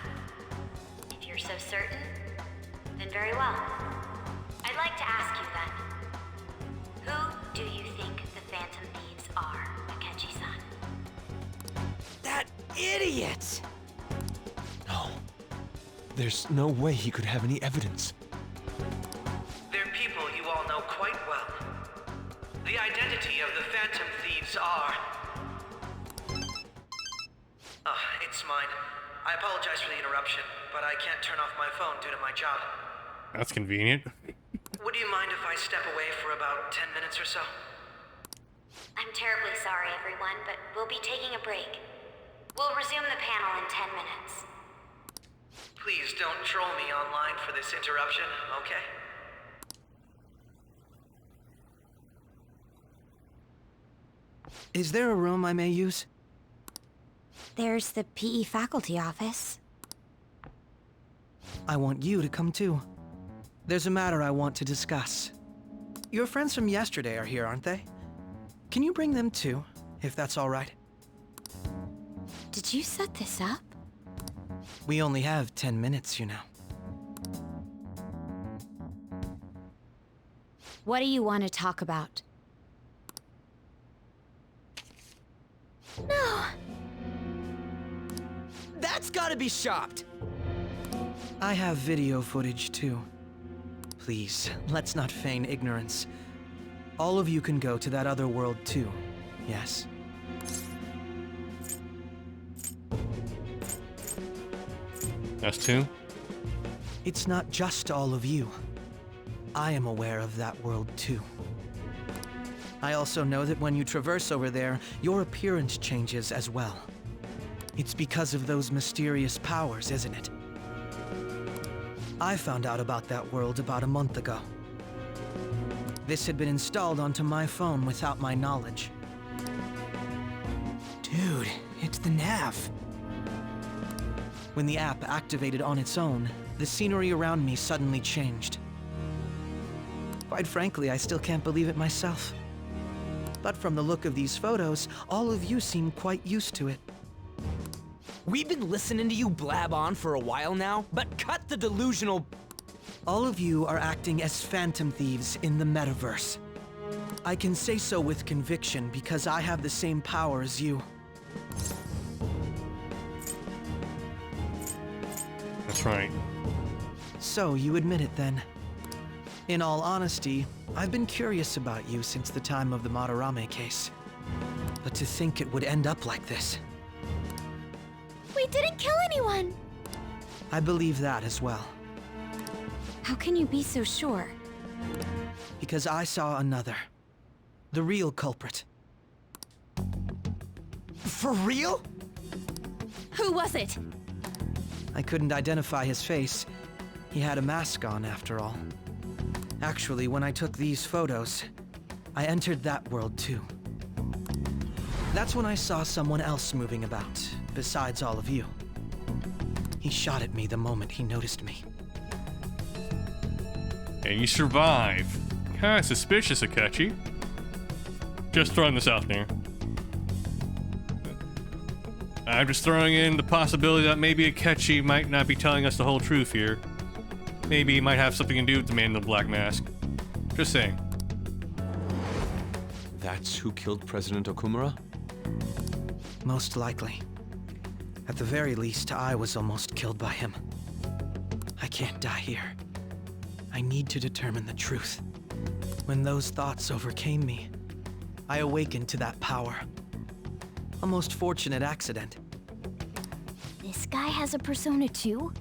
Speaker 19: If you're so certain, then very well. I'd like to ask you then, who do you think the Phantom Thieves are, Akechi-san?
Speaker 6: That idiot!
Speaker 12: No. There's no way he could have any evidence.
Speaker 3: They're people you all know quite well. The identity of the Phantom Thieves are... it's mine. I apologize for the interruption, but I can't turn off my phone due to my job.
Speaker 1: That's convenient.
Speaker 3: Would you mind if I step away for about 10 minutes or so?
Speaker 19: I'm terribly sorry, everyone, but we'll be taking a break. We'll resume the panel in 10 minutes.
Speaker 3: Please don't troll me online for this interruption, okay?
Speaker 6: Is there a room I may use?
Speaker 9: There's the PE faculty office.
Speaker 6: I want you to come too. There's a matter I want to discuss. Your friends from yesterday are here, aren't they? Can you bring them too, if that's all right?
Speaker 9: Did you set this up?
Speaker 6: We only have 10 minutes, you know.
Speaker 14: What do you want to talk about?
Speaker 9: No!
Speaker 6: That's gotta be shopped! I have video footage too. Please, let's not feign ignorance. All of you can go to that other world too, yes?
Speaker 1: That's two?
Speaker 6: It's not just all of you. I am aware of that world too. I also know that when you traverse over there, your appearance changes as well. It's because of those mysterious powers, isn't it? I found out about that world about a month ago. This had been installed onto my phone without my knowledge. Dude, it's the nav. When the app activated on its own, the scenery around me suddenly changed. Quite frankly, I still can't believe it myself. But from the look of these photos, all of you seem quite used to it. We've been listening to you blab on for a while now, but cut the delusional... All of you are acting as Phantom Thieves in the metaverse. I can say so with conviction because I have the same power as you.
Speaker 1: That's right.
Speaker 6: So you admit it then. In all honesty, I've been curious about you since the time of the Madarame case. But to think it would end up like this...
Speaker 9: We didn't kill anyone!
Speaker 6: I believe that as well.
Speaker 14: How can you be so sure?
Speaker 6: Because I saw another. The real culprit. For real?
Speaker 17: Who was it?
Speaker 6: I couldn't identify his face. He had a mask on, after all. Actually, when I took these photos, I entered that world too. That's when I saw someone else moving about, besides all of you. He shot at me the moment he noticed me.
Speaker 1: And you survive. Kinda suspicious, Akechi. Just throwing this out there. I'm just throwing in the possibility that maybe Akechi might not be telling us the whole truth here. maybe he might have something to do with the man in the black mask. Just saying.
Speaker 12: That's who killed President Okumura?
Speaker 6: Most likely. At the very least, I was almost killed by him. I can't die here. I need to determine the truth. When those thoughts overcame me, I awakened to that power. A most fortunate accident.
Speaker 9: This guy has a persona too?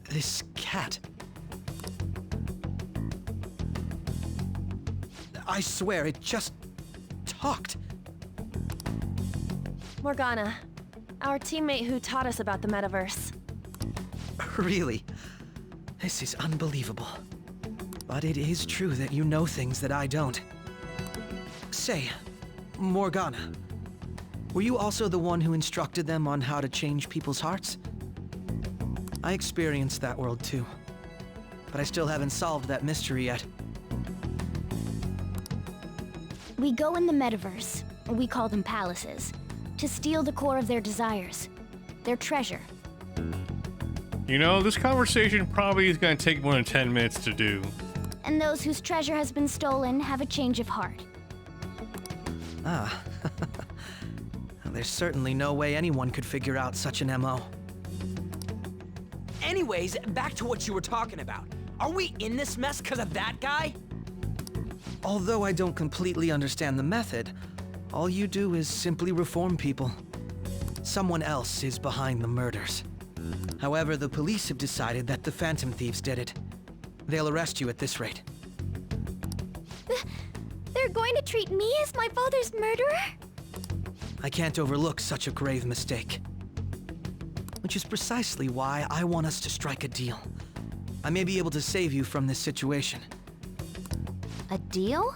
Speaker 6: This cat. I swear, it just talked.
Speaker 13: Morgana, our teammate who taught us about the metaverse.
Speaker 6: Really? This is unbelievable. But it is true that you know things that I don't. Say, Morgana, were you also the one who instructed them on how to change people's hearts? I experienced that world too, but I still haven't solved that mystery yet.
Speaker 9: We go in the metaverse, or we call them palaces, to steal the core of their desires, their treasure.
Speaker 1: You know, this conversation probably is going to take more than 10 minutes to do.
Speaker 9: And those whose treasure has been stolen have a change of heart.
Speaker 6: Ah. There's certainly no way anyone could figure out such an MO. Anyways, back to what you were talking about. Are we in this mess because of that guy? Although I don't completely understand the method, all you do is simply reform people. Someone else is behind the murders. However, the police have decided that the Phantom Thieves did it. They'll arrest you at this rate.
Speaker 9: They're going to treat me as my father's murderer?
Speaker 6: I can't overlook such a grave mistake. Which is precisely why I want us to strike a deal. I may be able to save you from this situation.
Speaker 9: A deal?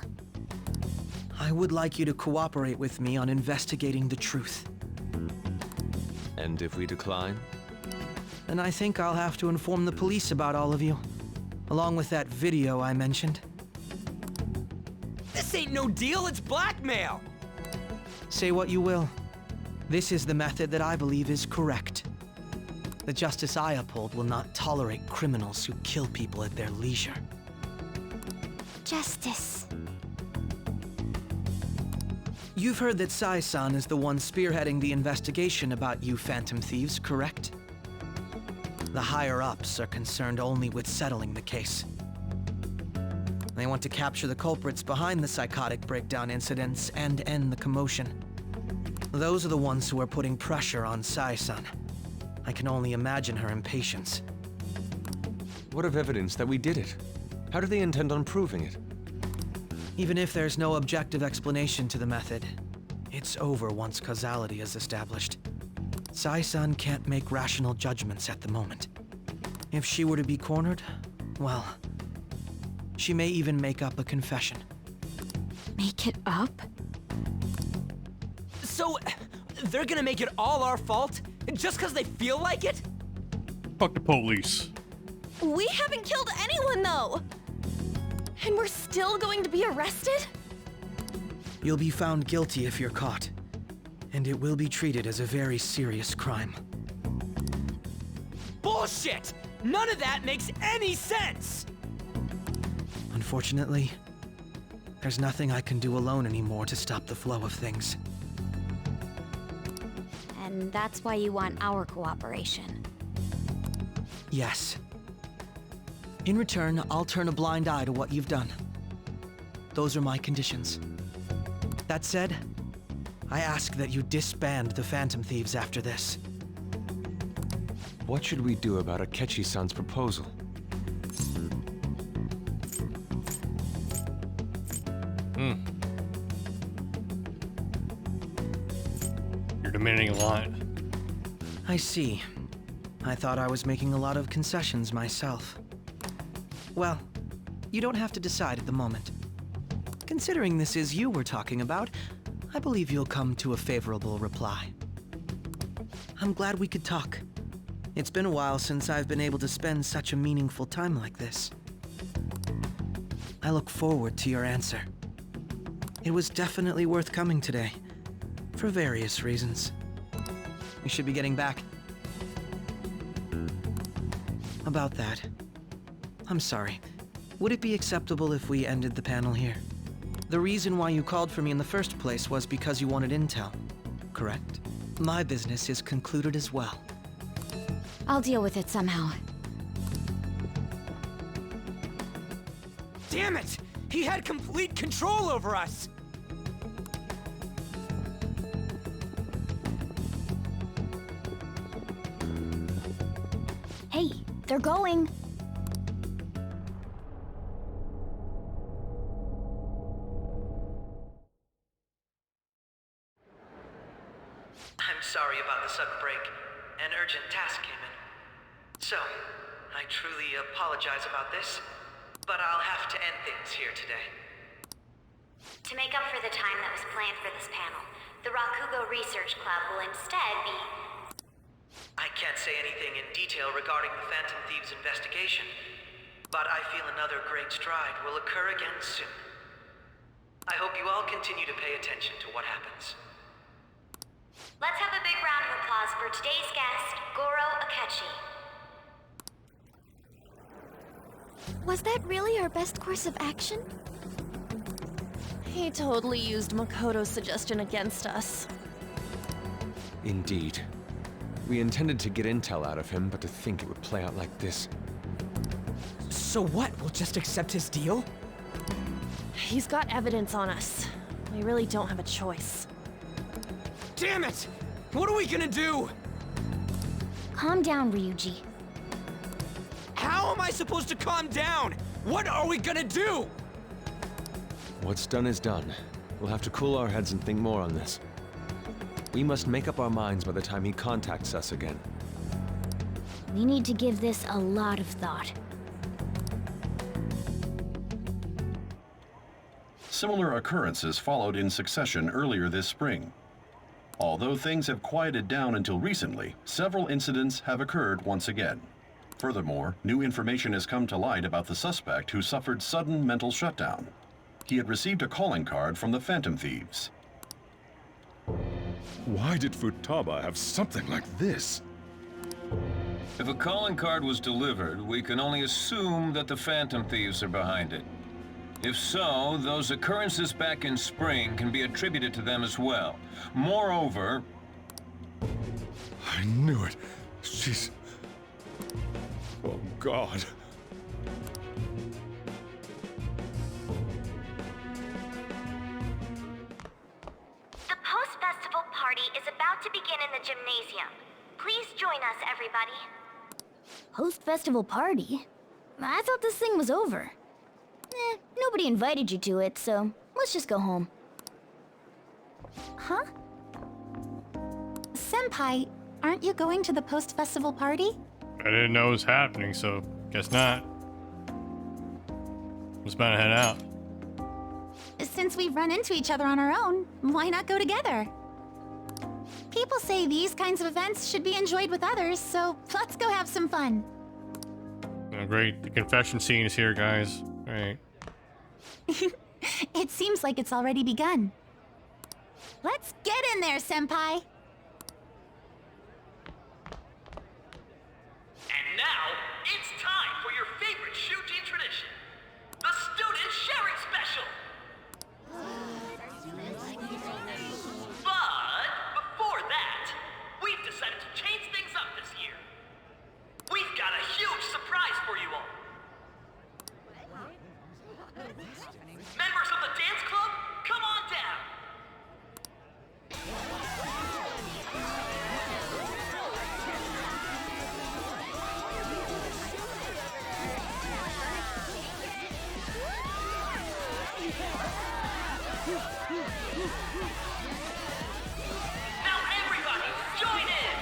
Speaker 6: I would like you to cooperate with me on investigating the truth.
Speaker 12: And if we decline?
Speaker 6: Then I think I'll have to inform the police about all of you, along with that video I mentioned. This ain't no deal, it's blackmail! Say what you will. This is the method that I believe is correct. The justice I uphold will not tolerate criminals who kill people at their leisure.
Speaker 9: Justice.
Speaker 6: You've heard that Sai-san is the one spearheading the investigation about you Phantom Thieves, correct? The higher-ups are concerned only with settling the case. They want to capture the culprits behind the psychotic breakdown incidents and end the commotion. Those are the ones who are putting pressure on Sai-san. I can only imagine her impatience.
Speaker 12: What of evidence that we did it? How do they intend on proving it?
Speaker 6: Even if there's no objective explanation to the method, it's over once causality is established. Sai-san can't make rational judgments at the moment. If she were to be cornered, well, she may even make up a confession.
Speaker 17: Make it up?
Speaker 6: So, they're gonna make it all our fault? Just because they feel like it?
Speaker 1: Fuck the police.
Speaker 11: We haven't killed anyone, though! And we're still going to be arrested?
Speaker 6: You'll be found guilty if you're caught. And it will be treated as a very serious crime. Bullshit! None of that makes any sense! Unfortunately, there's nothing I can do alone anymore to stop the flow of things.
Speaker 14: And that's why you want our cooperation.
Speaker 6: Yes. In return, I'll turn a blind eye to what you've done. Those are my conditions. That said, I ask that you disband the Phantom Thieves after this.
Speaker 12: What should we do about Akechi-san's proposal?
Speaker 1: You're demanding a lot.
Speaker 6: I see. I thought I was making a lot of concessions myself. Well, you don't have to decide at the moment. Considering this is you we're talking about, I believe you'll come to a favorable reply. I'm glad we could talk. It's been a while since I've been able to spend such a meaningful time like this. I look forward to your answer. It was definitely worth coming today, for various reasons. We should be getting back.
Speaker 22: About that. I'm sorry. Would it be acceptable if we ended the panel here? The reason why you called for me in the first place was because you wanted intel, correct? My business is concluded as well.
Speaker 14: I'll deal with it somehow.
Speaker 6: Damn it! He had complete control over us!
Speaker 9: Hey, they're going.
Speaker 3: I'm sorry about the sudden break. An urgent task came in. So, I truly apologize about this, but I'll have to end things here today.
Speaker 19: To make up for the time that was planned for this panel, the Rakugo Research Club will instead be...
Speaker 3: I can't say anything in detail regarding the Phantom Thieves investigation, but I feel another great stride will occur again soon. I hope you all continue to pay attention to what happens.
Speaker 19: Let's have a big round of applause for today's guest, Goro Akechi.
Speaker 9: Was that really our best course of action?
Speaker 13: He totally used Makoto's suggestion against us.
Speaker 12: Indeed. We intended to get intel out of him, but to think it would play out like this.
Speaker 6: So what? We'll just accept his deal?
Speaker 13: He's got evidence on us. We really don't have a choice.
Speaker 6: Damn it! What are we gonna do?
Speaker 9: Calm down, Ryuji.
Speaker 6: How am I supposed to calm down? What are we gonna do?
Speaker 12: What's done is done. We'll have to cool our heads and think more on this. We must make up our minds by the time he contacts us again.
Speaker 9: We need to give this a lot of thought.
Speaker 8: Similar occurrences followed in succession earlier this spring. Although things have quieted down until recently, several incidents have occurred once again. Furthermore, new information has come to light about the suspect who suffered sudden mental shutdown. He had received a calling card from the Phantom Thieves.
Speaker 24: Why did Futaba have something like this?
Speaker 15: If a calling card was delivered, we can only assume that the Phantom Thieves are behind it. If so, those occurrences back in spring can be attributed to them as well. Moreover...
Speaker 24: I knew it. She's... Oh, God.
Speaker 19: The post-festival party is about to begin in the gymnasium. Please join us, everybody.
Speaker 9: Post-festival party? I thought this thing was over. Nobody invited you to it, so let's just go home.
Speaker 2: Huh? Senpai, aren't you going to the post-festival party?
Speaker 1: I didn't know it was happening, so guess not. Let's better head out.
Speaker 2: Since we've run into each other on our own, why not go together? People say these kinds of events should be enjoyed with others, so let's go have some fun.
Speaker 1: Oh, great. The confession scene is here, guys. All right.
Speaker 2: It seems like it's already begun. Let's get in there, Senpai!
Speaker 3: And now, it's time for your favorite Shuji tradition, the Student Sharing Special! But before that, we've decided to change things up this year. We've got a huge surprise for you all. Members of the dance club, come on down! Now everybody, join in!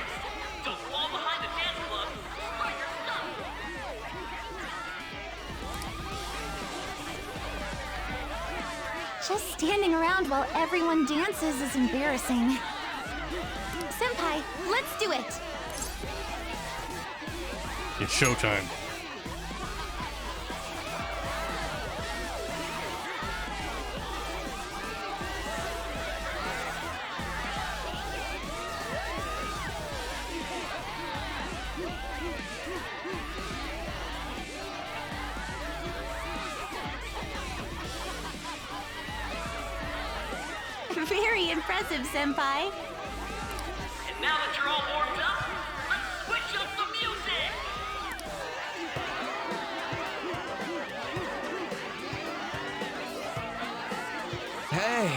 Speaker 3: Don't fall behind the dance club, or you're stuck!
Speaker 2: Just standing around while everyone dances is embarrassing. Senpai, let's do it!
Speaker 1: It's showtime.
Speaker 2: Very impressive, Senpai.
Speaker 3: And now that you're all warmed up, let's switch up the music!
Speaker 7: Hey,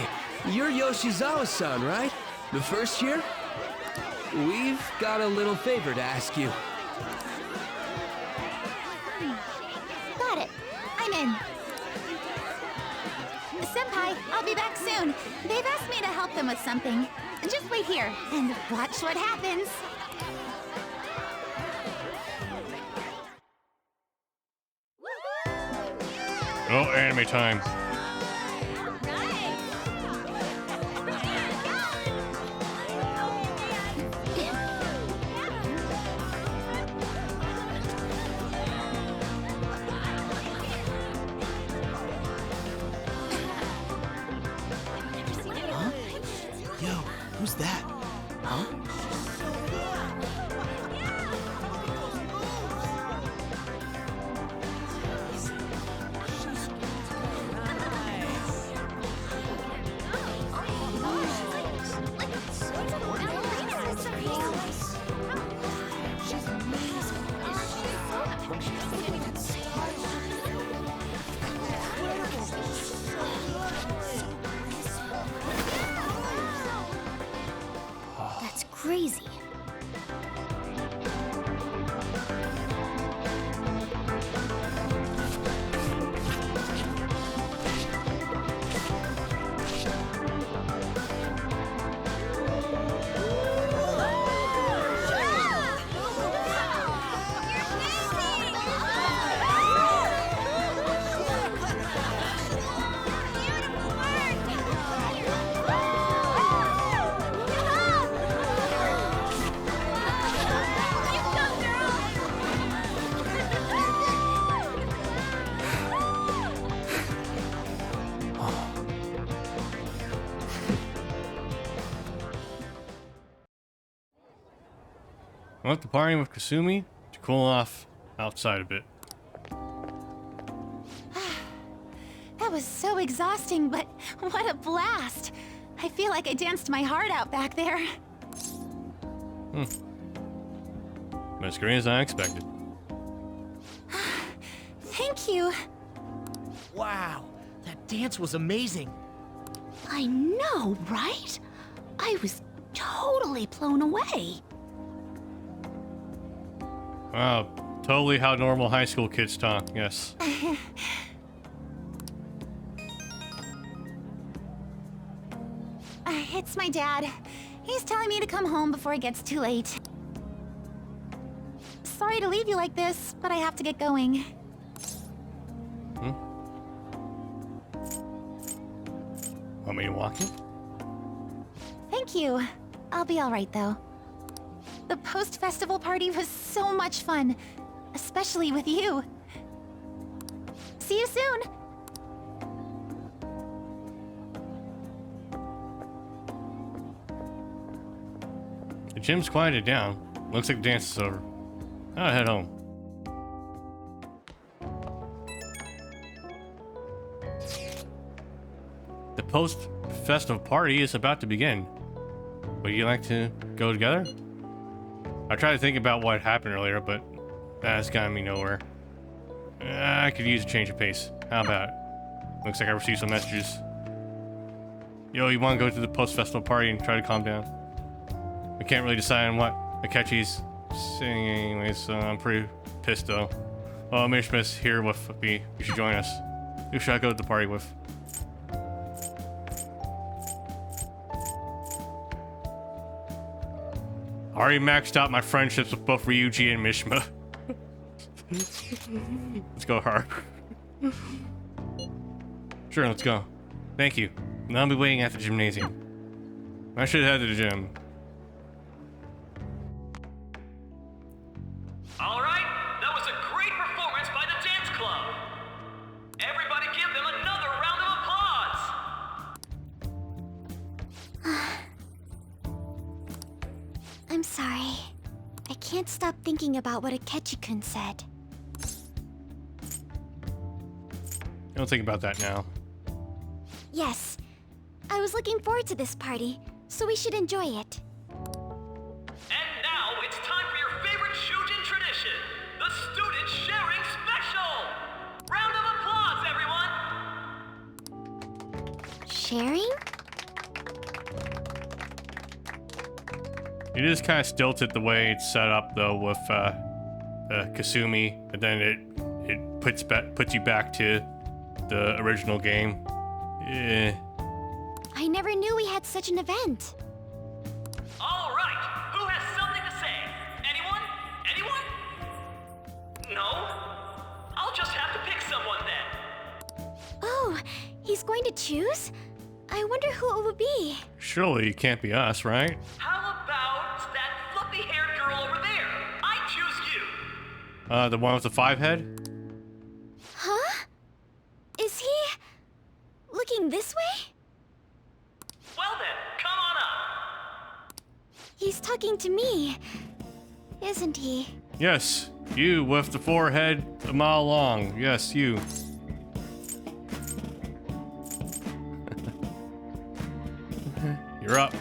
Speaker 7: you're Yoshizawa-san, right? The first year? We've got a little favor to ask you.
Speaker 2: Got it. I'm in. Senpai, I'll be back soon. They've asked me to help them with something. Just wait here and watch what happens.
Speaker 1: Oh, anime time.
Speaker 7: Huh? Yo, who's that? Huh?
Speaker 9: That's crazy.
Speaker 1: I went to party with Kasumi to cool off outside a bit.
Speaker 2: That was so exhausting, but what a blast. I feel like I danced my heart out back there.
Speaker 1: As great as I expected.
Speaker 2: Thank you.
Speaker 6: Wow, that dance was amazing.
Speaker 2: I know, right? I was totally blown away.
Speaker 1: Wow, totally how normal high school kids talk, yes.
Speaker 2: It's my dad. He's telling me to come home before it gets too late. Sorry to leave you like this, but I have to get going.
Speaker 1: Want me to walk you?
Speaker 2: Thank you. I'll be all right, though. The post-festival party was so much fun, especially with you. See you soon!
Speaker 1: The gym's quieted down. Looks like the dance is over. I'll head home. The post-festival party is about to begin. Would you like to go together? I tried to think about what happened earlier, but that's gotten me nowhere. I could use a change of pace. How about it? Looks like I received some messages. Yo, you want to go to the post-festival party and try to calm down? I can't really decide on what Akechi's saying anyway, so I'm pretty pissed though. Oh, Mishma's here with me. You should join us. Who should I go to the party with? I already maxed out my friendships with both Ryuji and Mishima. Let's go hard. Sure, let's go. Thank you. Now I'll be waiting at the gymnasium. I should head to the gym.
Speaker 3: All right, that was a great performance by the dance club. Everybody give them another round of applause.
Speaker 9: I'm sorry. I can't stop thinking about what Akechi-kun said.
Speaker 1: Don't think about that now.
Speaker 9: Yes, I was looking forward to this party, so we should enjoy it.
Speaker 10: And now it's time for your favorite Shujin tradition, the Student Sharing Special! Round of applause, everyone!
Speaker 9: Sharing?
Speaker 1: It is kind of stilted the way it's set up, though, with Kasumi, but then it puts you back to the original game.
Speaker 9: I never knew we had such an event.
Speaker 10: All right, who has something to say? Anyone? Anyone? No? I'll just have to pick someone then.
Speaker 9: Oh, he's going to choose? I wonder who it would be.
Speaker 1: Surely it can't be us, right?
Speaker 10: How about that fluffy-haired girl over there? I choose you.
Speaker 1: The one with the 5 head?
Speaker 9: Huh? Is he looking this way?
Speaker 10: Well then, come on up.
Speaker 9: He's talking to me, isn't he?
Speaker 1: Yes, you with the forehead a mile long. Yes, you. You're up.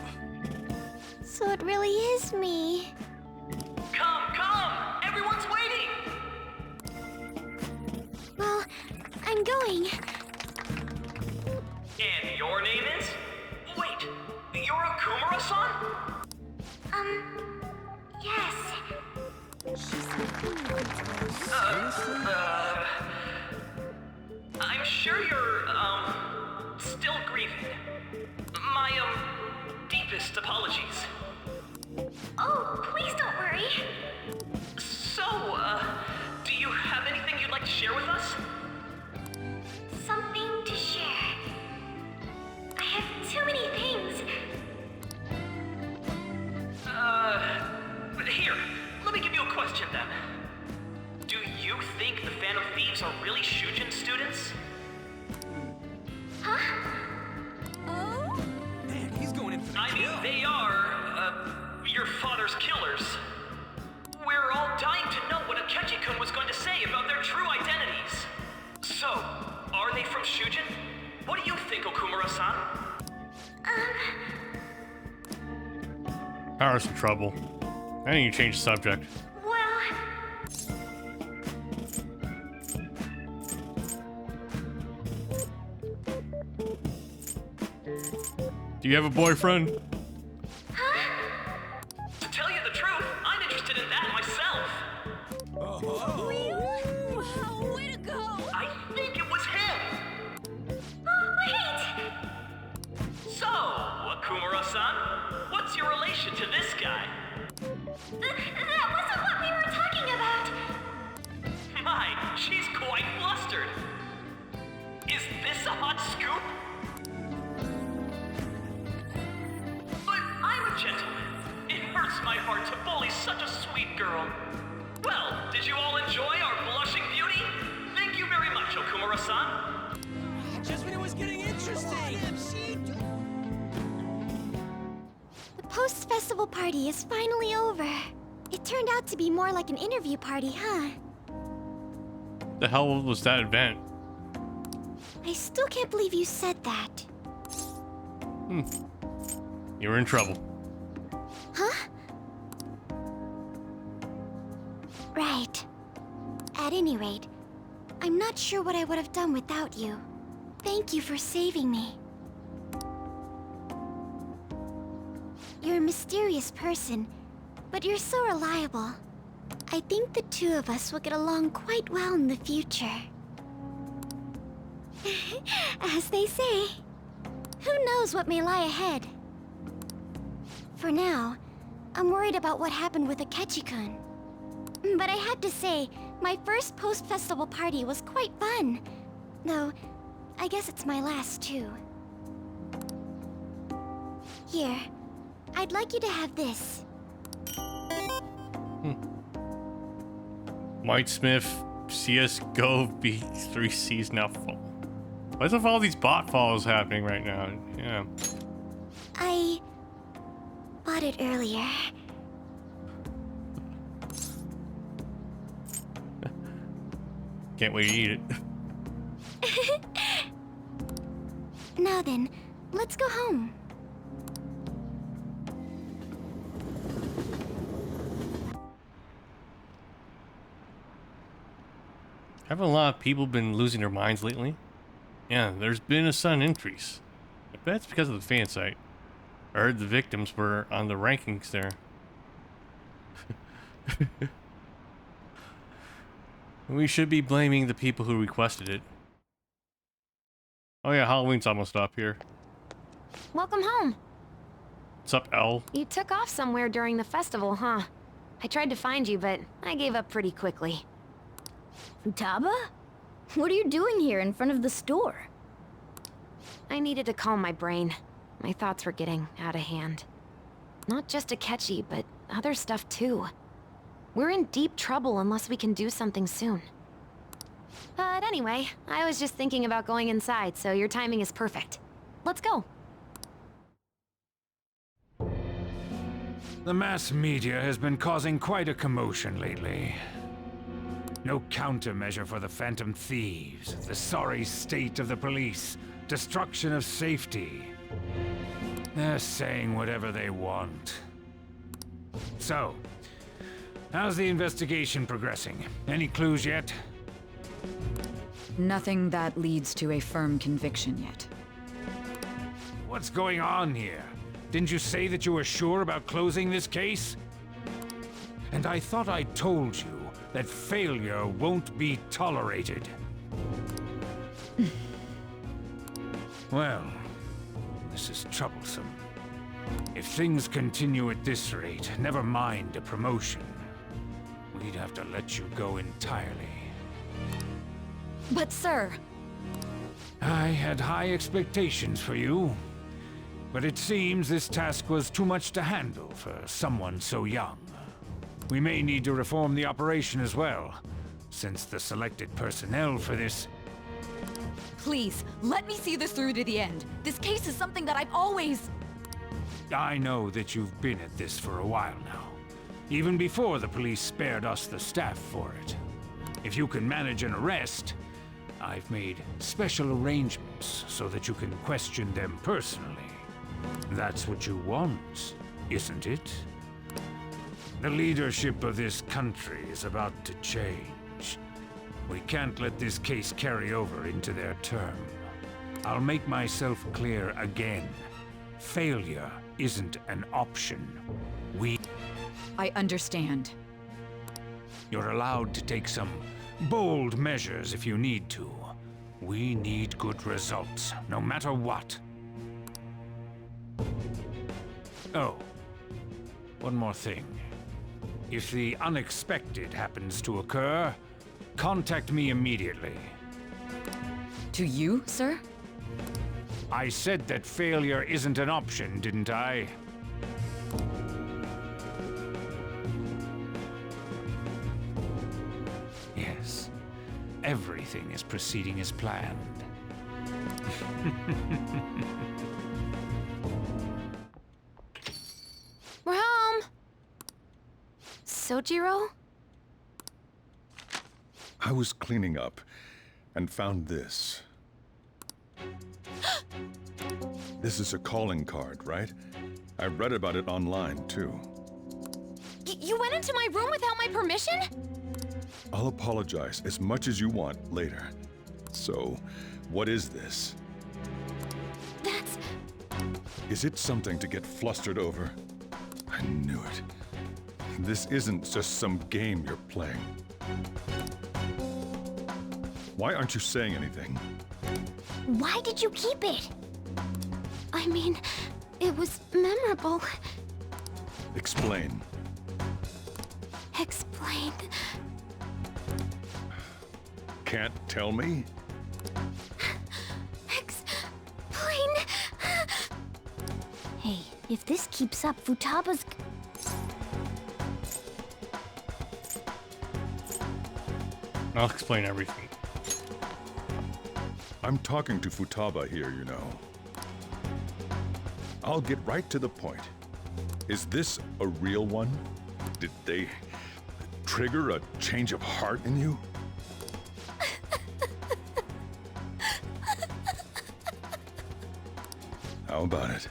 Speaker 9: So it really is me.
Speaker 10: Come! Everyone's waiting!
Speaker 9: Well, I'm going.
Speaker 10: And your name is? Wait, you're Okumura-san?
Speaker 19: Yes.
Speaker 10: I'm sure you're, still grieving. My, deepest apologies.
Speaker 19: Oh, please don't worry.
Speaker 10: So, do you have anything you'd like to share with us?
Speaker 19: Something to share. I have too many things.
Speaker 10: Here, let me give you a question then. Do you think the Phantom Thieves are really Shujin students?
Speaker 19: Huh?
Speaker 6: Oh? Man, he's going in for the
Speaker 10: I
Speaker 6: kill.
Speaker 10: mean, they are, your father's killers. We're all dying to know what Akechi-kun was going to say about their true identities. So, are they from Shujin? What do you think, Okumura-san?
Speaker 1: Power's in trouble. I need to change the subject.
Speaker 19: Well...
Speaker 1: Do you have a boyfriend?
Speaker 10: To tell you the truth, I'm interested in that myself.
Speaker 19: Really? Wow, way to go!
Speaker 10: I think it was him.
Speaker 19: Wait!
Speaker 10: So, Okumura-san, what's your relation to this guy?
Speaker 19: That wasn't what we were talking about!
Speaker 10: My, she's quite flustered. Is this a hot scoop? But I'm a gentleman. It hurts my heart to bully such a sweet girl. Well, did you all enjoy our blushing beauty? Thank you very much, Okumura-san.
Speaker 6: Just when it was getting interesting.
Speaker 9: The post-festival party is finally over. It turned out to be more like an interview party, huh?
Speaker 1: The hell was that event?
Speaker 9: I still can't believe you said that.
Speaker 1: You were in trouble.
Speaker 9: Huh? Right. At any rate, I'm not sure what I would have done without you. Thank you for saving me. You're a mysterious person, but you're so reliable. I think the two of us will get along quite well in the future. As they say, who knows what may lie ahead? For now, I'm worried about what happened with Akechi-kun. But I have to say, my first post-festival party was quite fun. Though, I guess it's my last too. Here, I'd like you to have this.
Speaker 1: Whitesmith, CSGO B3C's now full. What's with all these bot follows happening right now? Yeah.
Speaker 9: I bought it earlier.
Speaker 1: Can't wait to eat it.
Speaker 9: Now then, Let's go home.
Speaker 1: Haven't a lot of people been losing their minds lately? Yeah, there's been a sudden increase. I bet it's because of the fan site. I heard the victims were on the rankings there. We should be blaming the people who requested it. Oh yeah, Halloween's almost up here.
Speaker 13: Welcome home.
Speaker 1: What's up, Elle?
Speaker 13: You took off somewhere during the festival, huh? I tried to find you, but I gave up pretty quickly.
Speaker 14: Futaba? What are you doing here in front of the store?
Speaker 13: I needed to calm my brain. My thoughts were getting out of hand. Not just Akechi, but other stuff too. We're in deep trouble unless we can do something soon. But anyway, I was just thinking about going inside, so your timing is perfect. Let's go.
Speaker 5: The mass media has been causing quite a commotion lately. No countermeasure for the Phantom Thieves, the sorry state of the police, destruction of safety. They're saying whatever they want. So, how's the investigation progressing? Any clues yet?
Speaker 20: Nothing that leads to a firm conviction yet.
Speaker 5: What's going on here? Didn't you say that you were sure about closing this case? And I thought I told you that failure won't be tolerated. Well, this is troublesome. If things continue at this rate, never mind a promotion. We'd have to let you go entirely.
Speaker 20: But sir...
Speaker 5: I had high expectations for you. But it seems this task was too much to handle for someone so young. We may need to reform the operation as well, since the selected personnel for this...
Speaker 20: Please, let me see this through to the end. This case is something that I've always...
Speaker 5: I know that you've been at this for a while now, even before the police spared us the staff for it. If you can manage an arrest, I've made special arrangements so that you can question them personally. That's what you want, isn't it? The leadership of this country is about to change. We can't let this case carry over into their term. I'll make myself clear again. Failure isn't an option.
Speaker 20: I understand.
Speaker 5: You're allowed to take some bold measures if you need to. We need good results, no matter what. Oh, one more thing. If the unexpected happens to occur, contact me immediately.
Speaker 20: To you, sir?
Speaker 5: I said that failure isn't an option, didn't I? Yes. Everything is proceeding as planned.
Speaker 13: We're home! Sojiro?
Speaker 24: I was cleaning up and found this. This is a calling card, right? I read about it online, too.
Speaker 13: You went into my room without my permission?
Speaker 24: I'll apologize as much as you want later. So, what is this?
Speaker 13: That's...
Speaker 24: Is it something to get flustered over? I knew it. This isn't just some game you're playing. Why aren't you saying anything?
Speaker 9: Why did you keep it? I mean, it was memorable.
Speaker 24: Explain.
Speaker 9: Explain.
Speaker 24: Can't tell me?
Speaker 9: Explain. Hey, if this keeps up, Futaba's...
Speaker 1: I'll explain everything.
Speaker 24: I'm talking to Futaba here, you know. I'll get right to the point. Is this a real one? Did they trigger a change of heart in you? How about it?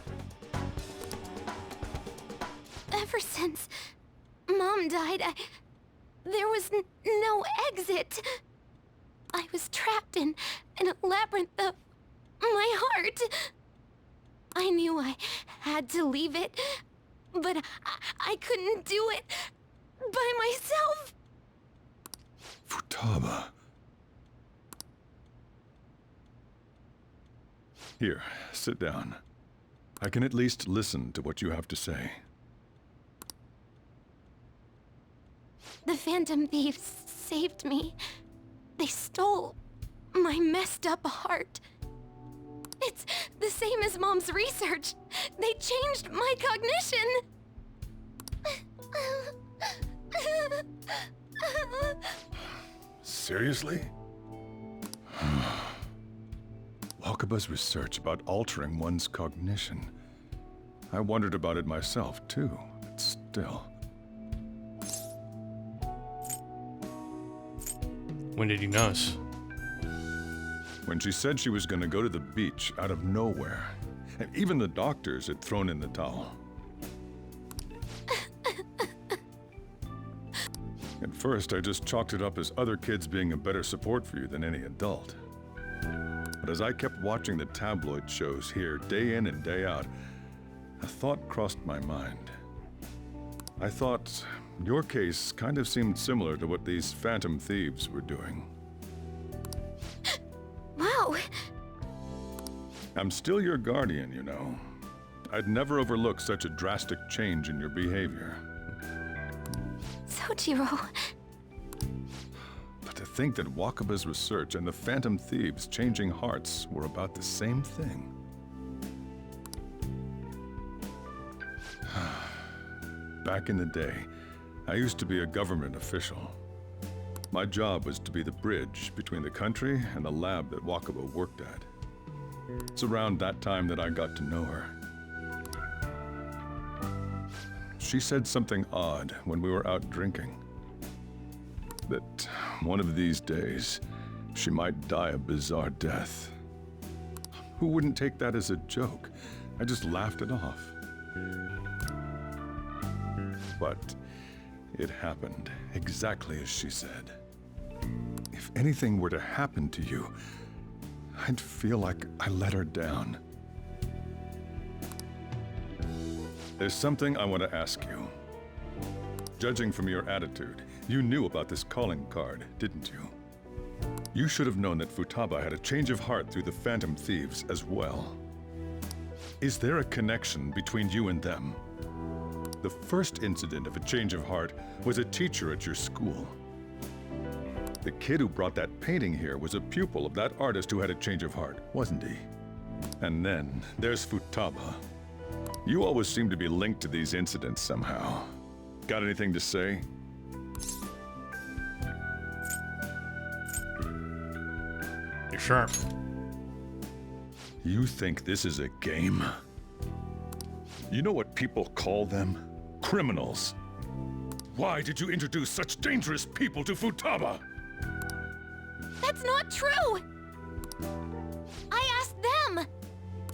Speaker 9: Ever since Mom died, there was no exit. I was trapped in a labyrinth of my heart. I knew I had to leave it, but I couldn't do it by myself.
Speaker 24: Futaba. Here, sit down. I can at least listen to what you have to say.
Speaker 9: The Phantom Thieves saved me. They stole my messed up heart. It's the same as Mom's research. They changed my cognition.
Speaker 24: Seriously? Wakaba's research about altering one's cognition. I wondered about it myself, too, but still.
Speaker 1: When did you notice?
Speaker 24: When she said she was going to go to the beach out of nowhere. And even the doctors had thrown in the towel. At first, I just chalked it up as other kids being a better support for you than any adult. But as I kept watching the tabloid shows here, day in and day out, a thought crossed my mind. I thought your case kind of seemed similar to what these Phantom Thieves were doing.
Speaker 9: Wow.
Speaker 24: I'm still your guardian, you know. I'd never overlook such a drastic change in your behavior.
Speaker 9: Sojiro.
Speaker 24: But to think that Wakaba's research and the Phantom Thieves changing hearts were about the same thing. Back in the day, I used to be a government official. My job was to be the bridge between the country and the lab that Wakaba worked at. It's around that time that I got to know her. She said something odd when we were out drinking. That one of these days, she might die a bizarre death. Who wouldn't take that as a joke? I just laughed it off. But it happened exactly as she said. If anything were to happen to you, I'd feel like I let her down. There's something I want to ask you. Judging from your attitude, you knew about this calling card, didn't you? You should have known that Futaba had a change of heart through the Phantom Thieves as well. Is there a connection between you and them? The first incident of a change of heart was a teacher at your school. The kid who brought that painting here was a pupil of that artist who had a change of heart, wasn't he? And then there's Futaba. You always seem to be linked to these incidents somehow. Got anything to say?
Speaker 1: You're sharp.
Speaker 24: You think this is a game? You know what people call them? Criminals. Why did you introduce such dangerous people to Futaba?
Speaker 9: That's not true! I asked them!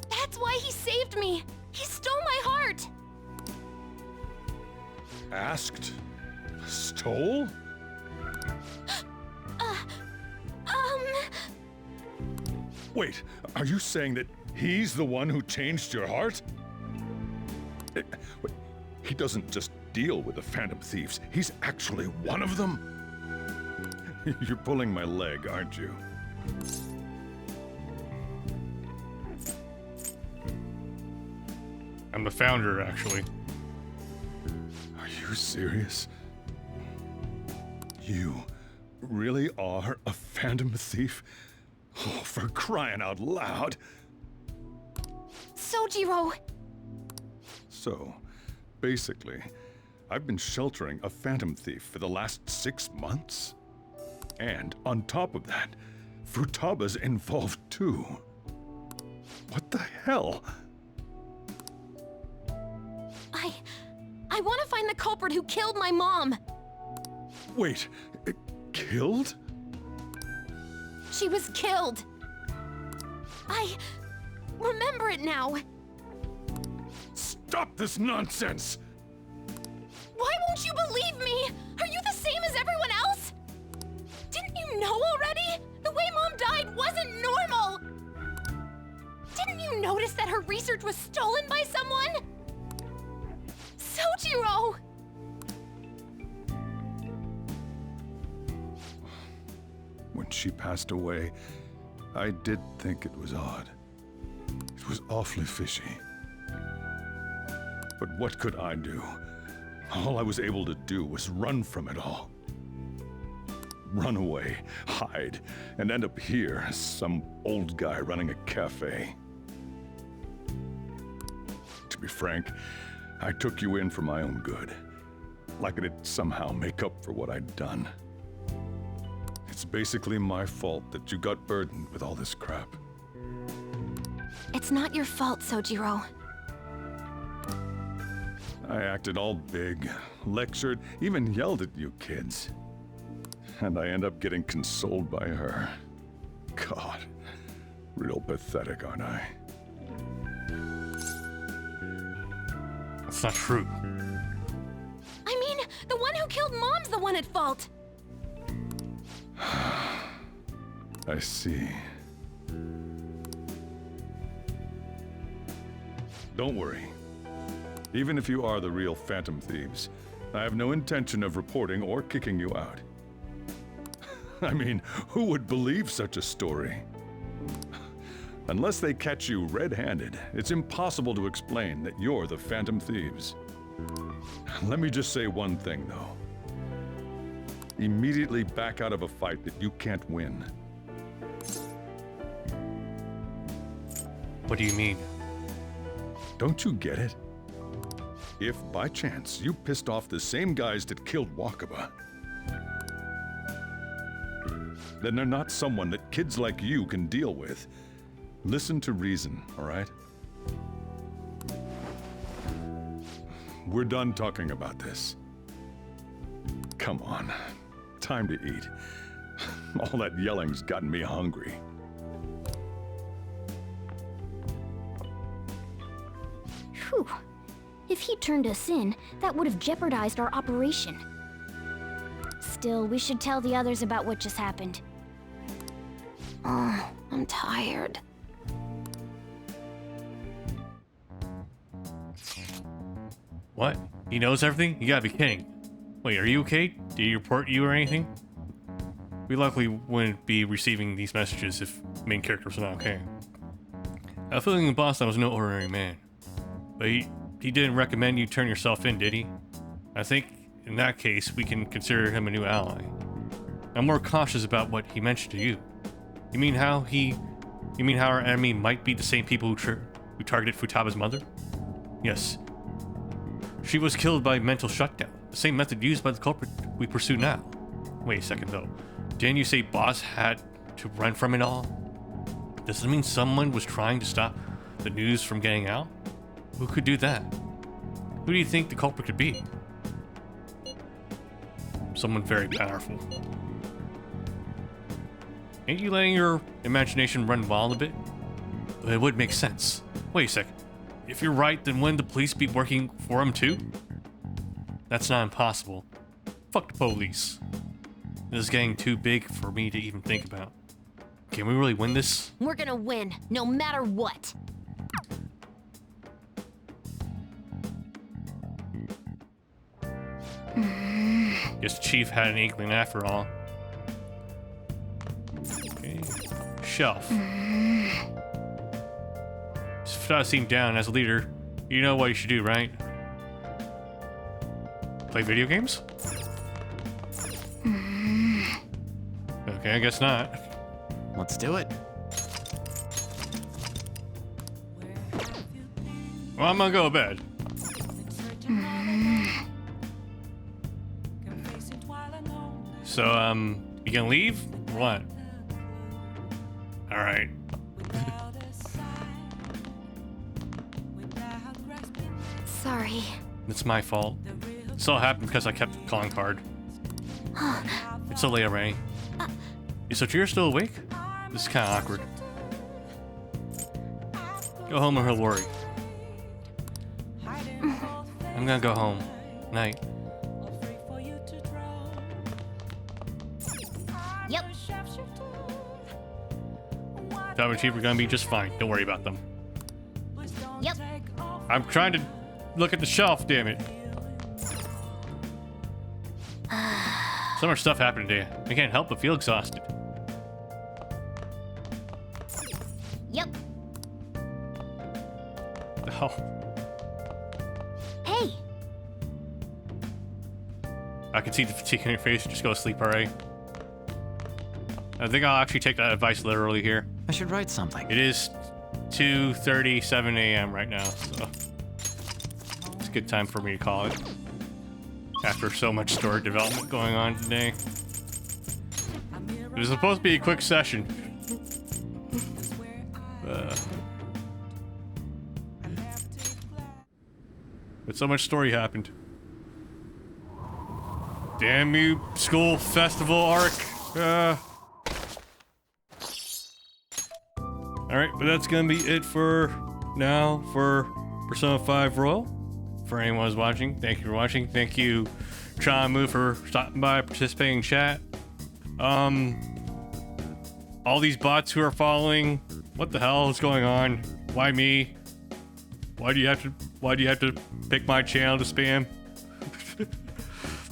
Speaker 9: That's why he saved me! He stole my heart!
Speaker 24: Asked? Stole? Wait, are you saying that he's the one who changed your heart? He doesn't just deal with the Phantom Thieves, he's actually one of them? You're pulling my leg, aren't you?
Speaker 1: I'm the founder, actually.
Speaker 24: Are you serious? You really are a Phantom Thief? Oh, for crying out loud!
Speaker 9: Sojiro!
Speaker 24: So, basically, I've been sheltering a Phantom Thief for the last 6 months? And on top of that, Futaba's involved too. What the hell?
Speaker 9: I want to find the culprit who killed my mom!
Speaker 24: Wait, killed?
Speaker 9: She was killed! I remember it now!
Speaker 24: Stop this nonsense!
Speaker 11: Why won't you believe me? Are you the same as everyone else? Didn't you know already? The way Mom died wasn't normal! Didn't you notice that her research was stolen by someone? Sojiro!
Speaker 24: When she passed away, I did think it was odd. It was awfully fishy. But what could I do? All I was able to do was run from it all. Run away, hide, and end up here as some old guy running a cafe. To be frank, I took you in for my own good. Like it'd somehow make up for what I'd done. It's basically my fault that you got burdened with all this crap.
Speaker 13: It's not your fault, Sojiro.
Speaker 24: I acted all big, lectured, even yelled at you kids. And I end up getting consoled by her. God, real pathetic, aren't I?
Speaker 1: That's not true.
Speaker 11: I mean, the one who killed Mom's the one at fault.
Speaker 24: I see. Don't worry. Even if you are the real Phantom Thieves, I have no intention of reporting or kicking you out. I mean, who would believe such a story? Unless they catch you red-handed, it's impossible to explain that you're the Phantom Thieves. Let me just say one thing, though. Immediately back out of a fight that you can't win.
Speaker 1: What do you mean?
Speaker 24: Don't you get it? If, by chance, you pissed off the same guys that killed Wakaba, then they're not someone that kids like you can deal with. Listen to reason, all right? We're done talking about this. Come on, time to eat. All that yelling's gotten me hungry.
Speaker 9: Whew. If he turned us in, that would have jeopardized our operation. Still, we should tell the others about what just happened.
Speaker 13: Oh, I'm tired.
Speaker 1: What? He knows everything? You gotta be kidding. Wait, are you okay? Did he report you or anything? We luckily wouldn't be receiving these messages if main characters were not okay. I have a feeling the boss was no ordinary man. But he didn't recommend you turn yourself in, did he? I think, in that case, we can consider him a new ally. I'm more cautious about what he mentioned to you. You mean how our enemy might be the same people who targeted Futaba's mother? Yes. She was killed by mental shutdown, the same method used by the culprit we pursue now. Wait a second though. Didn't you say Boss had to run from it all? Does it mean someone was trying to stop the news from getting out? Who could do that? Who do you think the culprit could be? Someone very powerful. Ain't you letting your imagination run wild a bit? But it would make sense. Wait a second. If you're right, then wouldn't the police be working for him too? That's not impossible. Fuck the police. This is getting too big for me to even think about. Can we really win this?
Speaker 9: We're gonna win, no matter what.
Speaker 1: Guess the chief had an inkling after all. Okay. Shelf. Futaba seemed down as a leader. You know what you should do, right? Play video games? Okay, I guess not.
Speaker 4: Let's do it.
Speaker 1: Well, I'm gonna go to bed. So, you gonna leave? Or what? Alright.
Speaker 9: Sorry.
Speaker 1: It's my fault. This all happened because I kept the calling card. It's so late already. Is Sojiro still awake? This is kind of awkward. Go home or he'll worry. I'm gonna go home. Night.
Speaker 9: Yep.
Speaker 1: Tom and Chief are gonna be just fine. Don't worry about them.
Speaker 9: Yep.
Speaker 1: I'm trying to look at the shelf, damn it. So much stuff happened today. I can't help but feel exhausted.
Speaker 9: Yep.
Speaker 1: Oh.
Speaker 9: Hey.
Speaker 1: I can see the fatigue on your face. Just go to sleep, alright? I think I'll actually take that advice literally here.
Speaker 4: I should write something.
Speaker 1: It is 2:37 a.m. right now, so it's a good time for me to call it. After so much story development going on today. It was supposed to be a quick session. But so much story happened. Damn you, school festival arc. Alright, but that's gonna be it for now for Persona 5 Royal. For anyone who's watching, thank you for watching. Thank you, Chamu, for stopping by, participating in chat. All these bots who are following, what the hell is going on? Why me? Why do you have to pick my channel to spam?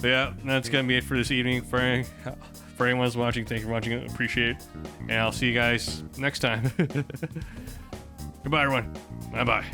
Speaker 1: But yeah, that's gonna be it for this evening. For anyone who's watching, thank you for watching. I appreciate it. And I'll see you guys next time. Goodbye, everyone. Bye-bye.